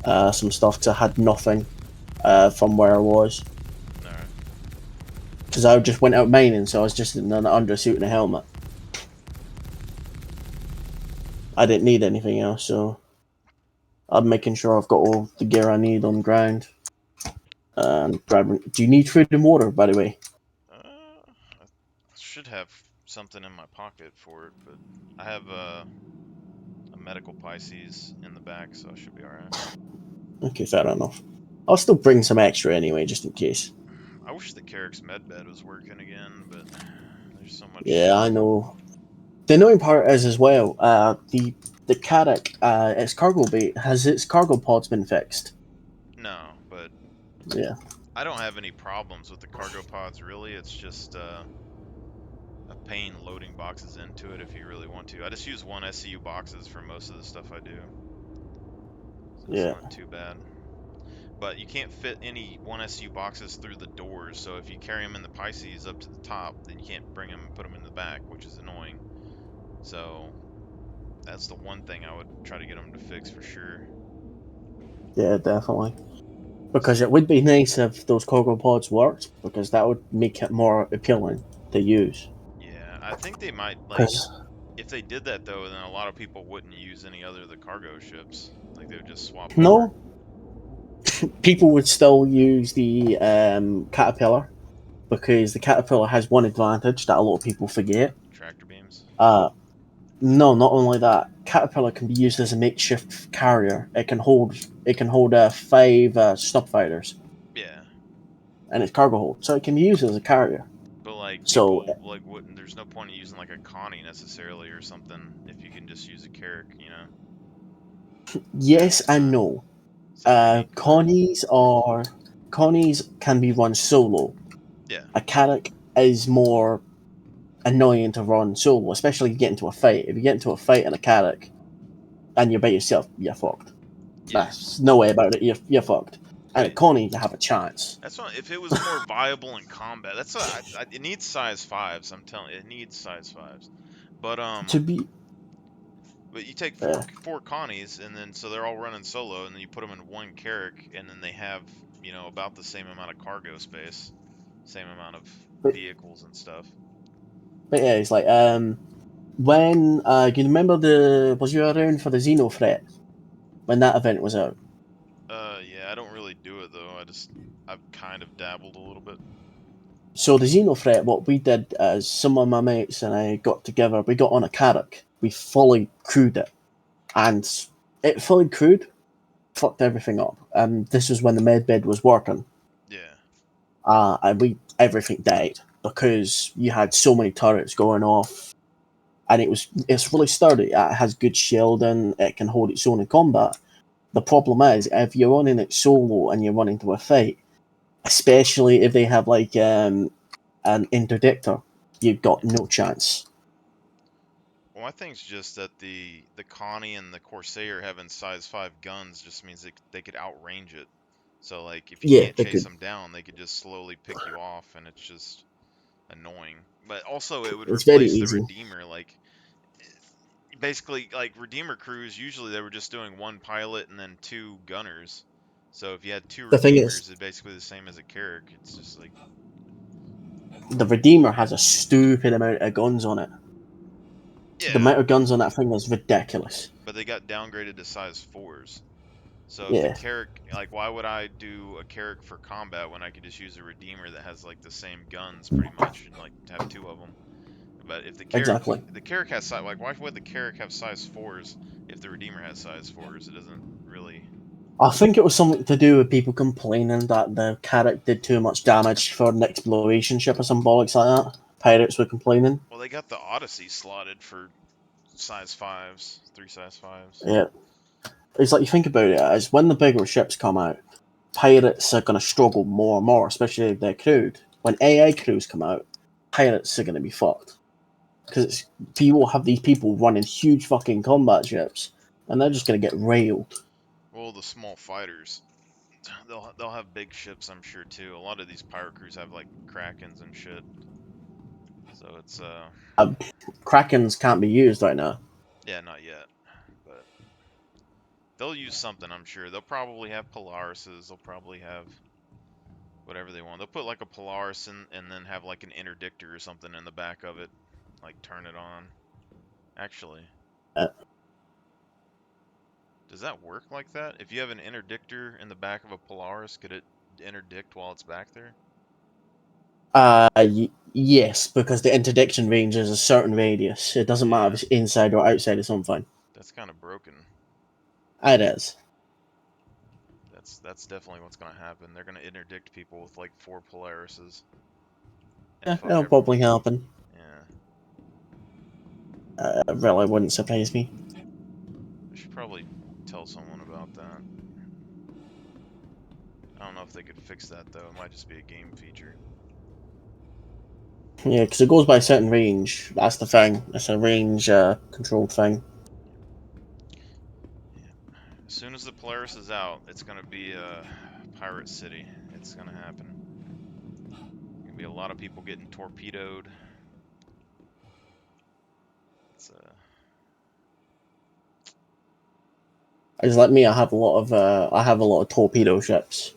stuff because I had nothing from where I was. All right. Because I just went out mining, so I was just in an undersuit and a helmet. I didn't need anything else, so I'm making sure I've got all the gear I need on the ground. And grabbing. Do you need food and water, by the way? I should have something in my pocket for it, but I have a medical Pisces in the back, so I should be all right. Okay, fair enough. I'll still bring some extra anyway, just in case. I wish the Carrick's medbed was working again, but there's so Yeah, much. I know. The annoying part is as well. The Carrack, its cargo bay has its cargo pods been fixed? No, but Yeah. I don't have any problems with the cargo pods really. It's just a pain loading boxes into it if you really want to. I just use one SCU boxes for most of the stuff I do, so it's Yeah. not too bad. But you can't fit any one SCU boxes through the doors, so if you carry them in the Pisces up to the top, then you can't bring them and put them in the back, which is annoying. So that's the one thing I would try to get them to fix for sure. Yeah, definitely. Because it would be nice if those cargo pods worked, because that would make it more appealing to use. Yeah, I think they might like Because if they did that though, then a lot of people wouldn't use any other of the cargo ships. Like they would just swap over. no, people would still use the Caterpillar because the Caterpillar has one advantage that a lot of people forget. Tractor beams. Uh, no, not only that, Caterpillar can be used as a makeshift carrier. It can hold 5 snub fighters Yeah. and its cargo hold, so it can be used as a carrier. But like So people like wouldn't there's no point in using like a Connie necessarily or something if you can just use a Carrick, you know? Yes and no. So unique part. Connies can be run solo. Yeah. A Carrack is more annoying to run solo, especially if you get into a fight. If you get into a fight in a Carrack and you're by yourself, you're fucked. Yeah. There's no way about it. You're fucked. And a But Connie, you have a chance. that's what if it was more viable in combat. That's what it needs size fives. I'm telling you, it needs size fives. But To be but you take uh, four Connies and then so they're all running solo and then you put them in one Carrack and then they have about the same amount of cargo space, same amount of but, vehicles and stuff. but yeah, it's like when you remember was you around for the Xeno threat when that event was out? Yeah, I don't really do it though. I've kind of dabbled a little bit. So the Xeno threat, what we did is some of my mates and I got together. We got on a Carrack. We fully crewed it, and it fully crewed fucked everything up. This was when the medbed was working. Yeah. And everything died because you had so many turrets going off, and it's really sturdy. It has good shielding. It can hold its own in combat. The problem is if you're running it solo and you're running to a fight, especially if they have like an interdictor, you've got no chance. Well, I think it's just that the Connie and the Corsair having size 5 guns just means they could outrange it. So like if you Yeah, can't they chase could. them down, they could just slowly pick you off and it's just annoying. But also it would It's very replace the easy. Redeemer like basically like Redeemer crews usually they were just doing one pilot and then two gunners. So if you had two The thing is, Redeemers, it's basically the same as a Carrack. It's just like the Redeemer has a stupid amount of guns on it. The yeah, amount of guns on that thing is ridiculous. but they got downgraded to size 4s. So if the Yeah, Carrack, like, why would I do a Carrack for combat when I could just use a Redeemer that has like the same guns pretty much and like have two of them? But if exactly. the Carrack has size, like, why would the Carrack have size 4s if the Redeemer has size 4s? It doesn't really. I think it was something to do with people complaining that the Carrack did too much damage for an exploration ship or some bollocks like that. Pirates were complaining. Well, they got the Odyssey slotted for size 5s, three size 5s. Yeah, it's like you think about it as when the bigger ships come out, pirates are going to struggle more and more, especially if they're crewed. When AI crews come out, pirates are going to be fucked because people have these people running huge fucking combat ships, and they're just going to get railed. Well, the small fighters, they'll have big ships, I'm sure too. A lot of these pirate crews have like Krakens and shit. So it's Um, Krakens can't be used right now. yeah, not yet, but they'll use something, I'm sure. They'll probably have Polarises. They'll probably have whatever they want. They'll put like a Polaris in, and then have like an interdictor or something in the back of it, like turn it on. Actually, Uh, does that work like that? If you have an interdictor in the back of a Polaris, could it interdict while it's back there? yes, because the interdiction range is a certain radius. It doesn't matter Yeah, if it's inside or outside of something. that's kind of broken. It is. That's definitely what's gonna happen. They're gonna interdict people with like four Polarises and Yeah, fuck it'll probably everyone. happen. Yeah, It really wouldn't surprise me. I should probably tell someone about that. I don't know if they could fix that though. It might just be a game feature. Yeah, because it goes by a certain range. That's the thing. It's a range controlled thing. Yeah. As soon as the Polaris is out, it's gonna be a pirate city. It's gonna happen. Gonna be a lot of people getting torpedoed. It's It's like me. I have a lot of torpedo ships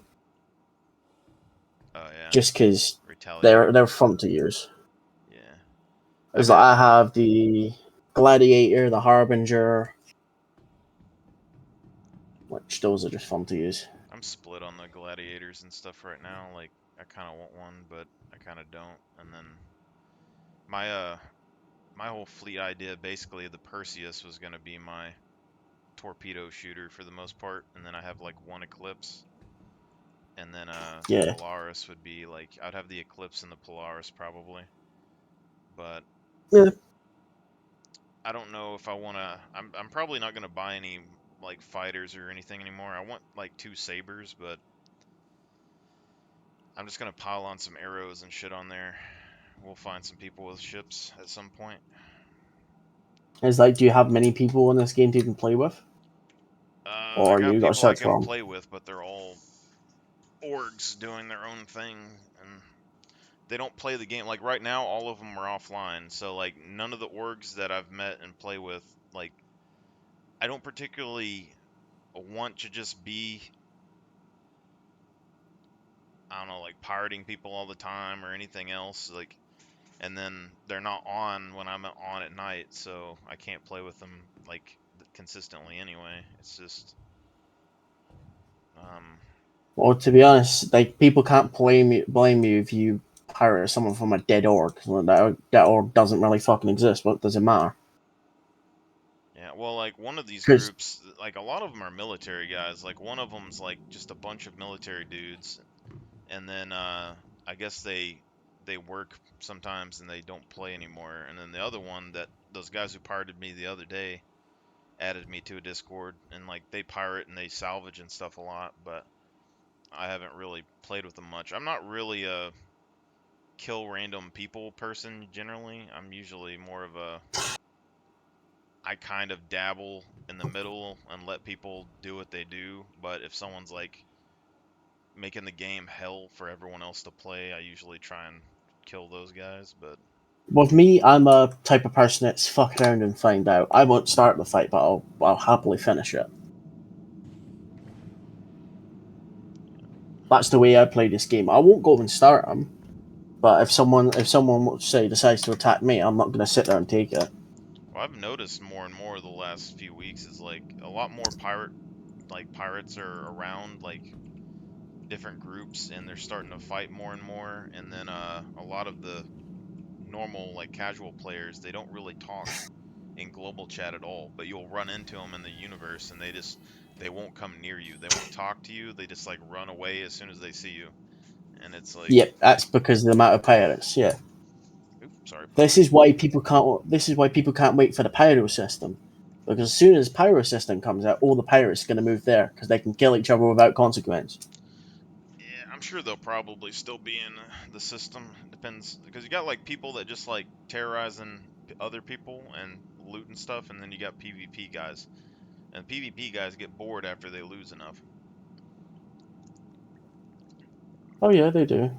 oh yeah, just because Retaliator. they're fun to use. Yeah, I've It's like had. I have the Gladiator, the Harbinger, which those are just fun to use. I'm split on the gladiators and stuff right now. Like I kind of want one, but I kind of don't. And then my my whole fleet idea, basically, the Perseus was gonna be my torpedo shooter for the most part, and then I have like one Eclipse, and then the Yeah, Polaris would be like I'd have the Eclipse and the Polaris probably, but yeah. I don't know if I wanna. I'm probably not gonna buy any like fighters or anything anymore. I want like 2 sabers, but I'm just gonna pile on some arrows and shit on there. We'll find some people with ships at some point. It's like, do you have many people in this game to even play with, I or got you got to people I search can for them? play with, but they're all orgs doing their own thing, and they don't play the game. Like right now, all of them are offline, so like none of the orgs that I've met and play with, like I don't particularly want to just be, I don't know, like pirating people all the time or anything else. Like, and then they're not on when I'm on at night, so I can't play with them like consistently anyway. It's just, um, Well, to be honest, like people can't blame you if you pirate someone from a dead org. That org doesn't really fucking exist. What does it matter? yeah, well, like one of these Because groups, like a lot of them are military guys. Like one of them's like just a bunch of military dudes, and then I guess they work sometimes and they don't play anymore. And then the other one, that those guys who pirated me the other day added me to a Discord, and like they pirate and they salvage and stuff a lot, but I haven't really played with them much. I'm not really a kill random people person generally. I'm usually more of a, I kind of dabble in the middle and let people do what they do, but if someone's like making the game hell for everyone else to play, I usually try and kill those guys, but with me, I'm a type of person that's fuck around and find out. I won't start the fight, but I'll happily finish it. That's the way I play this game. I won't go and start them, but if someone say decides to attack me, I'm not gonna sit there and take it. well, I've noticed more and more the last few weeks is like a lot more pirates are around, like different groups, and they're starting to fight more and more. And then a lot of the normal like casual players, they don't really talk in global chat at all, but you'll run into them in the universe and they won't come near you. They won't talk to you. They just like run away as soon as they see you. And it's like, Yep, that's because of the amount of pirates. Yeah, oops, sorry, this pardon me. is why people can't. This is why people can't wait for the pyro system, because as soon as pyro system comes out, all the pirates are gonna move there because they can kill each other without consequence. Yeah, I'm sure they'll probably still be in the system. Depends, because you got like people that just like terrorizing other people and looting stuff, and then you got PvP guys. And PvP guys get bored after they lose enough. Oh yeah, they do.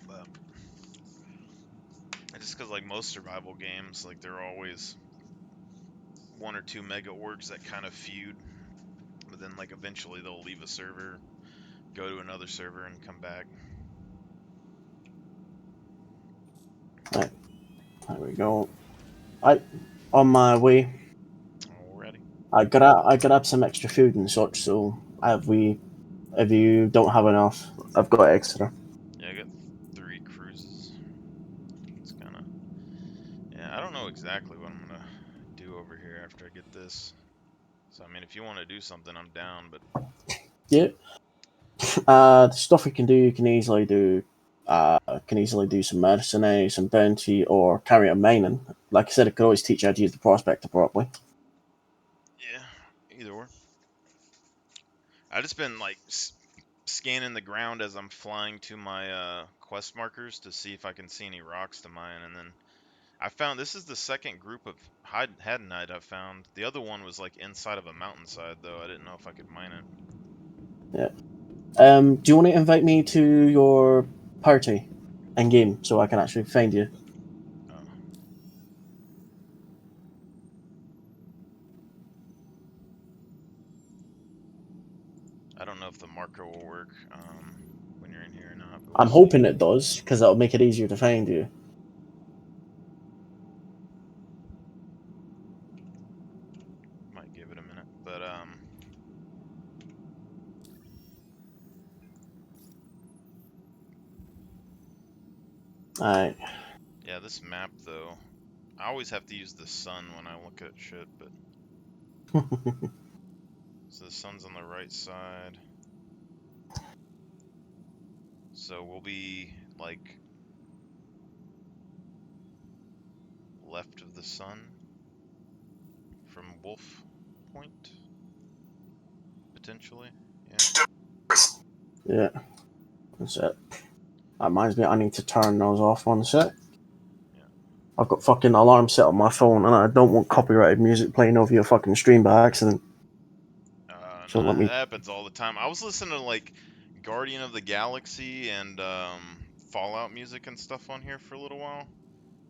But just because like most survival games, like there are always one or two mega orgs that kind of feud, but then like eventually they'll leave a server, go to another server, and come back. Right, there we go. I on my way. Alrighty. I grab some extra food and such. So if you don't have enough, I've got extra. Yeah, I got 3 cruises. It's kind of, yeah, I don't know exactly what I'm gonna do over here after I get this. So I mean, if you want to do something, I'm down. But Yeah. The stuff you can easily do some mercenary, some bounty, or carry out mining. Like I said, it could always teach you how to use the prospector properly. yeah, either or. I just been like scanning the ground as I'm flying to my quest markers to see if I can see any rocks to mine, and then I found this is the second group of hadanite I've found. The other one was like inside of a mountainside, though. I didn't know if I could mine it. Yeah. Do you want to invite me to your party in game so I can actually find you? Oh, I don't know if the marker will work when you're in here or not, but we'll I'm see. hoping it does because that'll make it easier to find you. Might give it a minute, but Alright. yeah, this map though, I always have to use the sun when I look at shit. But so the sun's on the right side, so we'll be like left of the sun. from Wolf Point, potentially. Yeah, that's it. That reminds me, I need to turn those off 1 sec. Yeah. I've got fucking alarm set on my phone, and I don't want copyrighted music playing over your fucking stream by accident. So No, let it me. happens all the time. I was listening to like Guardian of the Galaxy and Fallout music and stuff on here for a little while,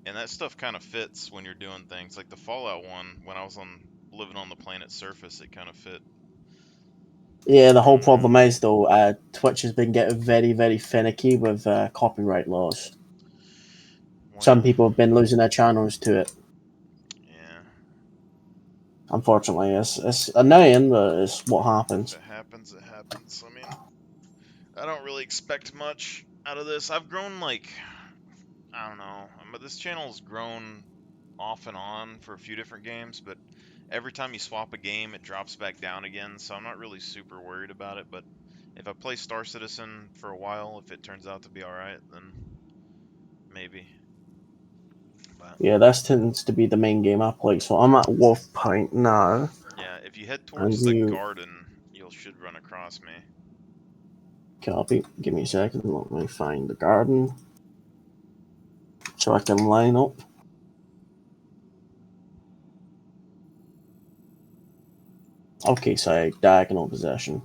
and that stuff kind of fits when you're doing things. Like the Fallout one, when I was living on the planet's surface, it kind of fit. Yeah, the I whole don't know. problem is though, Twitch has been getting very, very finicky with copyright laws. Some Well, people have been losing their channels to it. yeah. Unfortunately, it's annoying, but it's what happens. If it happens, it happens. I mean, I don't really expect much out of this. I've grown like, I don't know, but this channel's grown off and on for a few different games, but every time you swap a game, it drops back down again, so I'm not really super worried about it. But if I play Star Citizen for a while, if it turns out to be alright, then maybe. But Yeah, that tends to be the main game I play. So I'm at Wolf Point now, yeah, if you head and towards the you garden, you should run across me. copy. Give me a second. Let me find the garden so I can line up. Okay, so diagonal possession.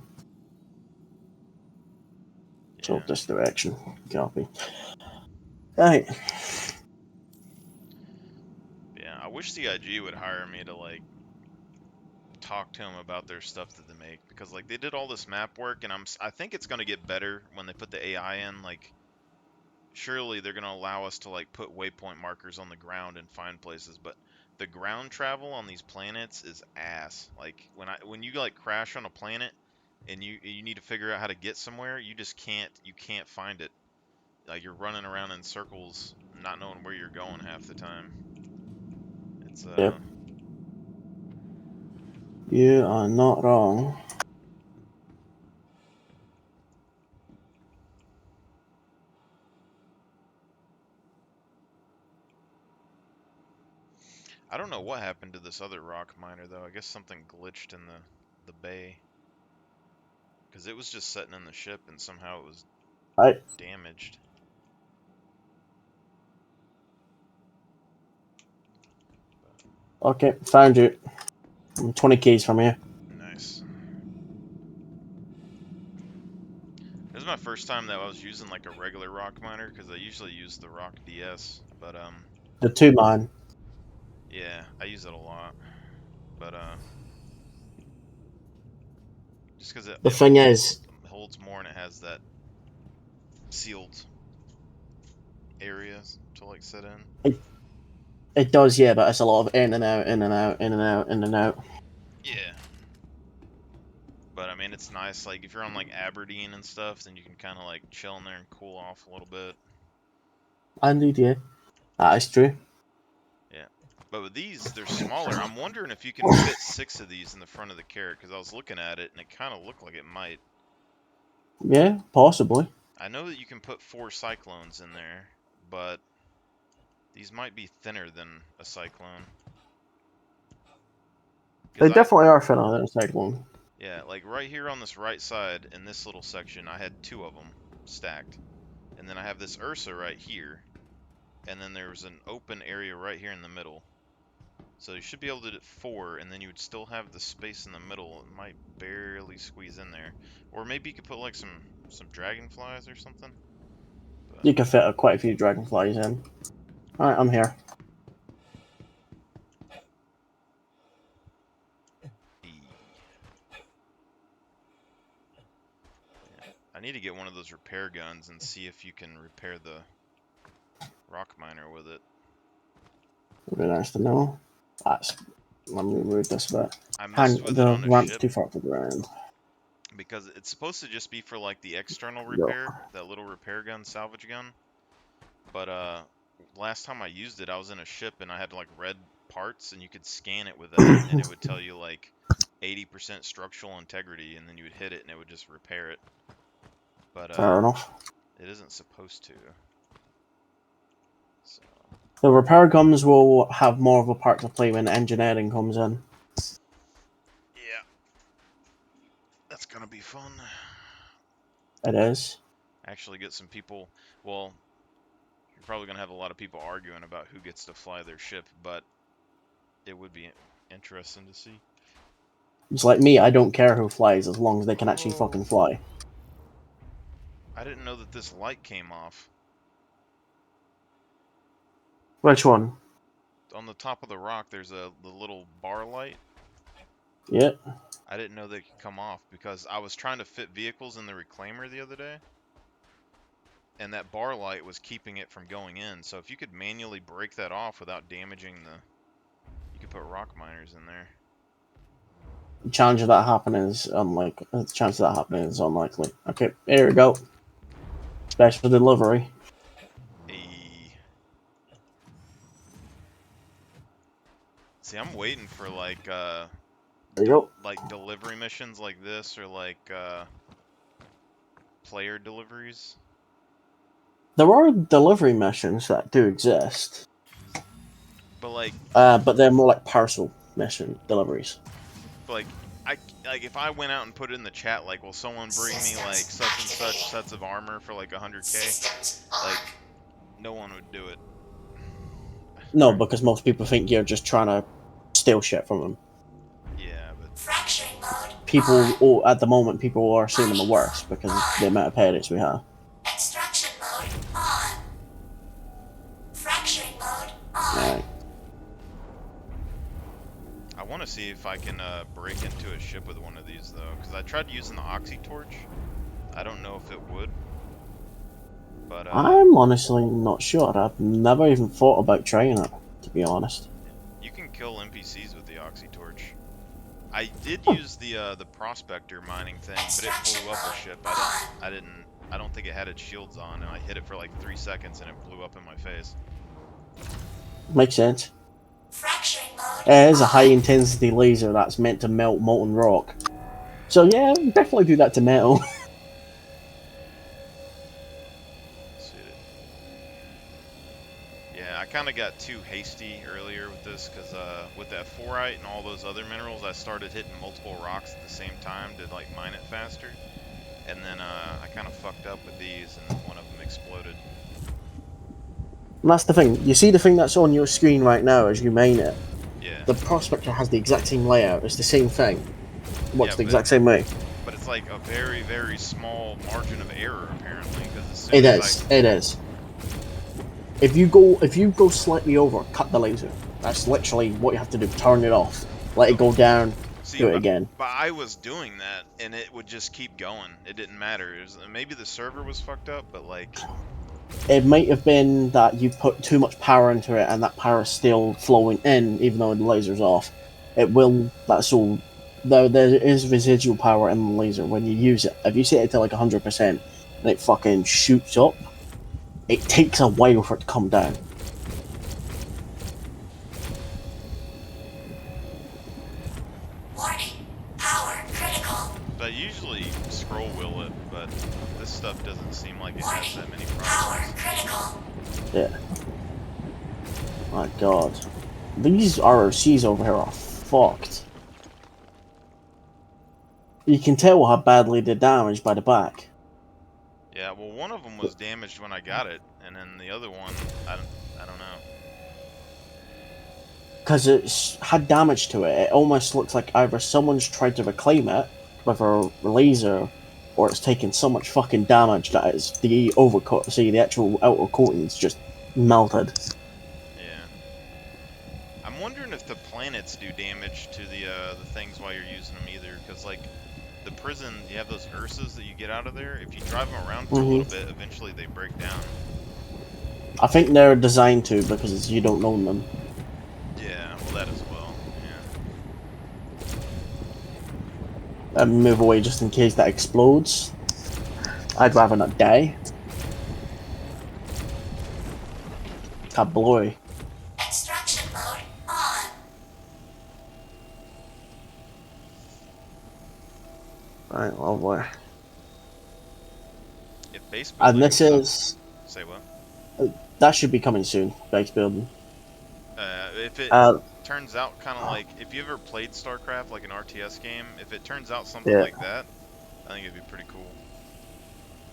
So Yeah. this direction. Copy. Right. Yeah, I wish CIG would hire me to like talk to them about their stuff that they make, because like they did all this map work, and I think it's going to get better when they put the AI in. Like surely they're going to allow us to like put waypoint markers on the ground and find places, but the ground travel on these planets is ass. Like when you like crash on a planet and you need to figure out how to get somewhere, you can't find it. Like you're running around in circles not knowing where you're going half the time. It's Yep. You are not wrong. I don't know what happened to this other rock miner though. I guess something glitched in the bay, because it was just sitting in the ship and somehow it was Right. damaged. Okay, found you. I'm 20 keys from here. Nice. This is my first time that I was using like a regular rock miner, because I usually use the Rock DS, but The 2-man. yeah, I use it a lot, but just because it, The it thing holds is, holds more and it has that sealed areas to like sit in. it does, yeah, but it's a lot of in and out, in and out, in and out, in and out. Yeah. But I mean, it's nice. Like if you're on like Aberdeen and stuff, then you can kind of like chill in there and cool off a little bit. Indeed, yeah. That is true. Yeah. But with these, they're smaller. I'm wondering if you can fit 6 of these in the front of the carrot, because I was looking at it and it kind of looked like it might. Yeah, possibly. I know that you can put 4 cyclones in there, but these might be thinner than a cyclone. They Because definitely are fit on the inside one. yeah, like right here on this right side in this little section, I had 2 of them stacked. And then I have this Ursa right here. And then there's an open area right here in the middle. So you should be able to do 4, and then you would still have the space in the middle. It might barely squeeze in there. Or maybe you could put like some dragonflies or something. But You can fit quite a few dragonflies in. Alright, I'm here. yeah. I need to get one of those repair guns and see if you can repair the rock miner with it. Would be nice to know. That's. Let me move this bit. I messed Hang, with it the on a ramp's ship too far to the ground. because it's supposed to just be for like the external Yo. repair, that little repair gun, salvage gun. But last time I used it, I was in a ship and I had like red parts, and you could scan it with that, and it would tell you like 80% structural integrity, and then you would hit it and it would just repair it. But Fair enough. it isn't supposed to. So The repair guns will have more of a part to play when engineering comes in. gonna be fun. It is. Actually get some people, well, you're probably gonna have a lot of people arguing about who gets to fly their ship, but it would be interesting to see. It's like me, I don't care who flies as long as they can actually Oh, fucking fly. I didn't know that this light came off. Which one? On the top of the rock, there's the little bar light. Yep. I didn't know they could come off because I was trying to fit vehicles in the reclaimer the other day, and that bar light was keeping it from going in. So if you could manually break that off without damaging the, you could put rock miners in there. The chance of that happening is unlikely. The chance of that happening is unlikely. Okay, here we go. Special delivery. A See, I'm waiting for There you go. like delivery missions like this, or like player deliveries. There are delivery missions that do exist, But like but they're more like parcel mission deliveries. like I like if I went out and put it in the chat, like, will someone bring me like such and such sets of armor for like 100k? Like, no one would do it. No, because most people think you're just trying to steal shit from them. Yeah, but Fracturing mode. People, at the moment, people are seeing them the worst because of the amount of paydays we have. Extraction mode on. Fracturing mode on. Right. I want to see if I can break into a ship with one of these though, because I tried using the oxy torch. I don't know if it would, but I'm honestly not sure. I've never even thought about trying it, to be honest. you can kill NPCs with the oxy torch. I did use the prospector mining thing, but it blew up a ship. I don't think it had its shields on, and I hit it for like 3 seconds and it blew up in my face. Makes sense. Fracturing mode. It is a high intensity laser that's meant to melt molten rock. So yeah, definitely do that to metal. Yeah, I kind of got too hasty earlier with this, because with that forite and all those other minerals, I started hitting multiple rocks at the same time to like mine it faster. And then I kind of fucked up with these, and one of them exploded. And that's the thing. You see the thing that's on your screen right now as you mine it? Yeah. The prospector has the exact same layout. It's the same thing. It works Yeah, the exact same way. But it's like a very, very small margin of error, apparently, because as soon It as is. It is. If you go slightly over, cut the laser. That's literally what you have to do. Turn it off. Let it go down. See, Do it again. But I was doing that, and it would just keep going. It didn't matter. It was, maybe the server was fucked up, but like... It might have been that you put too much power into it, and that power is still flowing in, even though the laser's off. It will. That's all. Though there is residual power in the laser when you use it. If you set it to like 100% and it fucking shoots up, it takes a while for it to come down. Warning. Power critical. I usually scroll wheel it, but this stuff doesn't seem like it has that many Power problems. critical. Yeah. My god. These ROCs over here are fucked. You can tell how badly they're damaged by the back. Yeah, well, one of them was damaged when I got it, and then the other one, I don't know. Because it's had damage to it. It almost looks like either someone's tried to reclaim it with a laser, or it's taken so much fucking damage that it's the overcoat. See, the actual outer coating's just melted. Yeah. I'm wondering if the planets do damage to the things while you're using them either, because like the prison, you have those Ursas that you get out of there. If you drive them around for a little bit, eventually they break down. I think they're designed to because you don't own them. Yeah, well, that as well. Yeah. And move away just in case that explodes. I'd rather not die. Kabloy. Extraction mode on. Right, lovely. If base building And this is... Say what? That should be coming soon, base building. If it turns out kind of like, if you ever played StarCraft, like an RTS game, if it turns out something Yeah. like that, I think it'd be pretty cool.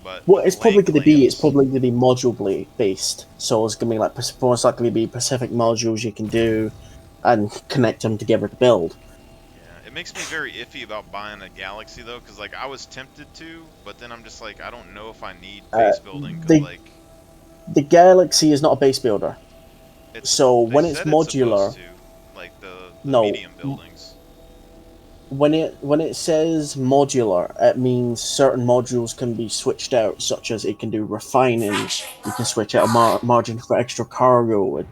But What the it's probably land going to be, it's claims, probably going to be module based. So it's going to be like most likely be specific modules you can do, and connect them together to build. yeah, it makes me very iffy about buying a Galaxy though, because like I was tempted to, but then I'm just like I don't know if I need Uh, base building because the like the Galaxy is not a base builder. it's So they when it's said it's supposed modular, to, like the no, medium buildings. when it says modular, it means certain modules can be switched out, such as it can do refining. You can switch out a margin for extra cargo.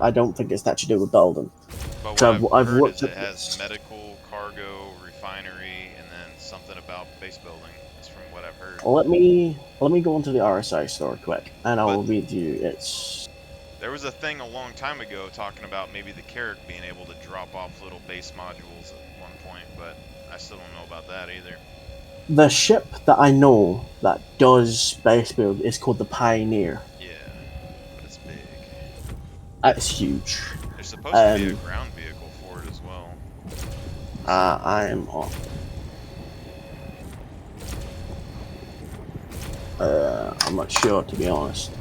I don't think it's that to do with building. But what So I've I've heard looked is it at has this. medical, cargo, refinery, and then something about base building. That's from what I've heard. Let me go into the RSI store quick, and But I'll read you its. there was a thing a long time ago talking about maybe the Carrack being able to drop off little base modules at one point, but I still don't know about that either. The ship that I know that does base build is called the Pioneer. Yeah, but it's big. It's huge. There's supposed to be a Um, ground vehicle for it as well. So, I am on. I'm not sure, to be honest.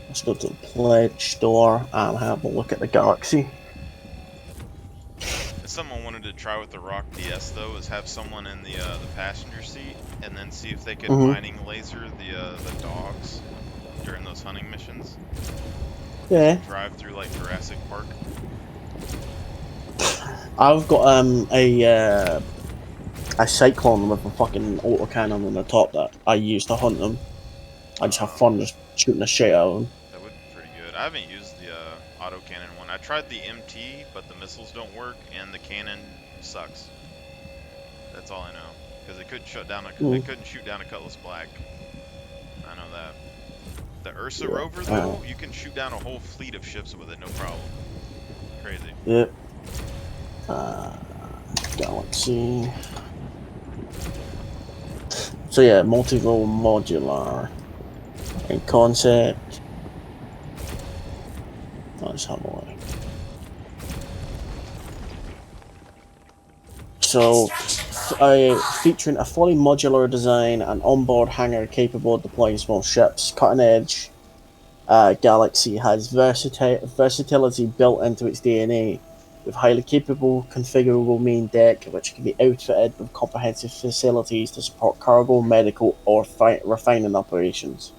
Let's go to the pledge store and have a look at the Galaxy. and someone wanted to try with the Rock DS though, is have someone in the passenger seat and then see if they could Mm-hmm. mining laser the dogs during those hunting missions. Yeah, Drive through like Jurassic Park. I've got a Cyclone with a fucking autocannon on the top that I use to hunt them. I just have fun just shooting the shit out of them. That would be pretty good. I haven't used the autocannon one. I tried the MT, but the missiles don't work, and the cannon sucks. That's all I know. Because it couldn't shut down it couldn't shoot down a Cutlass Black. I know that. The Ursa rover though, you can shoot down a whole fleet of ships with it, no problem. Crazy. Yep. Galaxy. So yeah, multi-role modular in concept. Let's have a look. So, featuring a fully modular design and onboard hangar capable of deploying small ships, cutting edge Galaxy has versatility built into its DNA, with highly capable, configurable main deck, which can be outfitted with comprehensive facilities to support cargo, medical, or refining operations.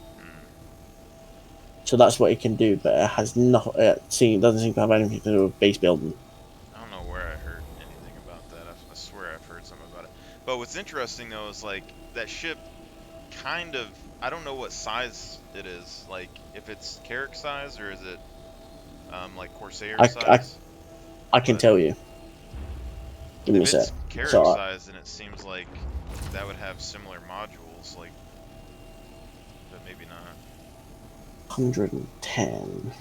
So that's what it can do, but it has not. It doesn't seem to have anything to do with base building. I don't know where I heard anything about that. I swear I've heard something about it. But what's interesting though is like that ship kind of, I don't know what size it is. Like if it's Carrack size or is it like Corsair I, I, size? I can But tell you. Give me a if sec. it's Carrack So, size, then it seems like that would have similar modules, like, but maybe not. 110.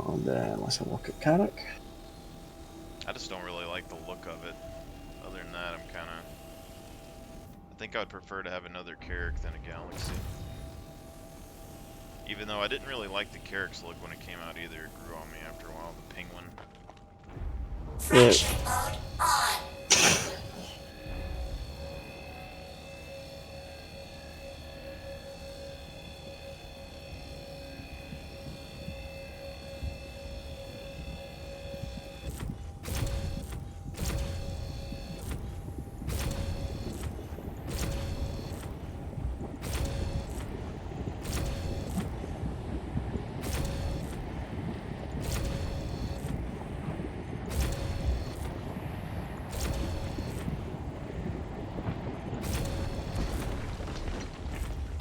And then let's have a look at Carrack. I just don't really like the look of it. Other than that, I'm kind of, I think I would prefer to have another Carrack than a Galaxy. Even though I didn't really like the Carrack's look when it came out either, it grew on me after a while, the penguin. Friction mode on.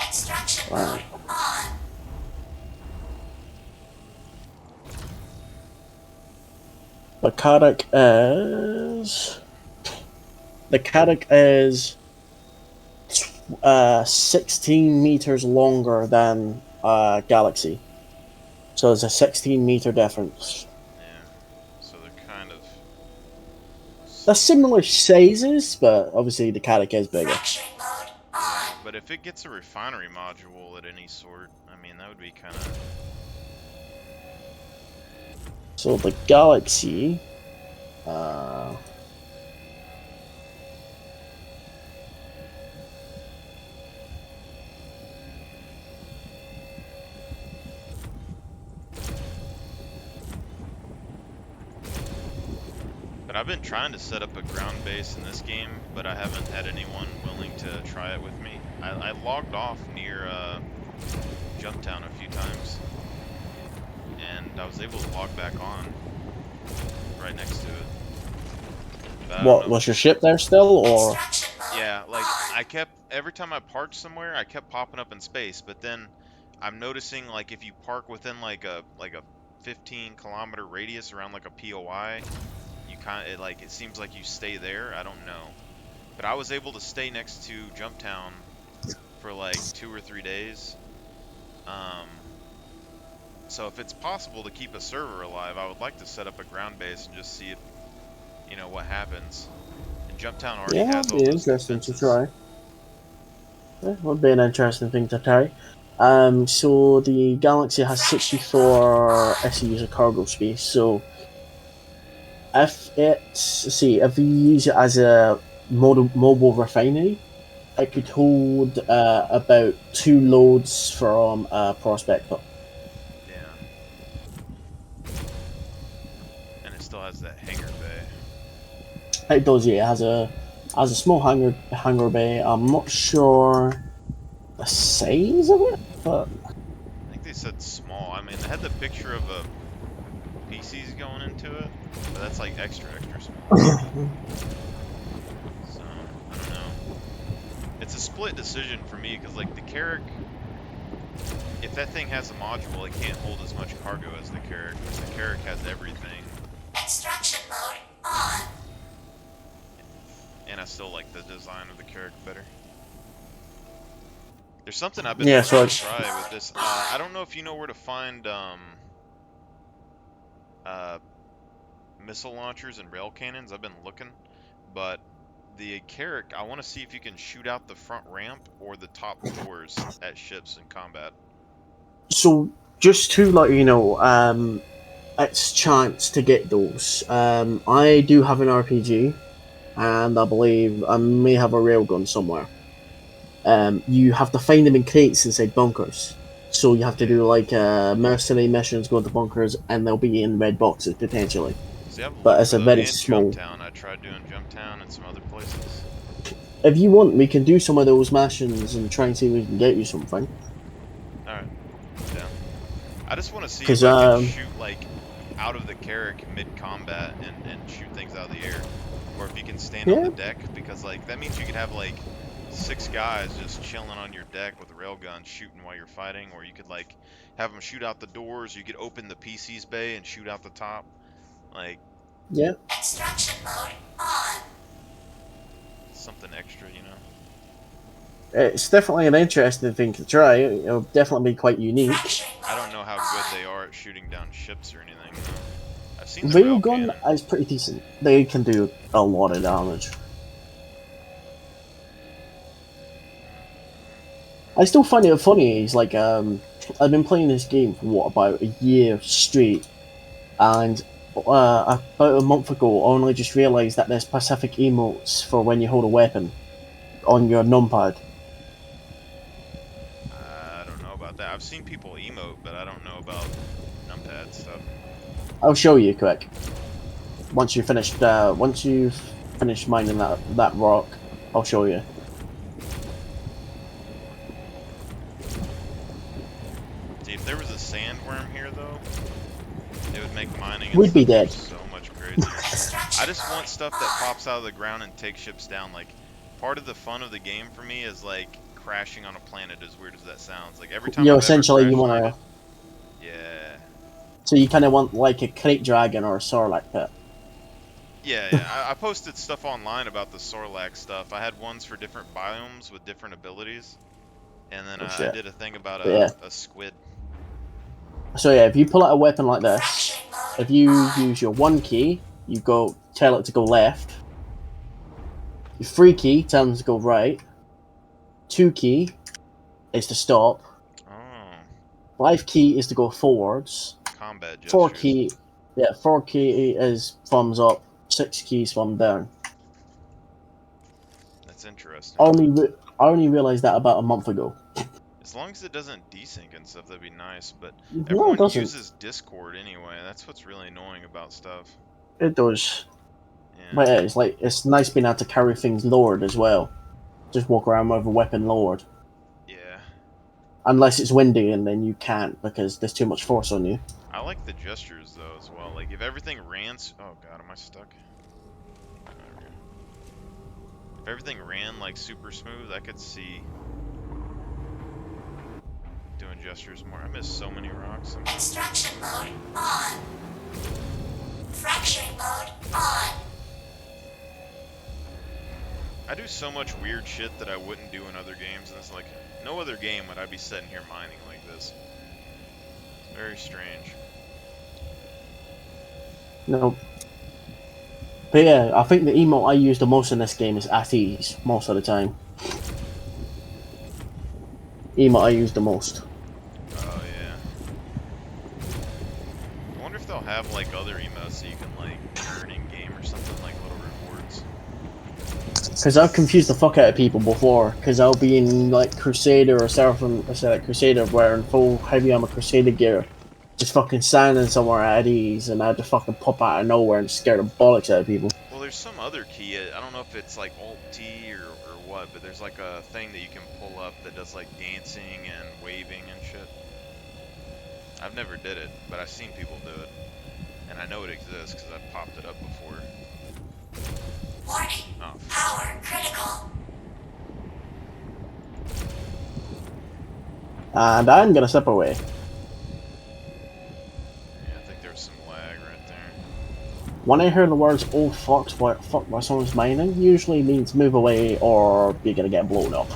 Extraction mode on. The Carrack is 16 meters longer than Galaxy. So there's a 16-meter difference. Yeah. They're similar sizes, but obviously the Carrack is bigger. Fracturing mode on. But if it gets a refinery module at any sort, I mean, that would be kind of... So the Galaxy, But I've been trying to set up a ground base in this game, but I haven't had anyone willing to try it with me. I logged off near Jumptown a few times, and I was able to log back on right next to it. But I don't what know. was your ship there still, or Extraction mode. Yeah, like I kept every time I parked somewhere, I kept popping up in space. But then I'm noticing like if you park within like a 15-kilometer radius around like a POI, you it seems like you stay there. I don't know, but I was able to stay next to Jumptown for like 2 or 3 days. So if it's possible to keep a server alive, I would like to set up a ground base and just see if what happens. And Jumptown already yeah, has that'd all be those interesting to defenses. try. Yeah, would be an interesting thing to try. So the Galaxy has 64 SEUs of cargo space. So if if you use it as a mobile refinery, it could hold about 2 loads from a Prospector. Yeah. And it still has that hangar bay. It does, yeah. It has a small hangar bay. I'm not sure the size of it, but I think they said small. I mean, they had the picture of a PCs going into it, but that's like extra small. So, I don't know. It's a split decision for me, because like the Carrack, if that thing has a module, it can't hold as much cargo as the Carrack, because the Carrack has everything. Extraction mode on. And I still like the design of the Carrack better. There's something I've been yeah. wanting So to try with this. I don't know if you know where to find missile launchers and rail cannons. I've been looking, but the Carrack, I want to see if you can shoot out the front ramp or the top doors at ships in combat. So just to let you know, it's chance to get those. I do have an RPG, and I believe I may have a railgun somewhere. You have to find them in crates inside bunkers. So you have to do like mercenary missions, go into bunkers, and they'll be in red boxes potentially. See, I've But looked it's for a those, very and small. Jumptown. I tried doing Jumptown and some other places. If you want, we can do some of those missions and try and see if we can get you something. Alright. Yeah. I just want to see if 'Cause, I can shoot like out of the Carrack mid-combat and shoot things out of the air. Or if you can stand on Yeah. the deck, because like that means you could have like 6 guys just chilling on your deck with a railgun shooting while you're fighting, or you could like have them shoot out the doors, you could open the PC's bay and shoot out the top. Like, Yeah. Extraction mode on. something extra, you know? It's definitely an interesting thing to try. It'll definitely be quite unique. Fracturing mode I don't know how good on. they are at shooting down ships or anything. I've seen the rail Railgun cannon. is pretty decent. They can do a lot of damage. I still find it funny. It's like I've been playing this game for what, about a year straight, and about a month ago, I only just realised that there's specific emotes for when you hold a weapon on your numpad. I don't know about that. I've seen people emote, but I don't know about numpad stuff. I'll show you quick. Once you've finished mining that rock, I'll show you. See, if there was a sandworm here, though, it would make mining and We'd be stuff dead. so much crazier. I just want stuff that pops out of the ground and takes ships down. Like, part of the fun of the game for me is like crashing on a planet. As weird as that sounds, like every time You I've essentially ever you crash want landed, to. yeah, So you kind of want like a crate dragon or a sarlacc pit. yeah. I posted stuff online about the Sarlacc stuff. I had ones for different biomes with different abilities, and then Oh, I shit. did a thing about But yeah. a squid. So yeah, if you pull out a weapon like this, Fracturing mode if you on. use your 1 key, you tell it to go left, Your 3 key tells them to go right. 2 key is to stop. Oh, 5 key is to go forwards. combat 4 gestures. key, yeah, 4 key is thumbs up. 6 keys thumb down. That's interesting. I only realized that about a month ago. As long as it doesn't desync and stuff, that'd be nice. But No, it everyone doesn't. uses Discord anyway. That's what's really annoying about stuff. It does. Yeah. But yeah, it's nice being able to carry things lowered as well. Just walk around with a weapon lowered. Yeah. Unless it's windy and then you can't because there's too much force on you. I like the gestures though as well. Like if everything ran. Oh god, am I stuck? Okay. If everything ran like super smooth, I could see doing gestures more. I miss so many rocks. Extraction mode on. Fracturing mode on. I do so much weird shit that I wouldn't do in other games, and it's like no other game would I be sitting here mining like this. It's very strange. No. But yeah, I think the emote I use the most in this game is at ease, most of the time. Emote I use the most. Oh yeah. I wonder if they'll have like other emotes that you can like earn in game or something, like little rewards. Because I've confused the fuck out of people before, because I'll be in like Crusader or Seraphim, Crusader wearing full heavy armor Crusader gear, just fucking standing somewhere at ease, and I had to fucking pop out of nowhere and scare the bollocks out of people. Well, there's some other key, I don't know if it's like Alt-T or what, but there's like a thing that you can pull up that does like dancing and waving and shit. I've never did it, but I've seen people do it. And I know it exists because I've popped it up before. Warning. Oh, Power critical. And I'm gonna step away. yeah, I think there was some lag right there. When I hear the words "oh fuck," while someone's mining, usually means move away or you're gonna get blown up.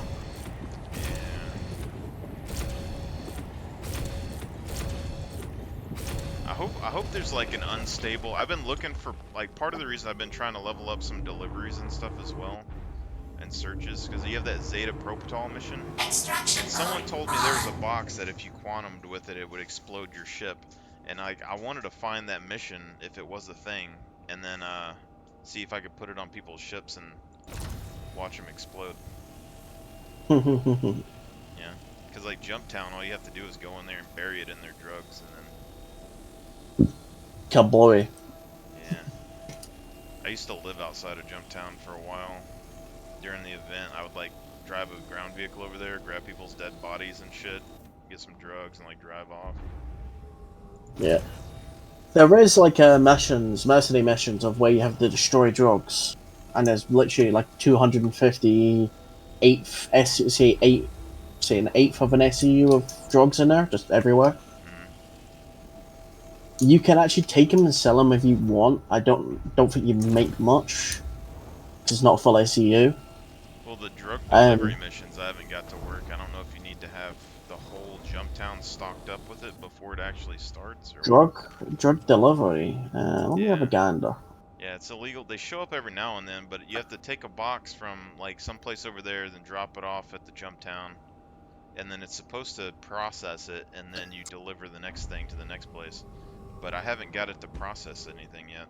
I hope there's like an unstable. I've been looking for like part of the reason I've been trying to level up some deliveries and stuff as well, and searches, because you have that Zeta Propital mission. Extraction And someone mode told me there was on. a box that if you quantumed with it, it would explode your ship. And I wanted to find that mission if it was a thing, and then see if I could put it on people's ships and watch them explode. Yeah, because like Jumptown, all you have to do is go in there and bury it in their drugs, and then Kaboy. yeah. I used to live outside of Jumptown for a while. During the event, I would like drive a ground vehicle over there, grab people's dead bodies and shit, get some drugs, and like drive off. Yeah. There is like mercenary missions of where you have to destroy drugs, and there's literally like 250 an eighth of an SEU of drugs in there, just everywhere. You can actually take them and sell them if you want. I don't think you make much. It's not full SEU. Well, the drug delivery missions I haven't got to work. I don't know if you need to have the whole Jumptown stocked up with it before it actually starts. Or drug delivery. Let me have a gander. Yeah, it's illegal. They show up every now and then, but you have to take a box from like someplace over there, then drop it off at the Jumptown, and then it's supposed to process it, and then you deliver the next thing to the next place. But I haven't got it to process anything yet.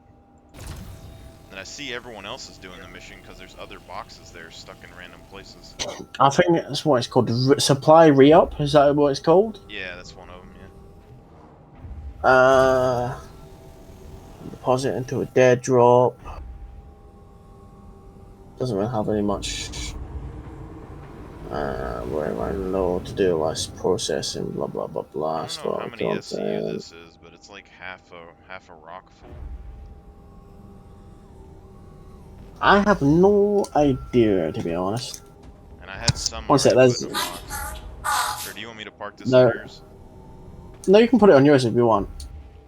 And I see everyone else is doing the mission because there's other boxes there stuck in random places. I think that's what it's called. Supply re-up. Is that what it's called? Yeah, that's one of them. Yeah. Deposit into a dead drop. Doesn't really have any much. Where am I know to do less processing? Blah blah blah blah. I don't know how many SCU this is, but it's like half a rock full. I have no idea, to be honest. And I had some. One sec, there's. Or do you want me to park this No. on yours? No, you can put it on yours if you want.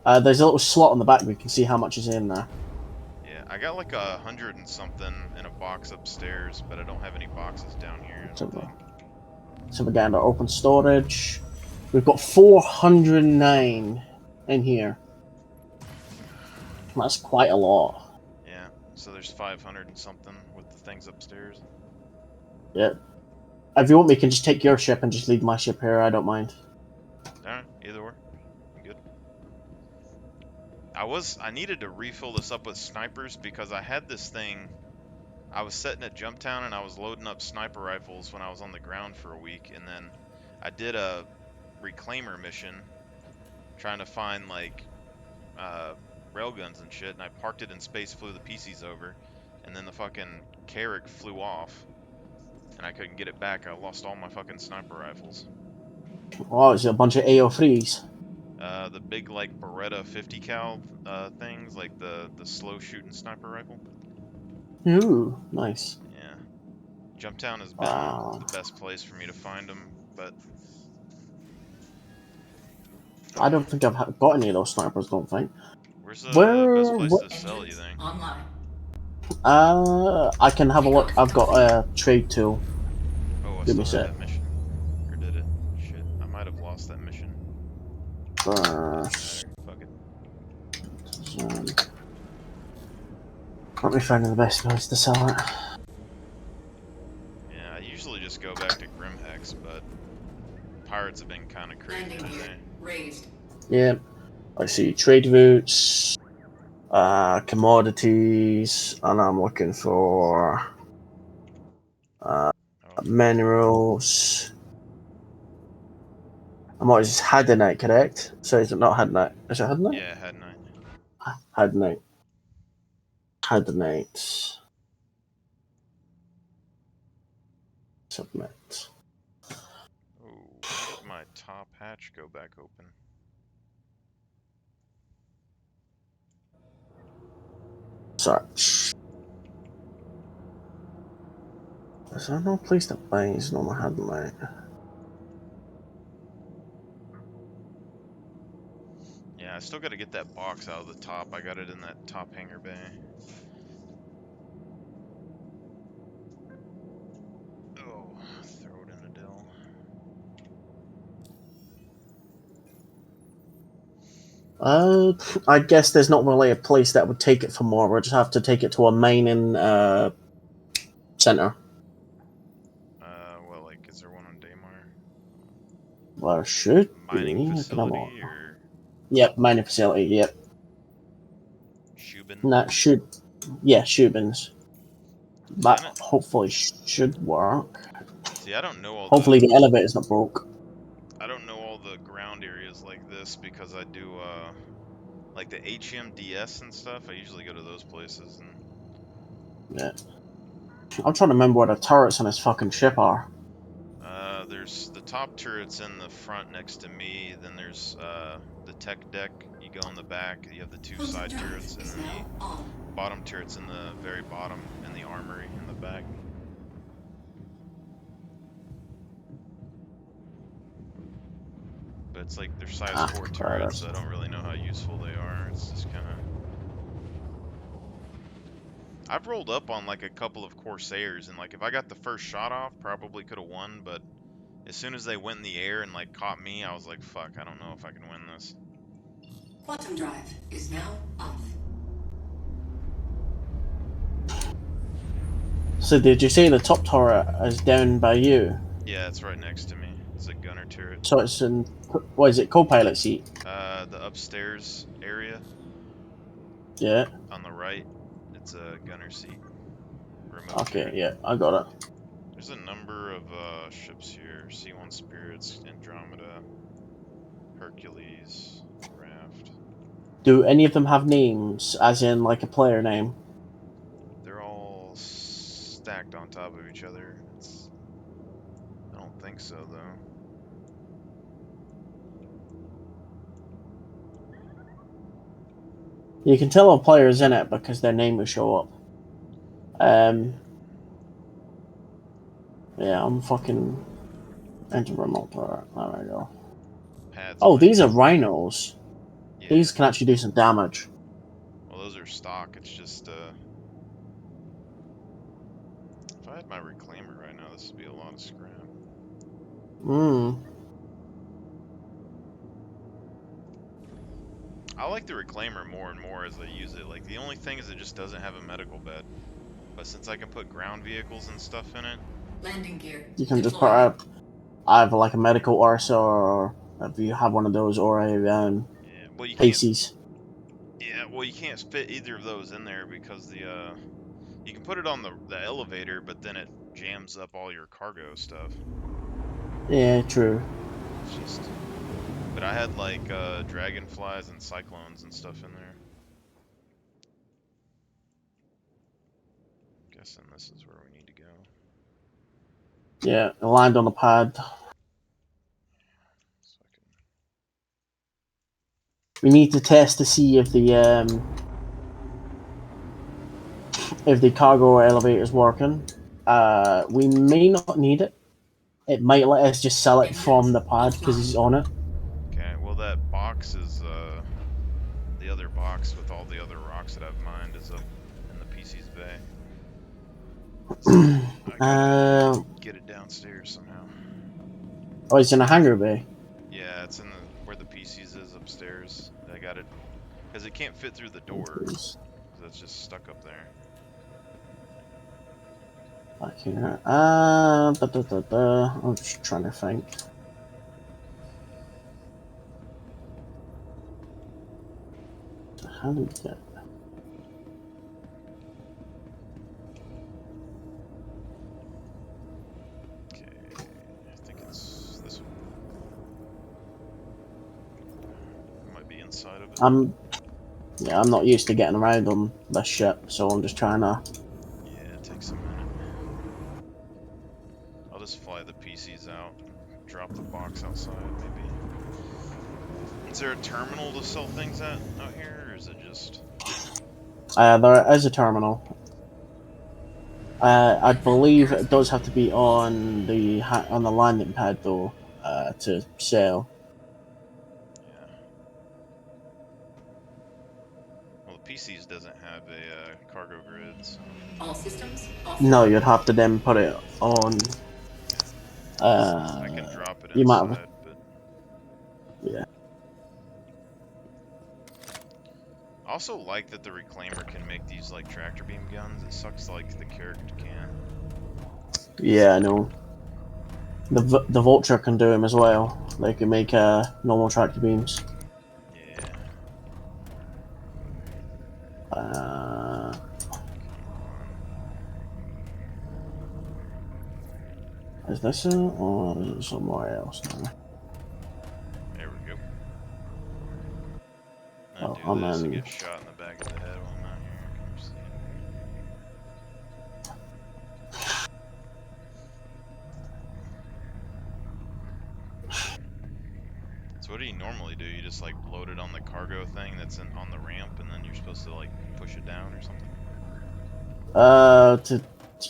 There's a little slot on the back where you can see how much is in there. Yeah, I got like 100 and something in a box upstairs, but I don't have any boxes down here. So we got open storage. We've got 409 in here. That's quite a lot. Yeah. So there's 500 and something with the things upstairs. Yeah. If you want, we can just take your ship and just leave my ship here. I don't mind. Alright, either way. Good. I needed to refill this up with snipers because I had this thing. I was setting at Jumptown and I was loading up sniper rifles when I was on the ground for a week, and then I did a reclaimer mission trying to find like railguns and shit, and I parked it in space, flew the PCs over, and then the fucking Carrack flew off, and I couldn't get it back. I lost all my fucking sniper rifles. Oh, it's a bunch of AO3s. The big like Beretta 50 cal things, like the slow shooting sniper rifle. Ooh, nice. Yeah, Jumptown has been Wow. the best place for me to find them, but I don't think I've got any of those snipers. Don't think. where's the best Where? place to sell, you Engines think? online. I can have a look. Takeoff I've got complete. a trade tool. Oh, I Give me still a had sec. that mission. Or did it? Shit, I might have lost that mission. Doesn't First, matter. Fuck it. let me find the best place to sell it. Yeah, I usually just go back to Grimhex, but pirates have been kind of crazy Landing gear today. raised. Yeah, I see trade routes, commodities, and I'm looking for Oh, minerals. I'm not just Hadanite, correct? So is it not Hadanite? Is it Hadanite? yeah, hadn't I? Hadanite. Hadanite. Submit. Oh, when did my top hatch go back open? Search. Is there no place that buys normal Hadanite? Yeah, I still got to get that box out of the top. I got it in that top hangar bay. Oh, throw it in a dill. I guess there's not really a place that would take it for more. We'll just have to take it to a mining center. Well, like, is there one on Daymar? Well, should Mining be. I can have a facility look. or Yep, mining facility. Yep, Shubin? and that should. Yeah, Shubins. See, That hopefully should work. I don't know all Hopefully the elevator's not broke. the ground areas like this because I do like the HMDS and stuff. I usually go to those places, and Yeah. I'm trying to remember where the turrets on this fucking ship are. there's the top turrets in the front next to me. Then there's the tech deck. You go in the back. You have the two Quantum side drive turrets, and is then now the on. bottom turrets in the very bottom, and the armory in the back. But it's like they're size 4 There it turrets, is. so I don't really know how useful they are. It's just kind of. I've rolled up on like a couple of Corsairs, and like if I got the first shot off, probably could have won. But as soon as they went in the air and like caught me, I was like, "Fuck, I don't know if I can win this." Quantum drive is now off. So did you say the top turret is down by you? Yeah, it's right next to me. It's a gunner turret. So it's in. What is it? Co-pilot seat. The upstairs area Yeah. on the right, it's a gunner seat, remote Okay. turret. Yeah, I got it. There's a number of ships here: C1 Spirits, Andromeda, Hercules, Raft. Do any of them have names, as in like a player name? They're all stacked on top of each other. I don't think so though. You can tell a player's in it because their name will show up. Yeah, I'm fucking enter remote turret. There we go. Pads Oh, might. these are rhinos. Yeah. These can actually do some damage. Well, those are stock. It's just if I had my reclaimer right now, this would be a lot of scrap. I like the Reclaimer more and more as I use it. Like, the only thing is it just doesn't have a medical bed. But since I can put ground vehicles and stuff in it, Landing gear. You can just put deployed. out either like a medical Ursa, or if you have one of those, or a yeah. Well, you can't. Pisces. Yeah. Well, you can't fit either of those in there because the you can put it on the elevator, but then it jams up all your cargo stuff. Yeah, true. It's just. But I had like dragonflies and cyclones and stuff in there. Guessing this is where we need to go. Yeah, land on the pad. So I can... We need to test to see if the cargo elevator is working. We may not need it. It might let us just sell it from the pad because it's on it. Okay, well that box is the other box with all the other rocks that I've mined is up in the PC's bay. So I gotta get it downstairs somehow. Oh, it's in a hangar bay. Yeah, it's in the where the PC's is upstairs. I got it because it can't fit through the door because it's just stuck up there. Back here. I'm just trying to think. How do we get? Okay, I think it's this one. It might be inside of it. I'm not used to getting around on this ship, so I'm just trying to. Yeah, it takes a minute. I'll just fly the PCs out and drop the box outside, maybe. Is there a terminal to sell things at out here, or is it just... There is a terminal. I believe it does have to be on the landing pad though, to sell. Yeah. Well, the PCs doesn't have a cargo grid, so... All systems off. No, you'd have to then put it on. I can drop it You might have. inside, but... Yeah. I also like that the Reclaimer can make these, like, tractor beam guns. It sucks like the character can. Yeah, I know. The Vulture can do them as well. They can make normal tractor beams. Yeah. Uh, Come on. is this it, or is it somewhere else now? There we go. I Oh, do I'm this, I in. get shot in the back of the head while I'm out here. Come see. So what do you normally do? You just like load it on the cargo thing that's on the ramp, and then you're supposed to like push it down or something?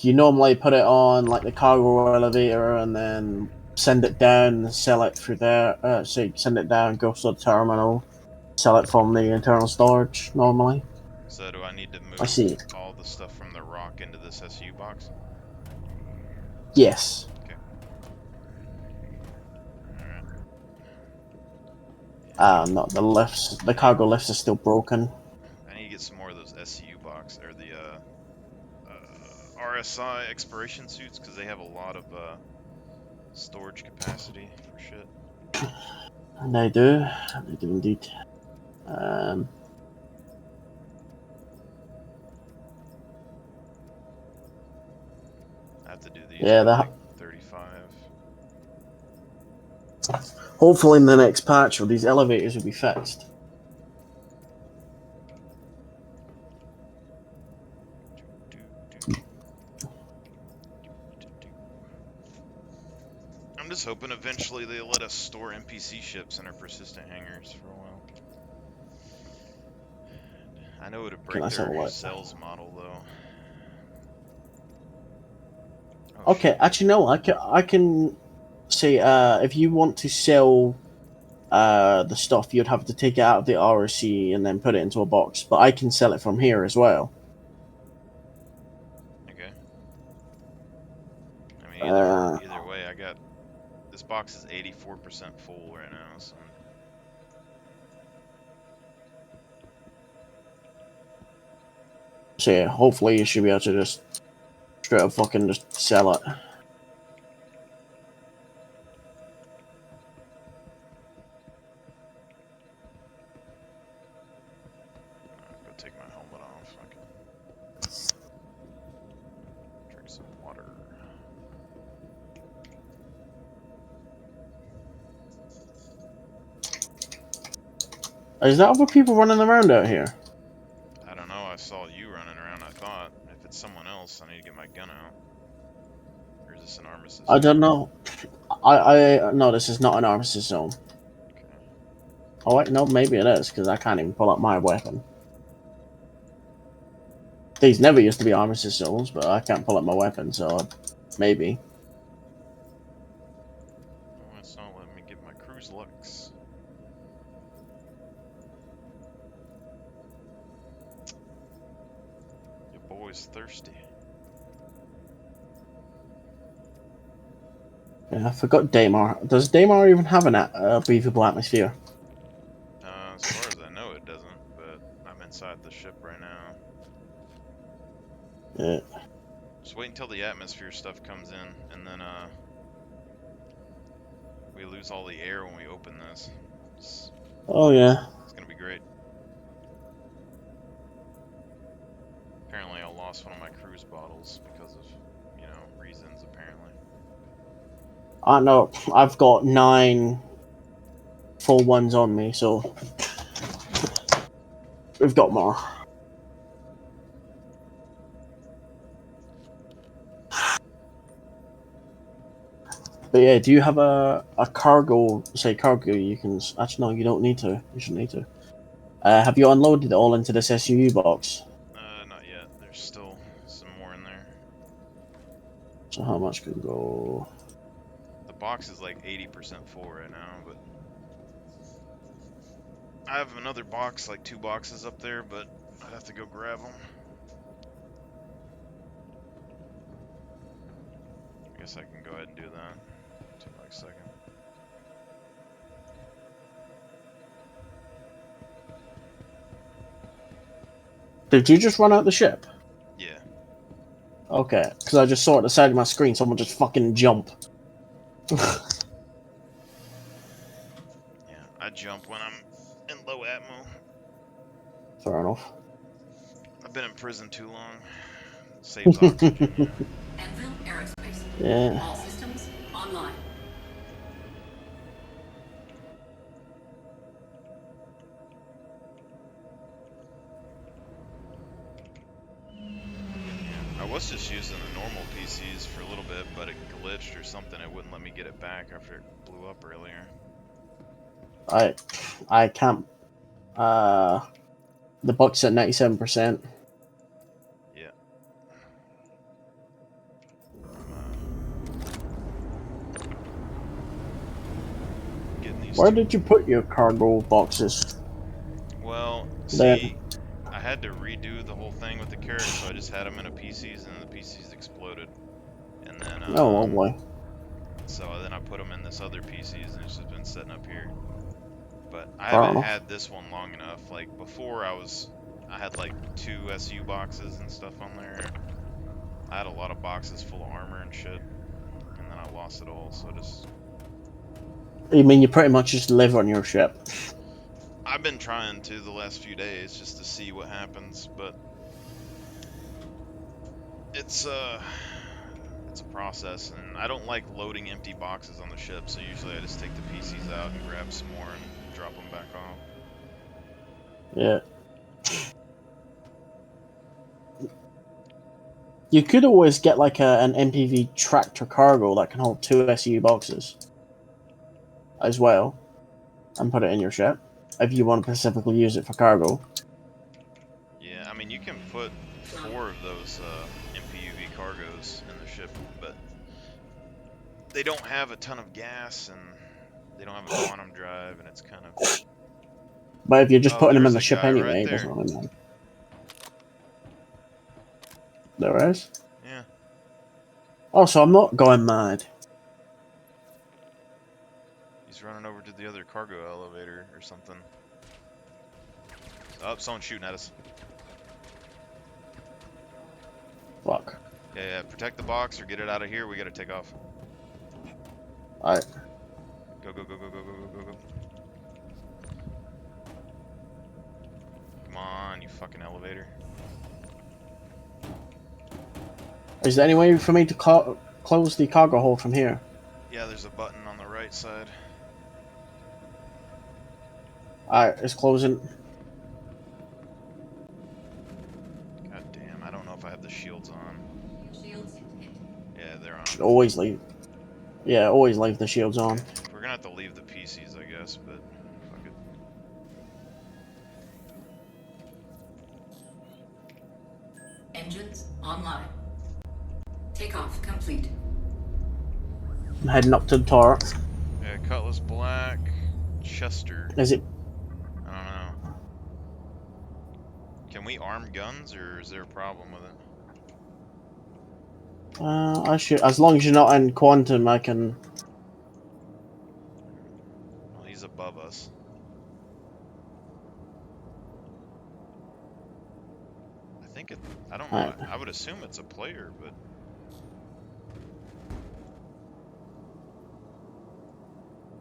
You normally put it on like the cargo elevator and then send it down and sell it through there. So you send it down, go to the terminal, sell it from the internal storage normally. So do I need to I move see. all the stuff from the rock into this SU box? Yes. Okay. Alright. Yeah, No, the lifts, the cargo lifts are still broken. I need to get some more of those SU box, or the RSI exploration suits, because they have a lot of storage capacity for shit. And they do indeed. Um, I have to do these yeah, at like 35. hopefully in the next patch, or these elevators will be fixed. I'm just hoping eventually they let us store NPC ships in our persistent hangars for a while. I know it would Okay, break let's have a their look. sales model though. Oh Okay, shit. actually no, I can say if you want to sell the stuff, you'd have to take it out of the RC and then put it into a box. But I can sell it from here as well. Okay. I mean, Uh, either way, I got this box is 84% full right now, so So yeah, hopefully you should be able to just straight up fucking just sell it. Go take my helmet off. I can drink some water. Is there other people running around out here? I don't know. I saw you running around. I thought if it's someone else, I need to get my gun out. Or is this an armistice I don't zone? know. I no, this is not an armistice zone. Okay. Oh wait, no, maybe it is because I can't even pull up my weapon. These never used to be armistice zones, but I can't pull up my weapon, so maybe. Oh, it's not letting me get my cruise lux. Your boy's thirsty. Yeah, I forgot Daymar. Does Daymar even have a breathable atmosphere? As far as I know, it doesn't, but I'm inside the ship right now. Yeah. Just wait until the atmosphere stuff comes in, and then, we lose all the air when we open this. Oh yeah. It's gonna be great. Apparently I lost one of my cruise bottles because of, you know, reasons, apparently. I know. I've got 9 full ones on me, so we've got more. But yeah, do you have a cargo? Say cargo. You can actually no, you don't need to. You shouldn't need to. Have you unloaded it all into this SUV box? Not yet. There's still some more in there. So how much can go? The box is like 80% full right now, but I have another box, like 2 boxes up there, but I'd have to go grab them. I guess I can go ahead and do that. Take like a second. Did you just run out the ship? Yeah. Okay, because I just saw at the side of my screen someone just fucking jump. Yeah, I jump when I'm in low atmo. Fair enough. I've been in prison too long. Saves oxygen, you know. Anvil Aerospace. Yeah. All systems online. I was just using the normal PCs for a little bit, but it glitched or something. It wouldn't let me get it back after it blew up earlier. I can't. The box at 97%. Yeah. I'm getting these Where two. did you put your cargo boxes? Well, Then. see, I had to redo the whole thing with the carrot, so I just had them in a PCs, and the PCs exploded. And then, Oh boy. so then I put them in this other PCs, and it's just been sitting up here. But I Fair haven't enough. had this one long enough. Like before, I had like 2 SU boxes and stuff on there. I had a lot of boxes full of armor and shit, and then I lost it all. So You mean you pretty much just live on your ship? I've been trying to the last few days just to see what happens, but it's a process, and I don't like loading empty boxes on the ship. So usually I just take the PCs out and grab some more and drop them back off. Yeah. You could always get like an MPV tractor cargo that can hold 2 SU boxes as well, and put it in your ship if you want to specifically use it for cargo. Yeah, I mean you can put 4 of those MPUV cargos in the ship, but they don't have a ton of gas and they don't have a quantum drive, and it's kind of. But if you're just Oh, putting them in there's the a ship guy right anyway, it doesn't there. really matter. There is. Yeah. Oh, so I'm not going mad. He's running over to the other cargo elevator or something. Oh, someone's shooting at us. Yeah, protect the box or get it out of here. We gotta take off. Alright. Go, go, go, go, go, go, go, go, go. Come on, you fucking elevator. Is there any way for me to close the cargo hold from here? Yeah, there's a button on the right side. Alright, it's closing. God damn, I don't know if I have the shields on. Shields hit. Yeah, they're on. Should always leave. Yeah, always leave the shields on. We're gonna have to leave the PCs, I guess, but fuck it. Engines online. Takeoff complete. I'm heading up to the turret. Yeah, Cutlass Black, Chester. Is it? I don't know. Can we arm guns, or is there a problem with it? I should. As long as you're not in quantum, I can. Well, he's above us. I think it. I don't know. Alright. I would assume it's a player, but.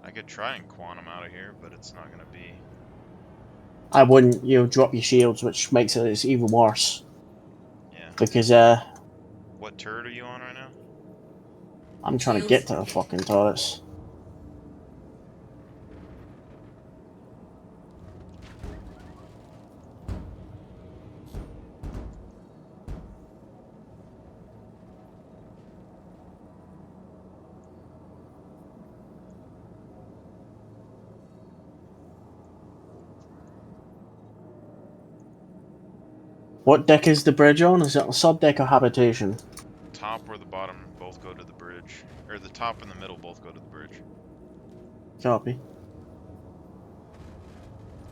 I could try and quantum out of here, but it's not gonna be. I wouldn't, drop your shields, which makes it even worse. Yeah. Because, What turret are you on right now? I'm trying to get to the fucking turrets. What deck is the bridge on? Is it a sub deck or habitation? Top or the bottom both go to the bridge, or the top and the middle both go to the bridge. Copy.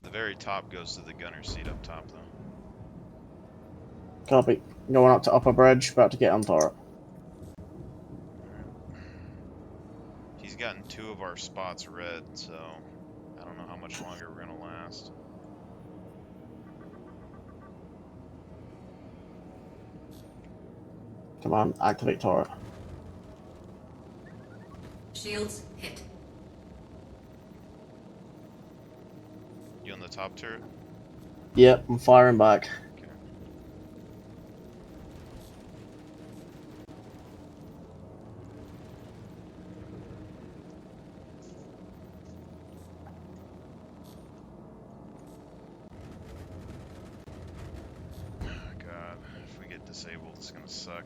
The very top goes to the gunner seat up top, though. Copy. Going up to upper bridge, about to get on turret. He's gotten 2 of our spots red, so I don't know how much longer we're gonna last. Come on, activate turret. Shields hit. You on the top turret? Yep, I'm firing back. Okay. God, if we get disabled, it's gonna suck.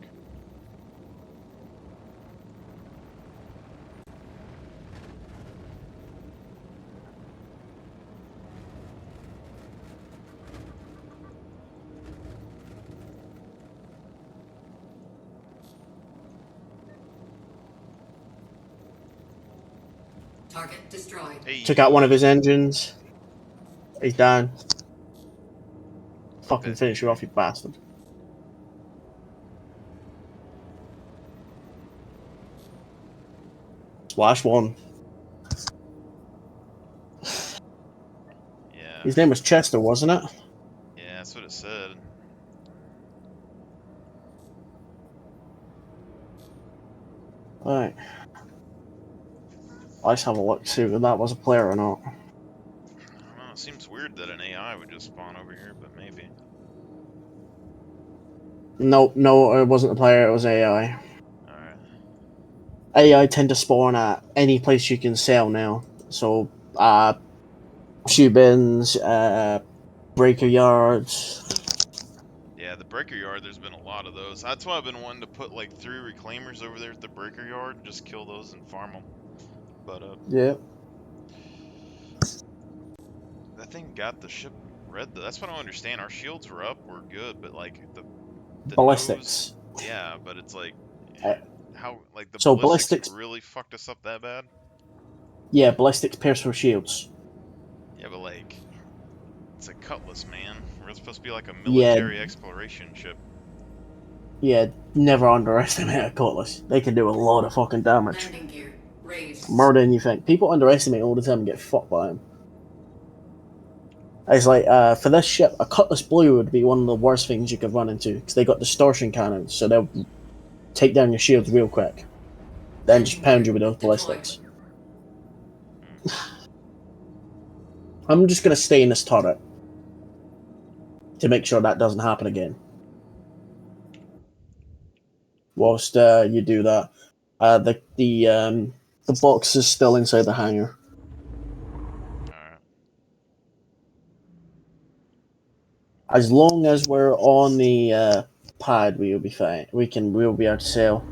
Target destroyed. Hey, Took out one of his engines. He's down. Fucking that- finish you off, you bastard. Splash one. Yeah, His name was Chester, wasn't it? yeah, that's what it said. Right. Let's have a look, see if that was a player or not. I don't know. It seems weird that an AI would just spawn over here, but maybe. Nope, no, it wasn't a player, it was AI. Alright. AI tend to spawn at any place you can sell now. So, shoe bins, breaker yards. Yeah, the breaker yard, there's been a lot of those. That's why I've been wanting to put like 3 reclaimers over there at the breaker yard and just kill those and farm them. But, Yeah. that thing got the ship red, though. That's what I don't understand. Our shields were up, we're good, but like the Ballistics. nose, yeah, but it's like Uh, how like the so ballistics ballistics- really fucked us up that bad. Yeah, ballistics pierce through shields. Yeah, but like it's a cutlass, man. We're supposed to be like a Yeah. military exploration ship. Yeah, never underestimate a cutlass. They can do a lot of fucking damage. Landing gear raised. More than you think. People underestimate all the time and get fucked by them. It's like, for this ship, a cutlass blue would be one of the worst things you could run into, because they got distortion cannons, so they'll take down your shields real quick. Then just pound you with those ballistics. I'm just gonna stay in this turret to make sure that doesn't happen again. Whilst you do that, the box is still inside the hangar. Alright. As long as we're on the pad, we'll be fine. We'll be able to sail.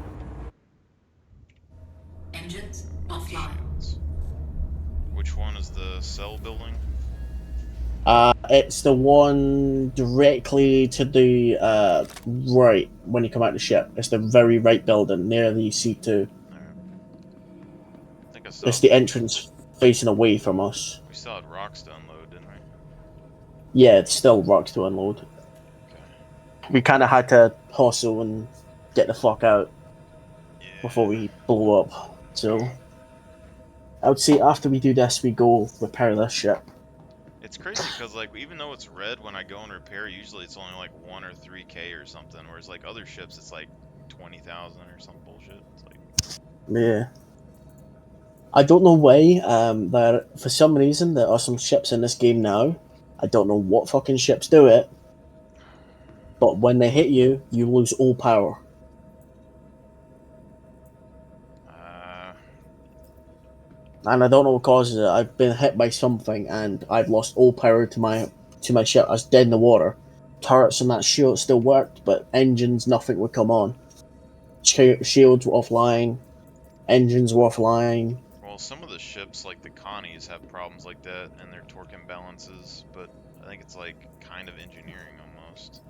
Engines offline. Shields. Which one is the cell building? It's the one directly to the right when you come out the ship. It's the very right building near the C2. Alright. I think I It's saw. the entrance facing away from us. We still had rocks to unload, didn't we? Yeah, it's still rocks to unload. Okay. We kind of had to hustle and get the fuck out Yeah. before we blow up. So, I would say after we do this, we go repair this ship. It's crazy because, like, even though it's red when I go and repair, usually it's only like 1 or 3K or something. Whereas, like, other ships, it's like 20,000 or some bullshit. It's like, Yeah. I don't know why, for some reason, there are some ships in this game now. I don't know what fucking ships do it, but when they hit you, you lose all power. And I don't know what causes it. I've been hit by something, and I've lost all power to my ship. I was dead in the water. Turrets and that shield still worked, but engines, nothing would come on. Shields were offline, engines were offline. well, some of the ships, like the Connies, have problems like that and their torque imbalances, but I think it's like kind of engineering almost.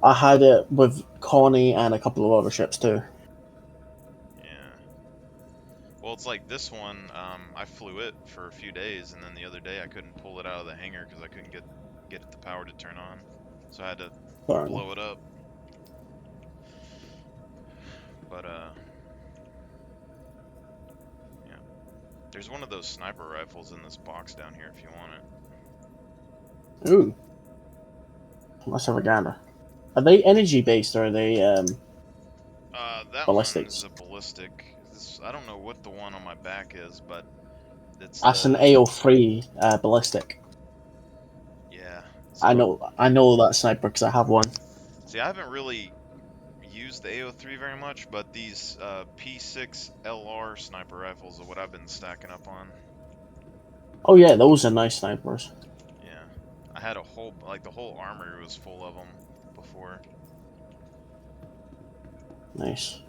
I had it with Connie and a couple of other ships too. Yeah. Well, it's like this one, I flew it for a few days, and then the other day I couldn't pull it out of the hangar because I couldn't get it the power to turn on, so I had to blow it up. But yeah, there's one of those sniper rifles in this box down here if you want it. Ooh, let's have a gander. Are they energy based or are they That ballistics? one's a ballistic. I don't know what the one on my back is, but it's That's an AO3 ballistic. Yeah. I know that sniper because I have one. See, I haven't really used the AO3 very much, but these P6 LR sniper rifles are what I've been stacking up on. Oh yeah, those are nice snipers. Yeah, I had a whole, like the whole armory was full of them before. Nice.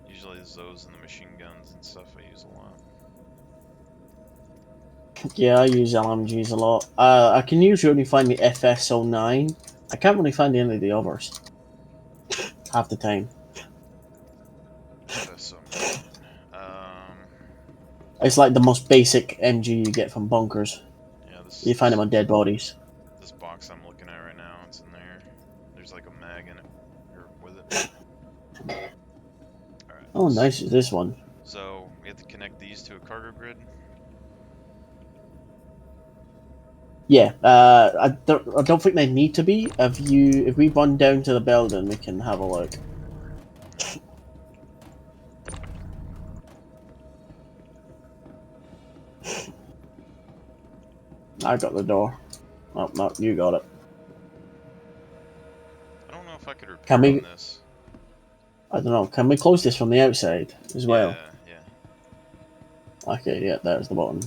Usually it's those and the machine guns and stuff I use a lot. Yeah, I use LMGs a lot. I can usually only find the FS09. I can't really find any of the others. Half the time. FS09. It's like the most basic MG you get from bunkers. Yeah, You find them on dead bodies. This box I'm looking at right now, it's in there. There's like a mag in it, or with it. Alright. Oh, nice is this one. So, we have to connect these to a cargo grid? Yeah, I don't think they need to be. If we run down to the building, we can have a look. I got the door. Oh, no, you got it. I don't know if I could repair Can we? on this. I don't know. Can we close this from the outside as well? Yeah. Okay, yeah, there's the button.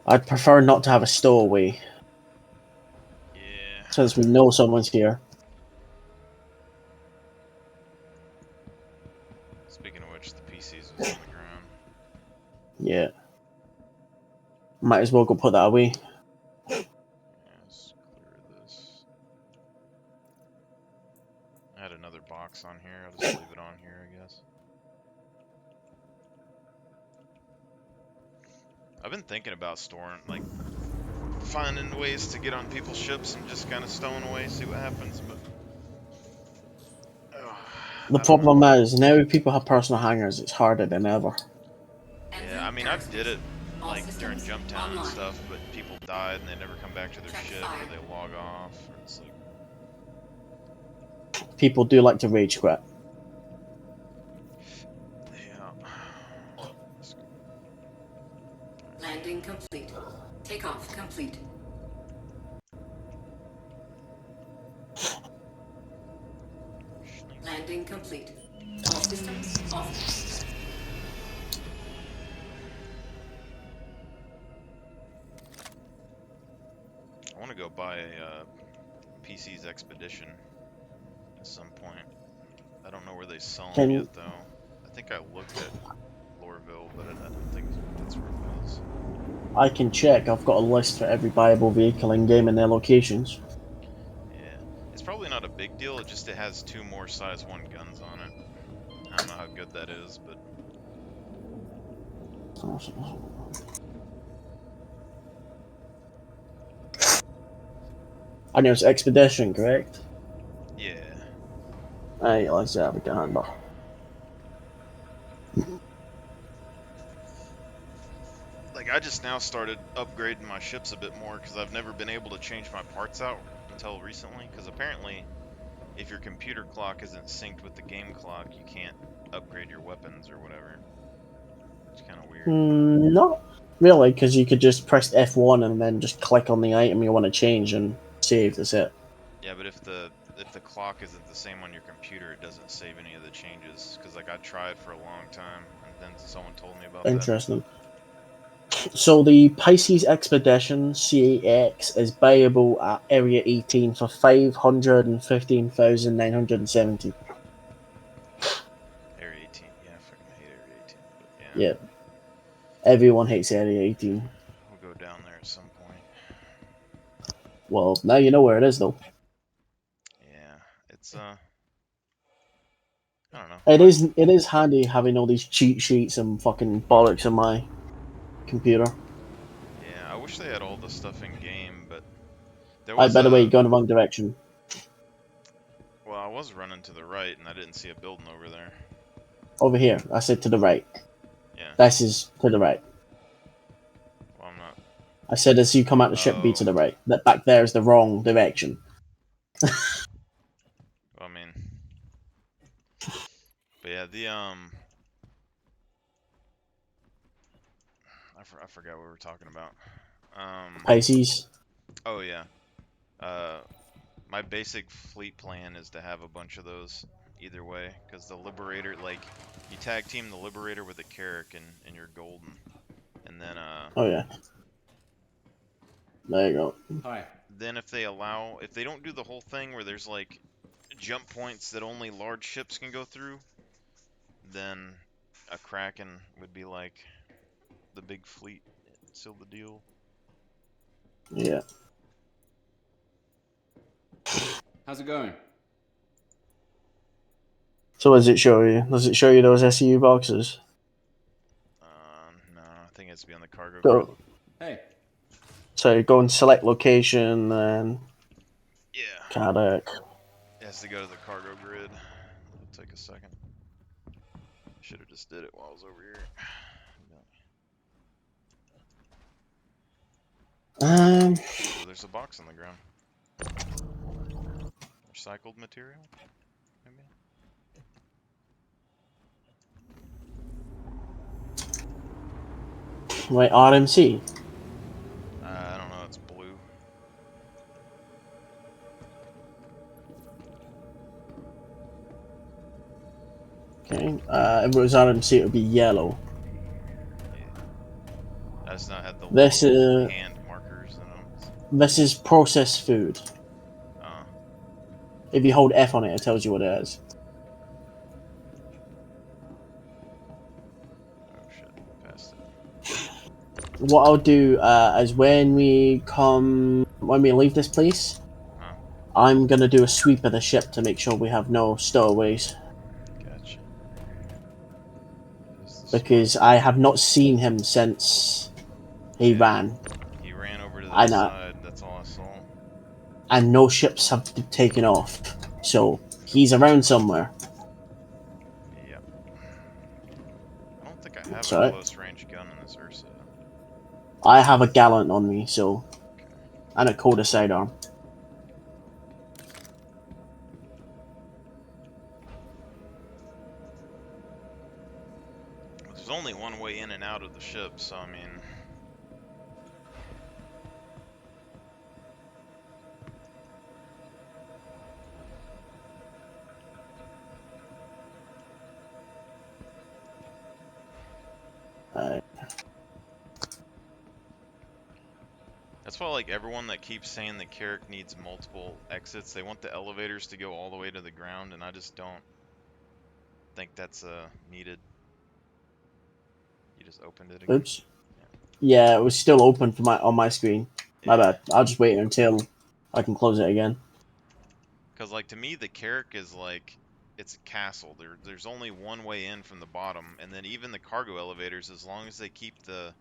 I'd prefer not to have a stowaway. Yeah. Since we know someone's here. Speaking of which, the PCs was on the ground. Yeah. Might as well go put that away. Yeah, let's clear this. I had another box on here. I'll just leave it on here, I guess. I've been thinking about storing, like, finding ways to get on people's ships and just kind of stowing away, see what happens, but... The problem is, now people have personal hangars, it's harder than ever. Yeah, I mean, I did it, like, during Jump Town and stuff, but people died and they never come back to their Check ship, fire. or they log off. Or it's like, People do like to rage quit. yeah. Landing complete. Takeoff complete. Landing complete. All systems off. I want to go buy a PC's Expedition at some point. I don't know where they sell them yet, though. I think I looked at Loreville, but I don't think that's where it was. I can check. I've got a list for every buyable vehicle in game and their locations. Yeah, it's probably not a big deal. It has 2 more size 1 guns on it. I don't know how good that is, but I know it's Expedition, correct? yeah. Aye, let's have a gander. Like, I just now started upgrading my ships a bit more because I've never been able to change my parts out until recently. Because apparently, if your computer clock isn't synced with the game clock, you can't upgrade your weapons or whatever. It's kind of weird. Not really, because you could just press F1 and then just click on the item you want to change and save. That's it. Yeah, but if the clock isn't the same on your computer, it doesn't save any of the changes. Because like I tried for a long time, and then someone told me about that. Interesting. So the Pisces Expedition CAX is buyable at Area 18 for 515,970. Area 18, yeah, I fucking hate Area 18, but yeah. Yeah. Everyone hates Area 18. We'll go down there at some point. Well, now you know where it is, though. Yeah, it's I don't know. It is handy having all these cheat sheets and fucking bollocks on my computer. Yeah, I wish they had all the stuff in game, but there By was the way, you're going the wrong direction. well, I was running to the right and I didn't see a building over there. Over here. I said to the right. Yeah. This is to the right. Well, I'm not. I said as you come out the ship, be to the right. That back there is the wrong direction. Well, I mean, but yeah, I forgot what we were talking about. Pisces. Oh yeah. My basic fleet plan is to have a bunch of those either way, because the Liberator, like, you tag team the Liberator with a Carrack and you're golden, and then Oh yeah. There you go. Hi. then if they don't do the whole thing where there's like jump points that only large ships can go through, then a Kraken would be like the big fleet, seal the deal. Yeah. How's it going? So what does it show you? Does it show you those SEU boxes? No, I think it has to be on the cargo grid. Go. Hey. So go and select location and Yeah. Carrack. It has to go to the cargo grid. It'll take a second. Should have just did it while I was over here. Ooh, there's a box on the ground. Recycled material? Maybe? Right, RMC. I don't know, it's blue. Okay. If it was RMC, it would be yellow. Yeah. I just not had the This hand markers in them. this is processed food. Oh. If you hold F on it, it tells you what it is. Oh shit, passed it. What I'll do is when we leave this place, Huh. I'm gonna do a sweep of the ship to make sure we have no stowaways. Gotcha. Because I have not seen him since he ran. He ran over to I that know. side, that's all I saw. And no ships have taken off. So he's around somewhere. Yep. I don't think I have Sorry. a close range gun in this Ursa. I have a gallant on me, so And a Coda sidearm. There's only one way in and out of the ship, so I mean... That's why, like, everyone that keeps saying the Carrack needs multiple exits, they want the elevators to go all the way to the ground, and I just don't think that's needed. You just opened it again? Oops. Yeah, it was still open for on my screen. My Yeah. bad. I'll just wait until I can close it again. Because, like, to me, the Carrack is like, it's a castle. There's only one way in from the bottom, and then even the cargo elevators, as long as they keep the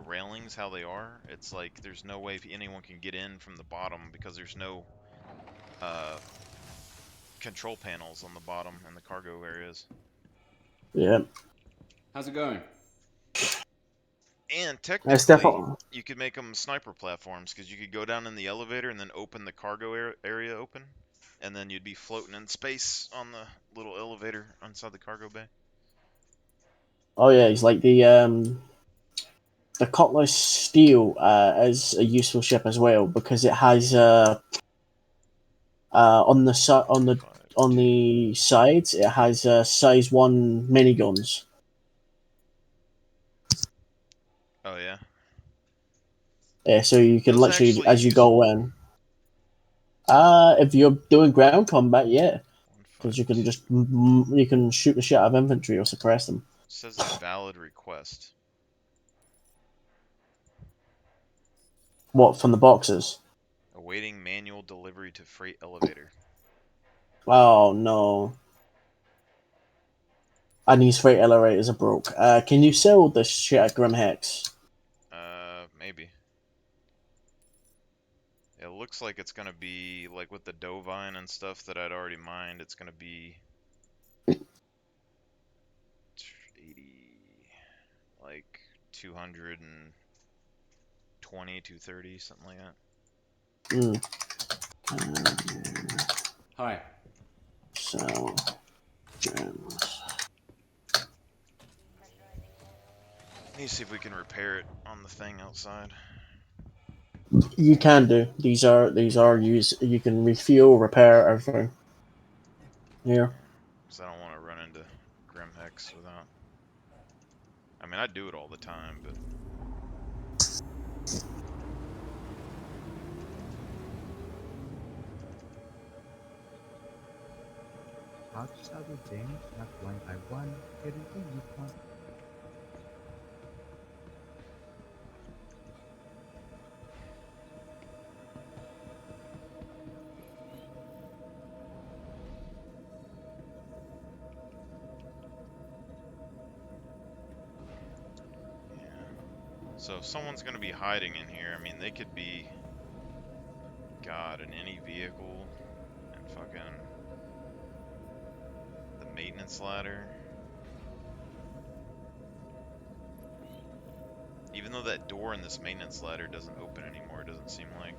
railings how they are, it's like there's no way anyone can get in from the bottom because there's no control panels on the bottom in the cargo areas. Yeah. How's it going? And It's technically, definitely. you could make them sniper platforms because you could go down in the elevator and then open the cargo area open, and then you'd be floating in space on the little elevator inside the cargo bay. Oh yeah, it's like the Cutlass Steel is a useful ship as well because it has on the Five, on two. the sides it has size 1 miniguns. Oh yeah, Yeah, so you can those literally actually as you go useful. in. If you're doing ground combat, yeah, One, because five, you can two. just you can shoot the shit out of infantry or suppress them. Says invalid request. What from the boxes? Awaiting manual delivery to freight elevator. Oh no. And these freight elevators are broke. Can you sell this shit at Grim Hex? Maybe. It looks like it's gonna be like with the Dovine and stuff that I'd already mined. It's gonna be 80, like 220, 230, something like that. Mm. Hi. So, gems. Let me see if we can repair it on the thing outside. You can do. These are used. You can refuel, repair everything. Here. Because I don't want to run into Grim Hex without. I mean, I do it all the time, but. How to salvage James, not one by one. Currently you can't. Yeah. So if someone's going to be hiding in here, I mean, they could be. God, in any vehicle. And fucking. The maintenance ladder. Even though that door in this maintenance ladder doesn't open anymore, it doesn't seem like.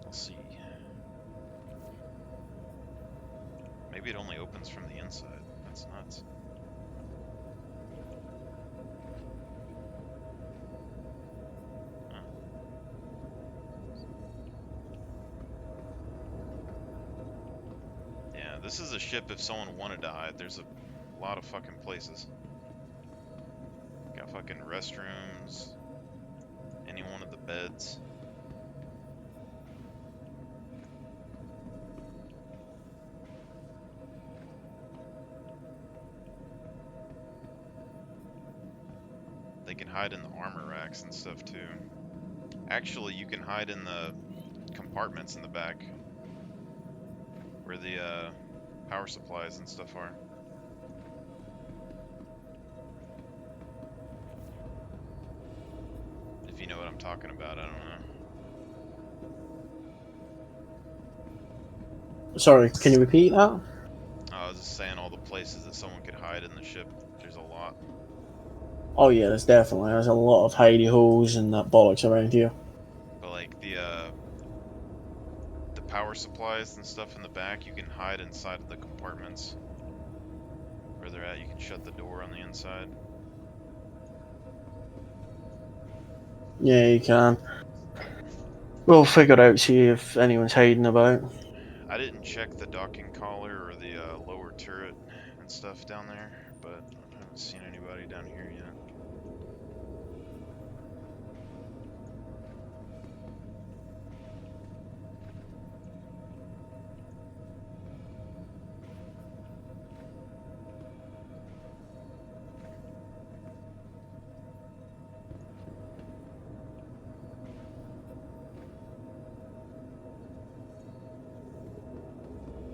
Let's see. Maybe it only opens from the inside. That's nuts. Huh. Yeah, this is a ship if someone wanted to hide. There's a lot of fucking places. Got fucking restrooms. Any one of the beds. They can hide in the armor racks and stuff too. Actually, you can hide in the compartments in the back. Where the power supplies and stuff are. If you know what I'm talking about, I don't know. Sorry, can you repeat that? I was just saying all the places that someone could hide in the ship. There's a lot. Oh yeah, there's a lot of hidey holes and that bollocks around here. But like the power supplies and stuff in the back, you can hide inside of the compartments where they're at. You can shut the door on the inside. Yeah, you can. We'll figure out, see if anyone's hiding about. I didn't check the docking collar or the lower turret and stuff down there, but I haven't seen anybody down here yet.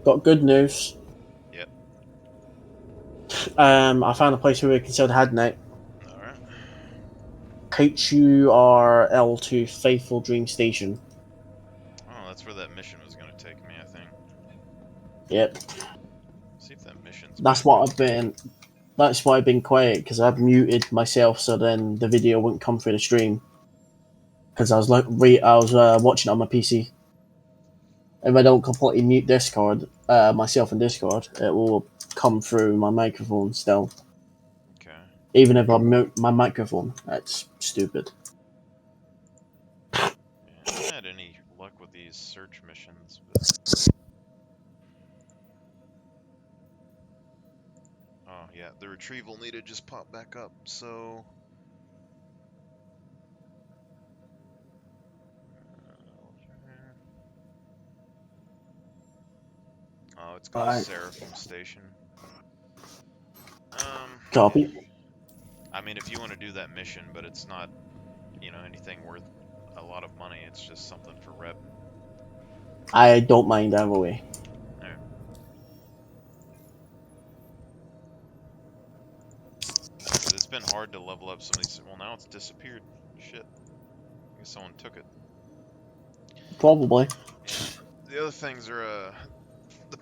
Got good news. Yep. I found a place where we can sell the head now. Alright. HURL to Faithful Dream Station. Oh, that's where that mission was going to take me, I think. Yep. See if that mission's That's back what up. I've been. That's why I've been quiet, because I've muted myself so then the video wouldn't come through the stream. Because I was watching it on my PC. If I don't completely mute Discord, myself in Discord, it will come through my microphone still. Okay. Even if I mute my microphone, that's stupid. Yeah, I haven't had any luck with these search missions, but... Oh, yeah, the retrieval needed just popped back up, so... Oh, it's called Alright. Seraphim Station. Copy. I mean, if you want to do that mission, but it's not, anything worth a lot of money. It's just something for rep. I don't mind either way. Alright. 'Cause it's been hard to level up some of these. Well, now it's disappeared. Shit. I guess someone took it. Probably. Yeah. The other things are the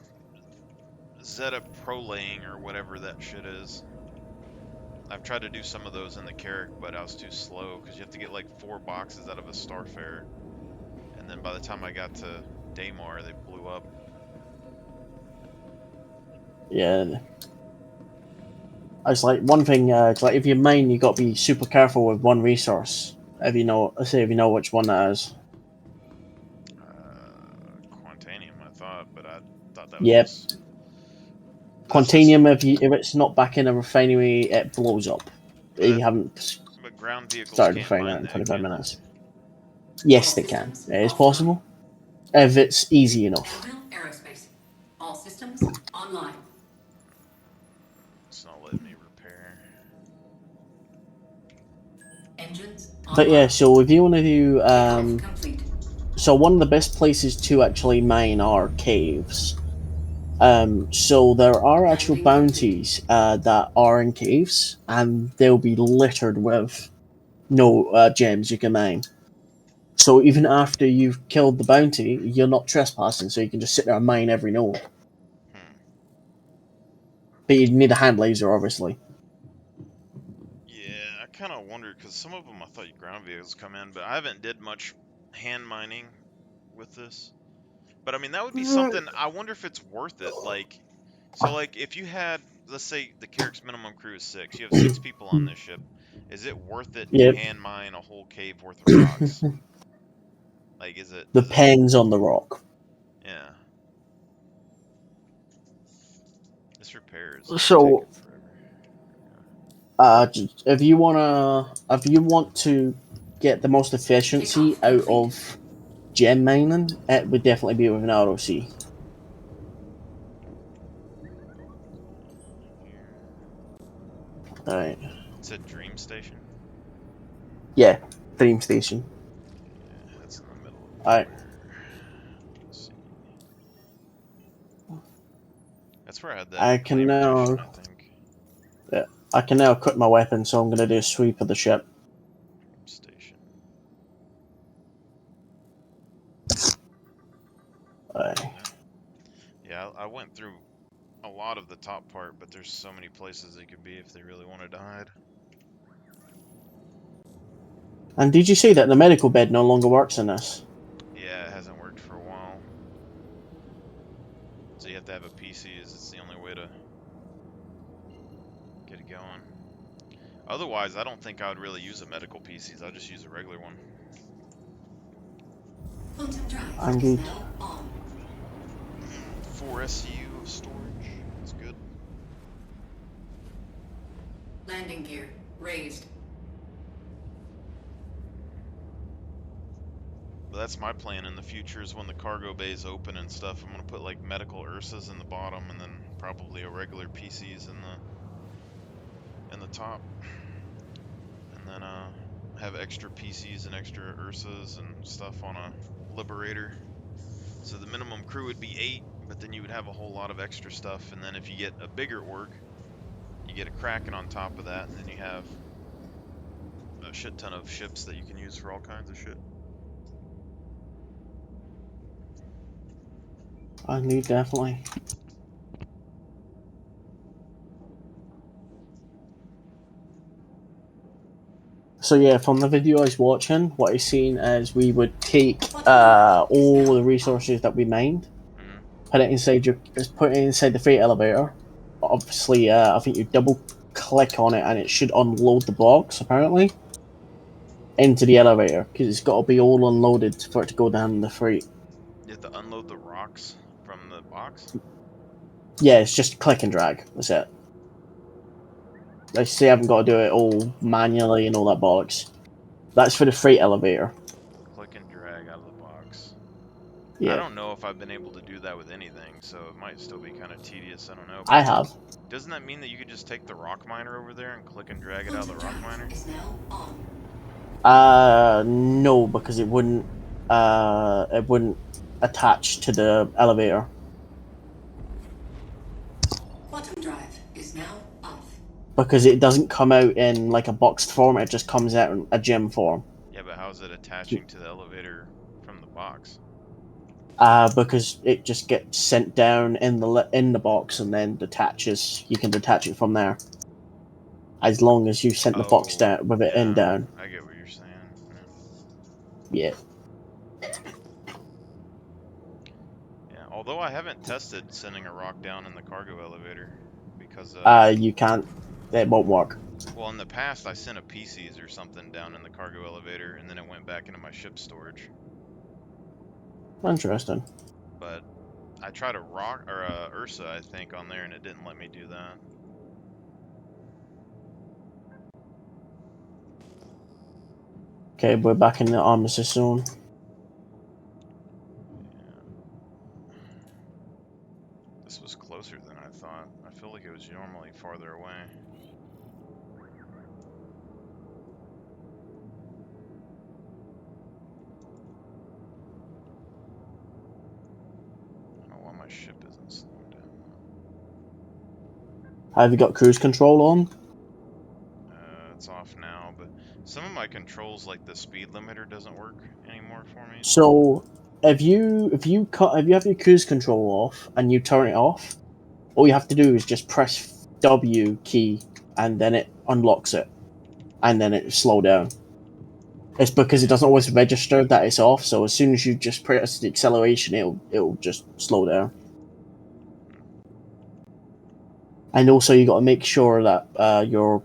Zeta prolaying or whatever that shit is. I've tried to do some of those in the Carrack, but I was too slow because you have to get like 4 boxes out of a Starfare. And then by the time I got to Daymar, they blew up. Yeah. It's like one thing. It's like if you mine, you got to be super careful with one resource. If you know which one that is. Quantanium, I thought, but I thought that was Yep. just... That's just... Quantanium, if it's not back in a refinery, it blows up. But, If you haven't but ground vehicles started can't refining it mine in that, 25 can they? minutes. Yes, they can. It is possible. If it's easy enough. Orbital aerospace. All systems online. It's not letting me repair. Engines But yeah, online. so if you want to do... Takeoff complete. so one of the best places to actually mine are caves. So there are actual bounties that are in caves, and they'll be littered with no gems you can mine. So even after you've killed the bounty, you're not trespassing, so you can just sit there and mine every node. Hmm. But you need a hand laser, obviously. Yeah, I kind of wondered, because some of them I thought ground vehicles come in, but I haven't did much hand mining with this. But I mean, that would be something, I wonder if it's worth it. Like, so like, if you had, let's say the Carrack's minimum crew is 6, you have 6 people on this ship, is it worth it to Yep. hand mine a whole cave worth of rocks? Like, does it, Depends on the rock. yeah. This repair is So, taking forever. if you want to get the most efficiency out of gem mining, it would definitely be with an ROC. Here. Right. It's a Dream Station? Yeah, Dream Station. Yeah, that's in the middle of Alright. nowhere. Let's see. That's where I had that I can claimer mission, now. I think. Yeah, I can now equip my weapon, so I'm going to do a sweep of the ship. Dream Station. Right. went through a lot of the top part, but there's so many places they could be if they really wanted to hide. And did you see that the medical bed no longer works in this? Yeah, it hasn't worked for a while. So you have to have a PC, it's the only way to get it going. Otherwise, I don't think I would really use a medical PCs. I'll just use a regular one. Quantum drive is Indeed. now on. 4 SU of storage. That's good. Landing gear raised. But that's my plan in the future is when the cargo bays open and stuff, I'm gonna put like medical Ursas in the bottom and then probably a regular PCs in the top. And then have extra PCs and extra Ursas and stuff on a Liberator. So the minimum crew would be 8, but then you would have a whole lot of extra stuff, and then if you get a bigger org, you get a Kraken on top of that, and then you have a shit ton of ships that you can use for all kinds of shit. Indeed, definitely. So yeah, from the video I was watching, what I seen is we would take all the resources that we mined, put it inside the freight elevator. Obviously, I think you double click on it and it should unload the box apparently into the elevator because it's got to be all unloaded for it to go down the freight. You have to unload the rocks from the box? Yeah, it's just click and drag. That's it. Like say, I haven't got to do it all manually and all that bollocks. That's for the freight elevator. Click and drag out of the box. I Yeah, don't know if I've been able to do that with anything, so it might still be kind of tedious. I don't know. I But have. doesn't that mean that you could just take the rock miner over there and click and drag it out of the rock miner? Is now on. No, because it wouldn't attach to the elevator. Quantum drive is now off. Because it doesn't come out in like a boxed form, it just comes out in a gem form. Yeah, but how's it attaching to the elevator from the box? Because it just gets sent down in the box and then detaches. You can detach it from there. As long as you sent the box down with it in down. I get what you're saying. Yeah. Yeah, although I haven't tested sending a rock down in the cargo elevator because You can't. It won't work. well, in the past I sent a PCs or something down in the cargo elevator and then it went back into my ship storage. Interesting. But I tried a rock or a Ursa, I think, on there and it didn't let me do that. Okay, we're back in the armistice zone. This was closer than I thought. I feel like it was normally farther away. I don't know why my ship isn't slowing down. Have you got cruise control on? It's off now, but some of my controls, like the speed limiter, doesn't work anymore for me. So if you have your cruise control off and you turn it off, all you have to do is just press W key and then it unlocks it, and then it slow down. It's because it doesn't always register that it's off. So as soon as you just press the acceleration, it'll just slow down. And also you got to make sure that you're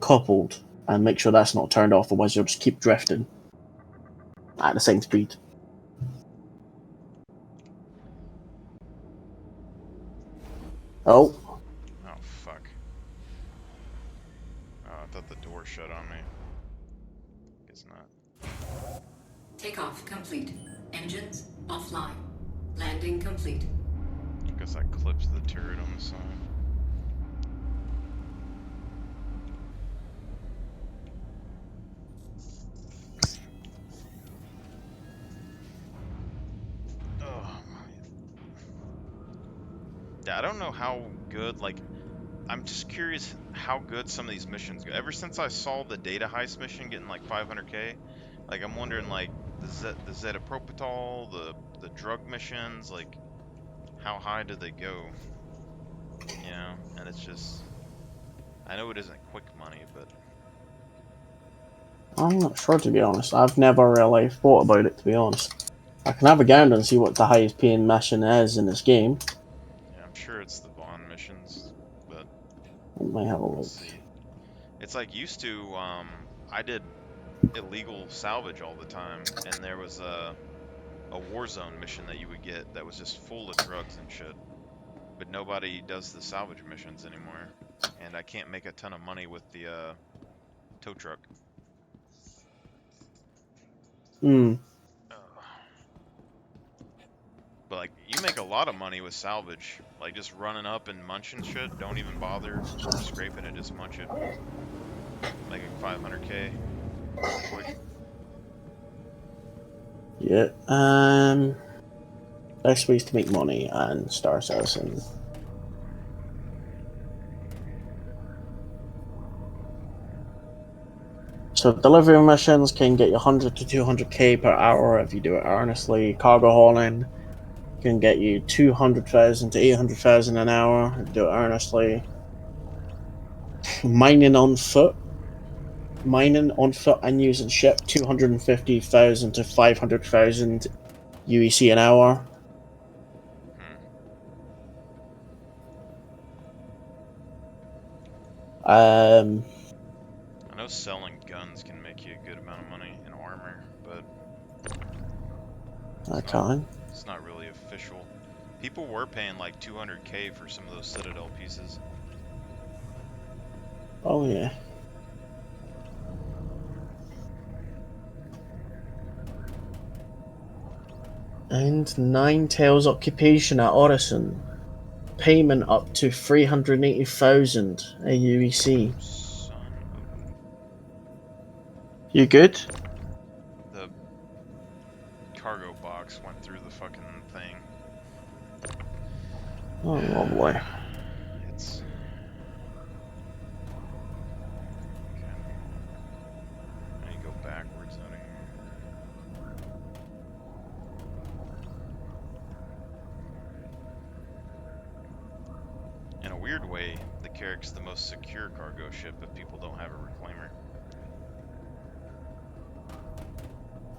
coupled and make sure that's not turned off, otherwise you'll just keep drifting at the same speed. Oh. Oh, fuck. Oh, I thought the door shut on me. Guess not. Takeoff complete. Engines offline. Landing complete. I guess I clipped the turret on the side. Yeah, I don't know how good, like, I'm just curious how good some of these missions go. Ever since I saw the data heist mission getting like 500k, like I'm wondering like the Zetapropital, the drug missions, like how high do they go? You know, and it's just, I know it isn't quick money, but I'm not sure, to be honest. I've never really thought about it, to be honest. I can have a gander and see what the highest paying mission is in this game. yeah, I'm sure it's the Vaughn missions, but I might have a we'll look. see. It's like used to, I did illegal salvage all the time, and there was a war zone mission that you would get that was just full of drugs and shit. But nobody does the salvage missions anymore, and I can't make a ton of money with the tow truck. Hmm. But like, you make a lot of money with salvage, like just running up and munching shit. Don't even bother scraping it, just munch it. Making 500k real quick. Yeah. Best ways to make money and Star Citizen. So delivery missions can get you 100 to 200k per hour if you do it earnestly. Cargo hauling can get you 200,000 to 800,000 an hour if you do it earnestly. Mining on foot and using ship, 250,000 to 500,000 UEC an hour. Hmm. Um, I know selling guns can make you a good amount of money in armor, but I can't. it's not really official. People were paying like 200k for some of those Citadel pieces. Oh yeah. And Ninetales occupation at Orison. Payment up to 380,000 AUEC. Son of You good? the cargo box went through the fucking thing. Oh, lovely. It's okay. I need to go backwards out of here. In a weird way, the Carrick's the most secure cargo ship if people don't have a reclaimer.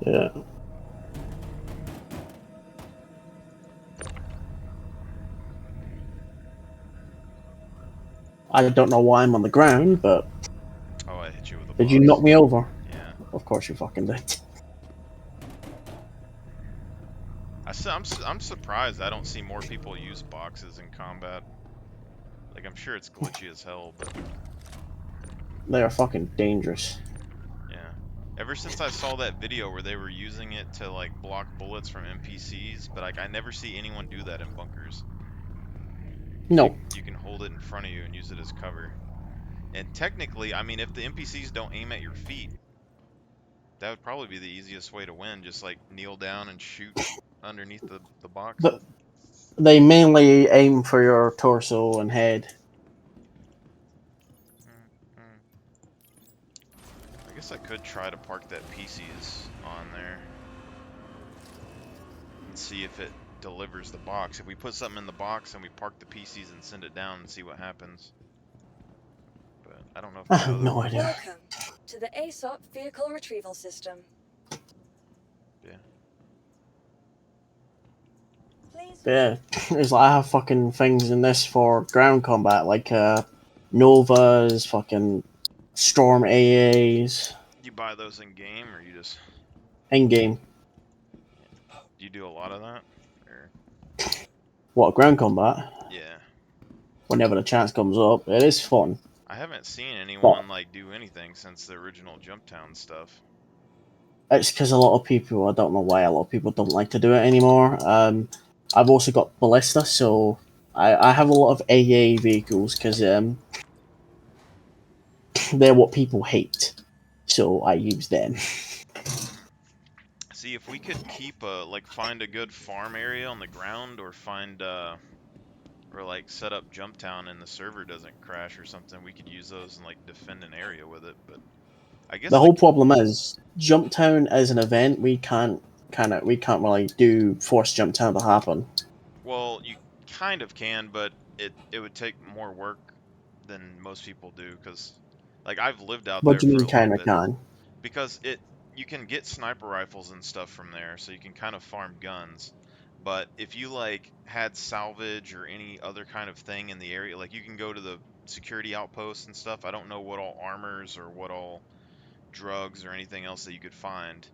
Yeah. I don't know why I'm on the ground, but Oh, I hit you with a did you box. knock me over? Yeah. Of course you fucking did. I'm surprised I don't see more people use boxes in combat. Like, I'm sure it's glitchy as hell, but They are fucking dangerous. yeah. Ever since I saw that video where they were using it to like block bullets from NPCs, but like I never see anyone do that in bunkers. Because No. you can hold it in front of you and use it as cover. And technically, I mean, if the NPCs don't aim at your feet, that would probably be the easiest way to win. Just like kneel down and shoot underneath the box. But they mainly aim for your torso and head. Mm-hmm. I guess I could try to park that PCs on there and see if it delivers the box. If we put something in the box and we park the PCs and send it down and see what happens. But I don't know if I my have other... no idea. Welcome to the ASOP Vehicle Retrieval System. Yeah. Please. Yeah, it's like I have fucking things in this for ground combat, like Novas, fucking Storm AAs, You buy those in game or you just... in game. Do you do a lot of that? Or... What, ground combat? Yeah. Whenever the chance comes up, it is fun. I haven't seen But anyone like do anything since the original Jumptown stuff. it's because a lot of people, I don't know why a lot of people don't like to do it anymore. I've also got Ballista, so I have a lot of AA vehicles because they're what people hate. So I use them. See, if we could keep a, like, find a good farm area on the ground or find, or like set up Jumptown and the server doesn't crash or something, we could use those and like defend an area with it. But I guess The the, whole problem is Jumptown is an event we can't really do force Jumptown to happen. well, kind of can, but it would take more work than most people do, because like I've lived out What there do you for mean a little kind of bit. can? Because you can get sniper rifles and stuff from there, so you can kind of farm guns. But if you like had salvage or any other kind of thing in the area, like you can go to the security outposts and stuff. I don't know what all armors or what all drugs or anything else that you could find,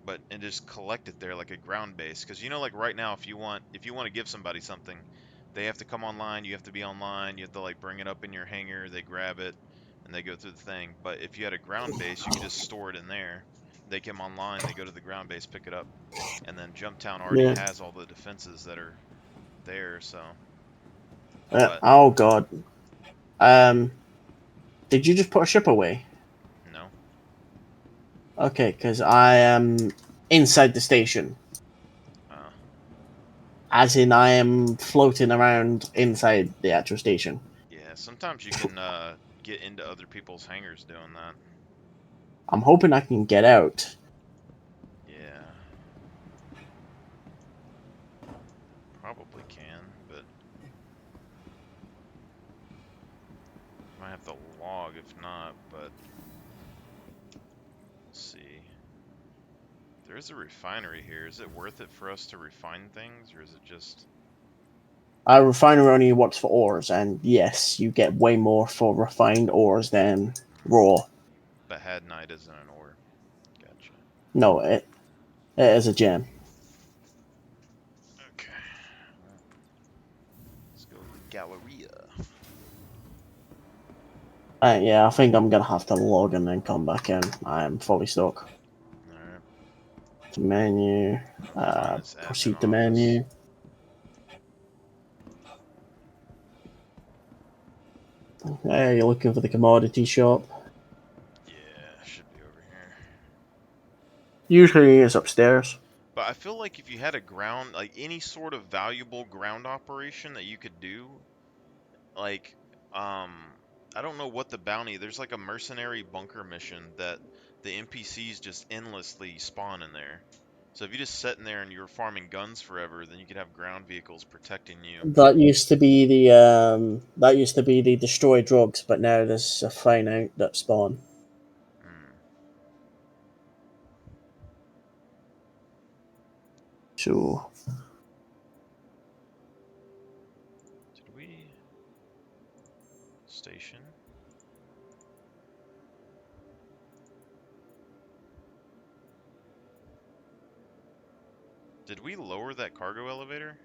but and just collect it there like a ground base. Because like right now, if you want to give somebody something, they have to come online. You have to be online. You have to like bring it up in your hangar. They grab it and they go through the thing. But if you had a ground base, you could just store it in there. They come online. They go to the ground base, pick it up, and then Jumptown already Yeah. has all the defenses that are there. So, but Oh god. Um, did you just put a ship away? no. Okay, because I am inside the station. Uh, As in, I am floating around inside the actual station. yeah. Sometimes you can get into other people's hangars doing that. I'm hoping I can get out. Yeah. Probably can, but might have to log if not, but we'll see. There is a refinery here. Is it worth it for us to refine things, or is it just... A refinery only works for ores, and yes, you get way more for refined ores than raw. But Hadnite isn't an ore. Gotcha. No, it is a gem. Okay. Well, let's go to the Galleria. Yeah, I think I'm gonna have to log and then come back in. I am fully stock. Alright. To menu. Find this admin Proceed to office. menu. Hey, you're looking for the commodity shop. Yeah, should be over here. Usually it's upstairs. But I feel like if you had a ground, like any sort of valuable ground operation that you could do, like, I don't know what the bounty, there's like a mercenary bunker mission that the NPCs just endlessly spawn in there. So if you just sit in there and you're farming guns forever, then you could have ground vehicles protecting you. That used to be the destroy drugs, but now there's a finite that spawn. Hmm. So Did we station? Did we lower that cargo elevator?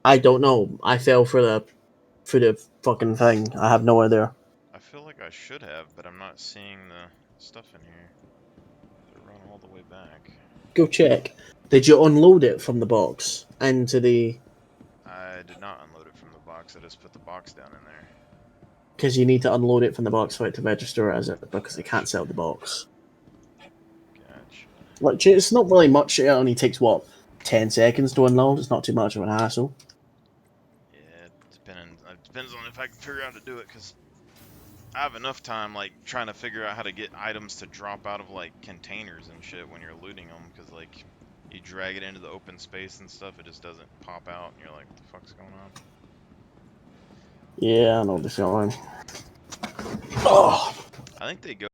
I don't know. I fell for the fucking thing. I have no idea. I feel like I should have, but I'm not seeing the stuff in here. To run all the way back. Go check. Did you unload it from the box into the? I did not unload it from the box. I just put the box down in there. Because you need to unload it from the box for it to register as it, because they can't Gotcha. sell the box. Gotcha. Like, it's not really much. It only takes, what, 10 seconds to unload? It's not too much of an hassle. Yeah, it depends on if I can figure out how to do it, because I have enough time, like, trying to figure out how to get items to drop out of, like, containers and shit when you're looting them, because, like, you drag it into the open space and stuff, it just doesn't pop out, and you're like, what the fuck's going on? Yeah, I know the feeling. Oh. I think they go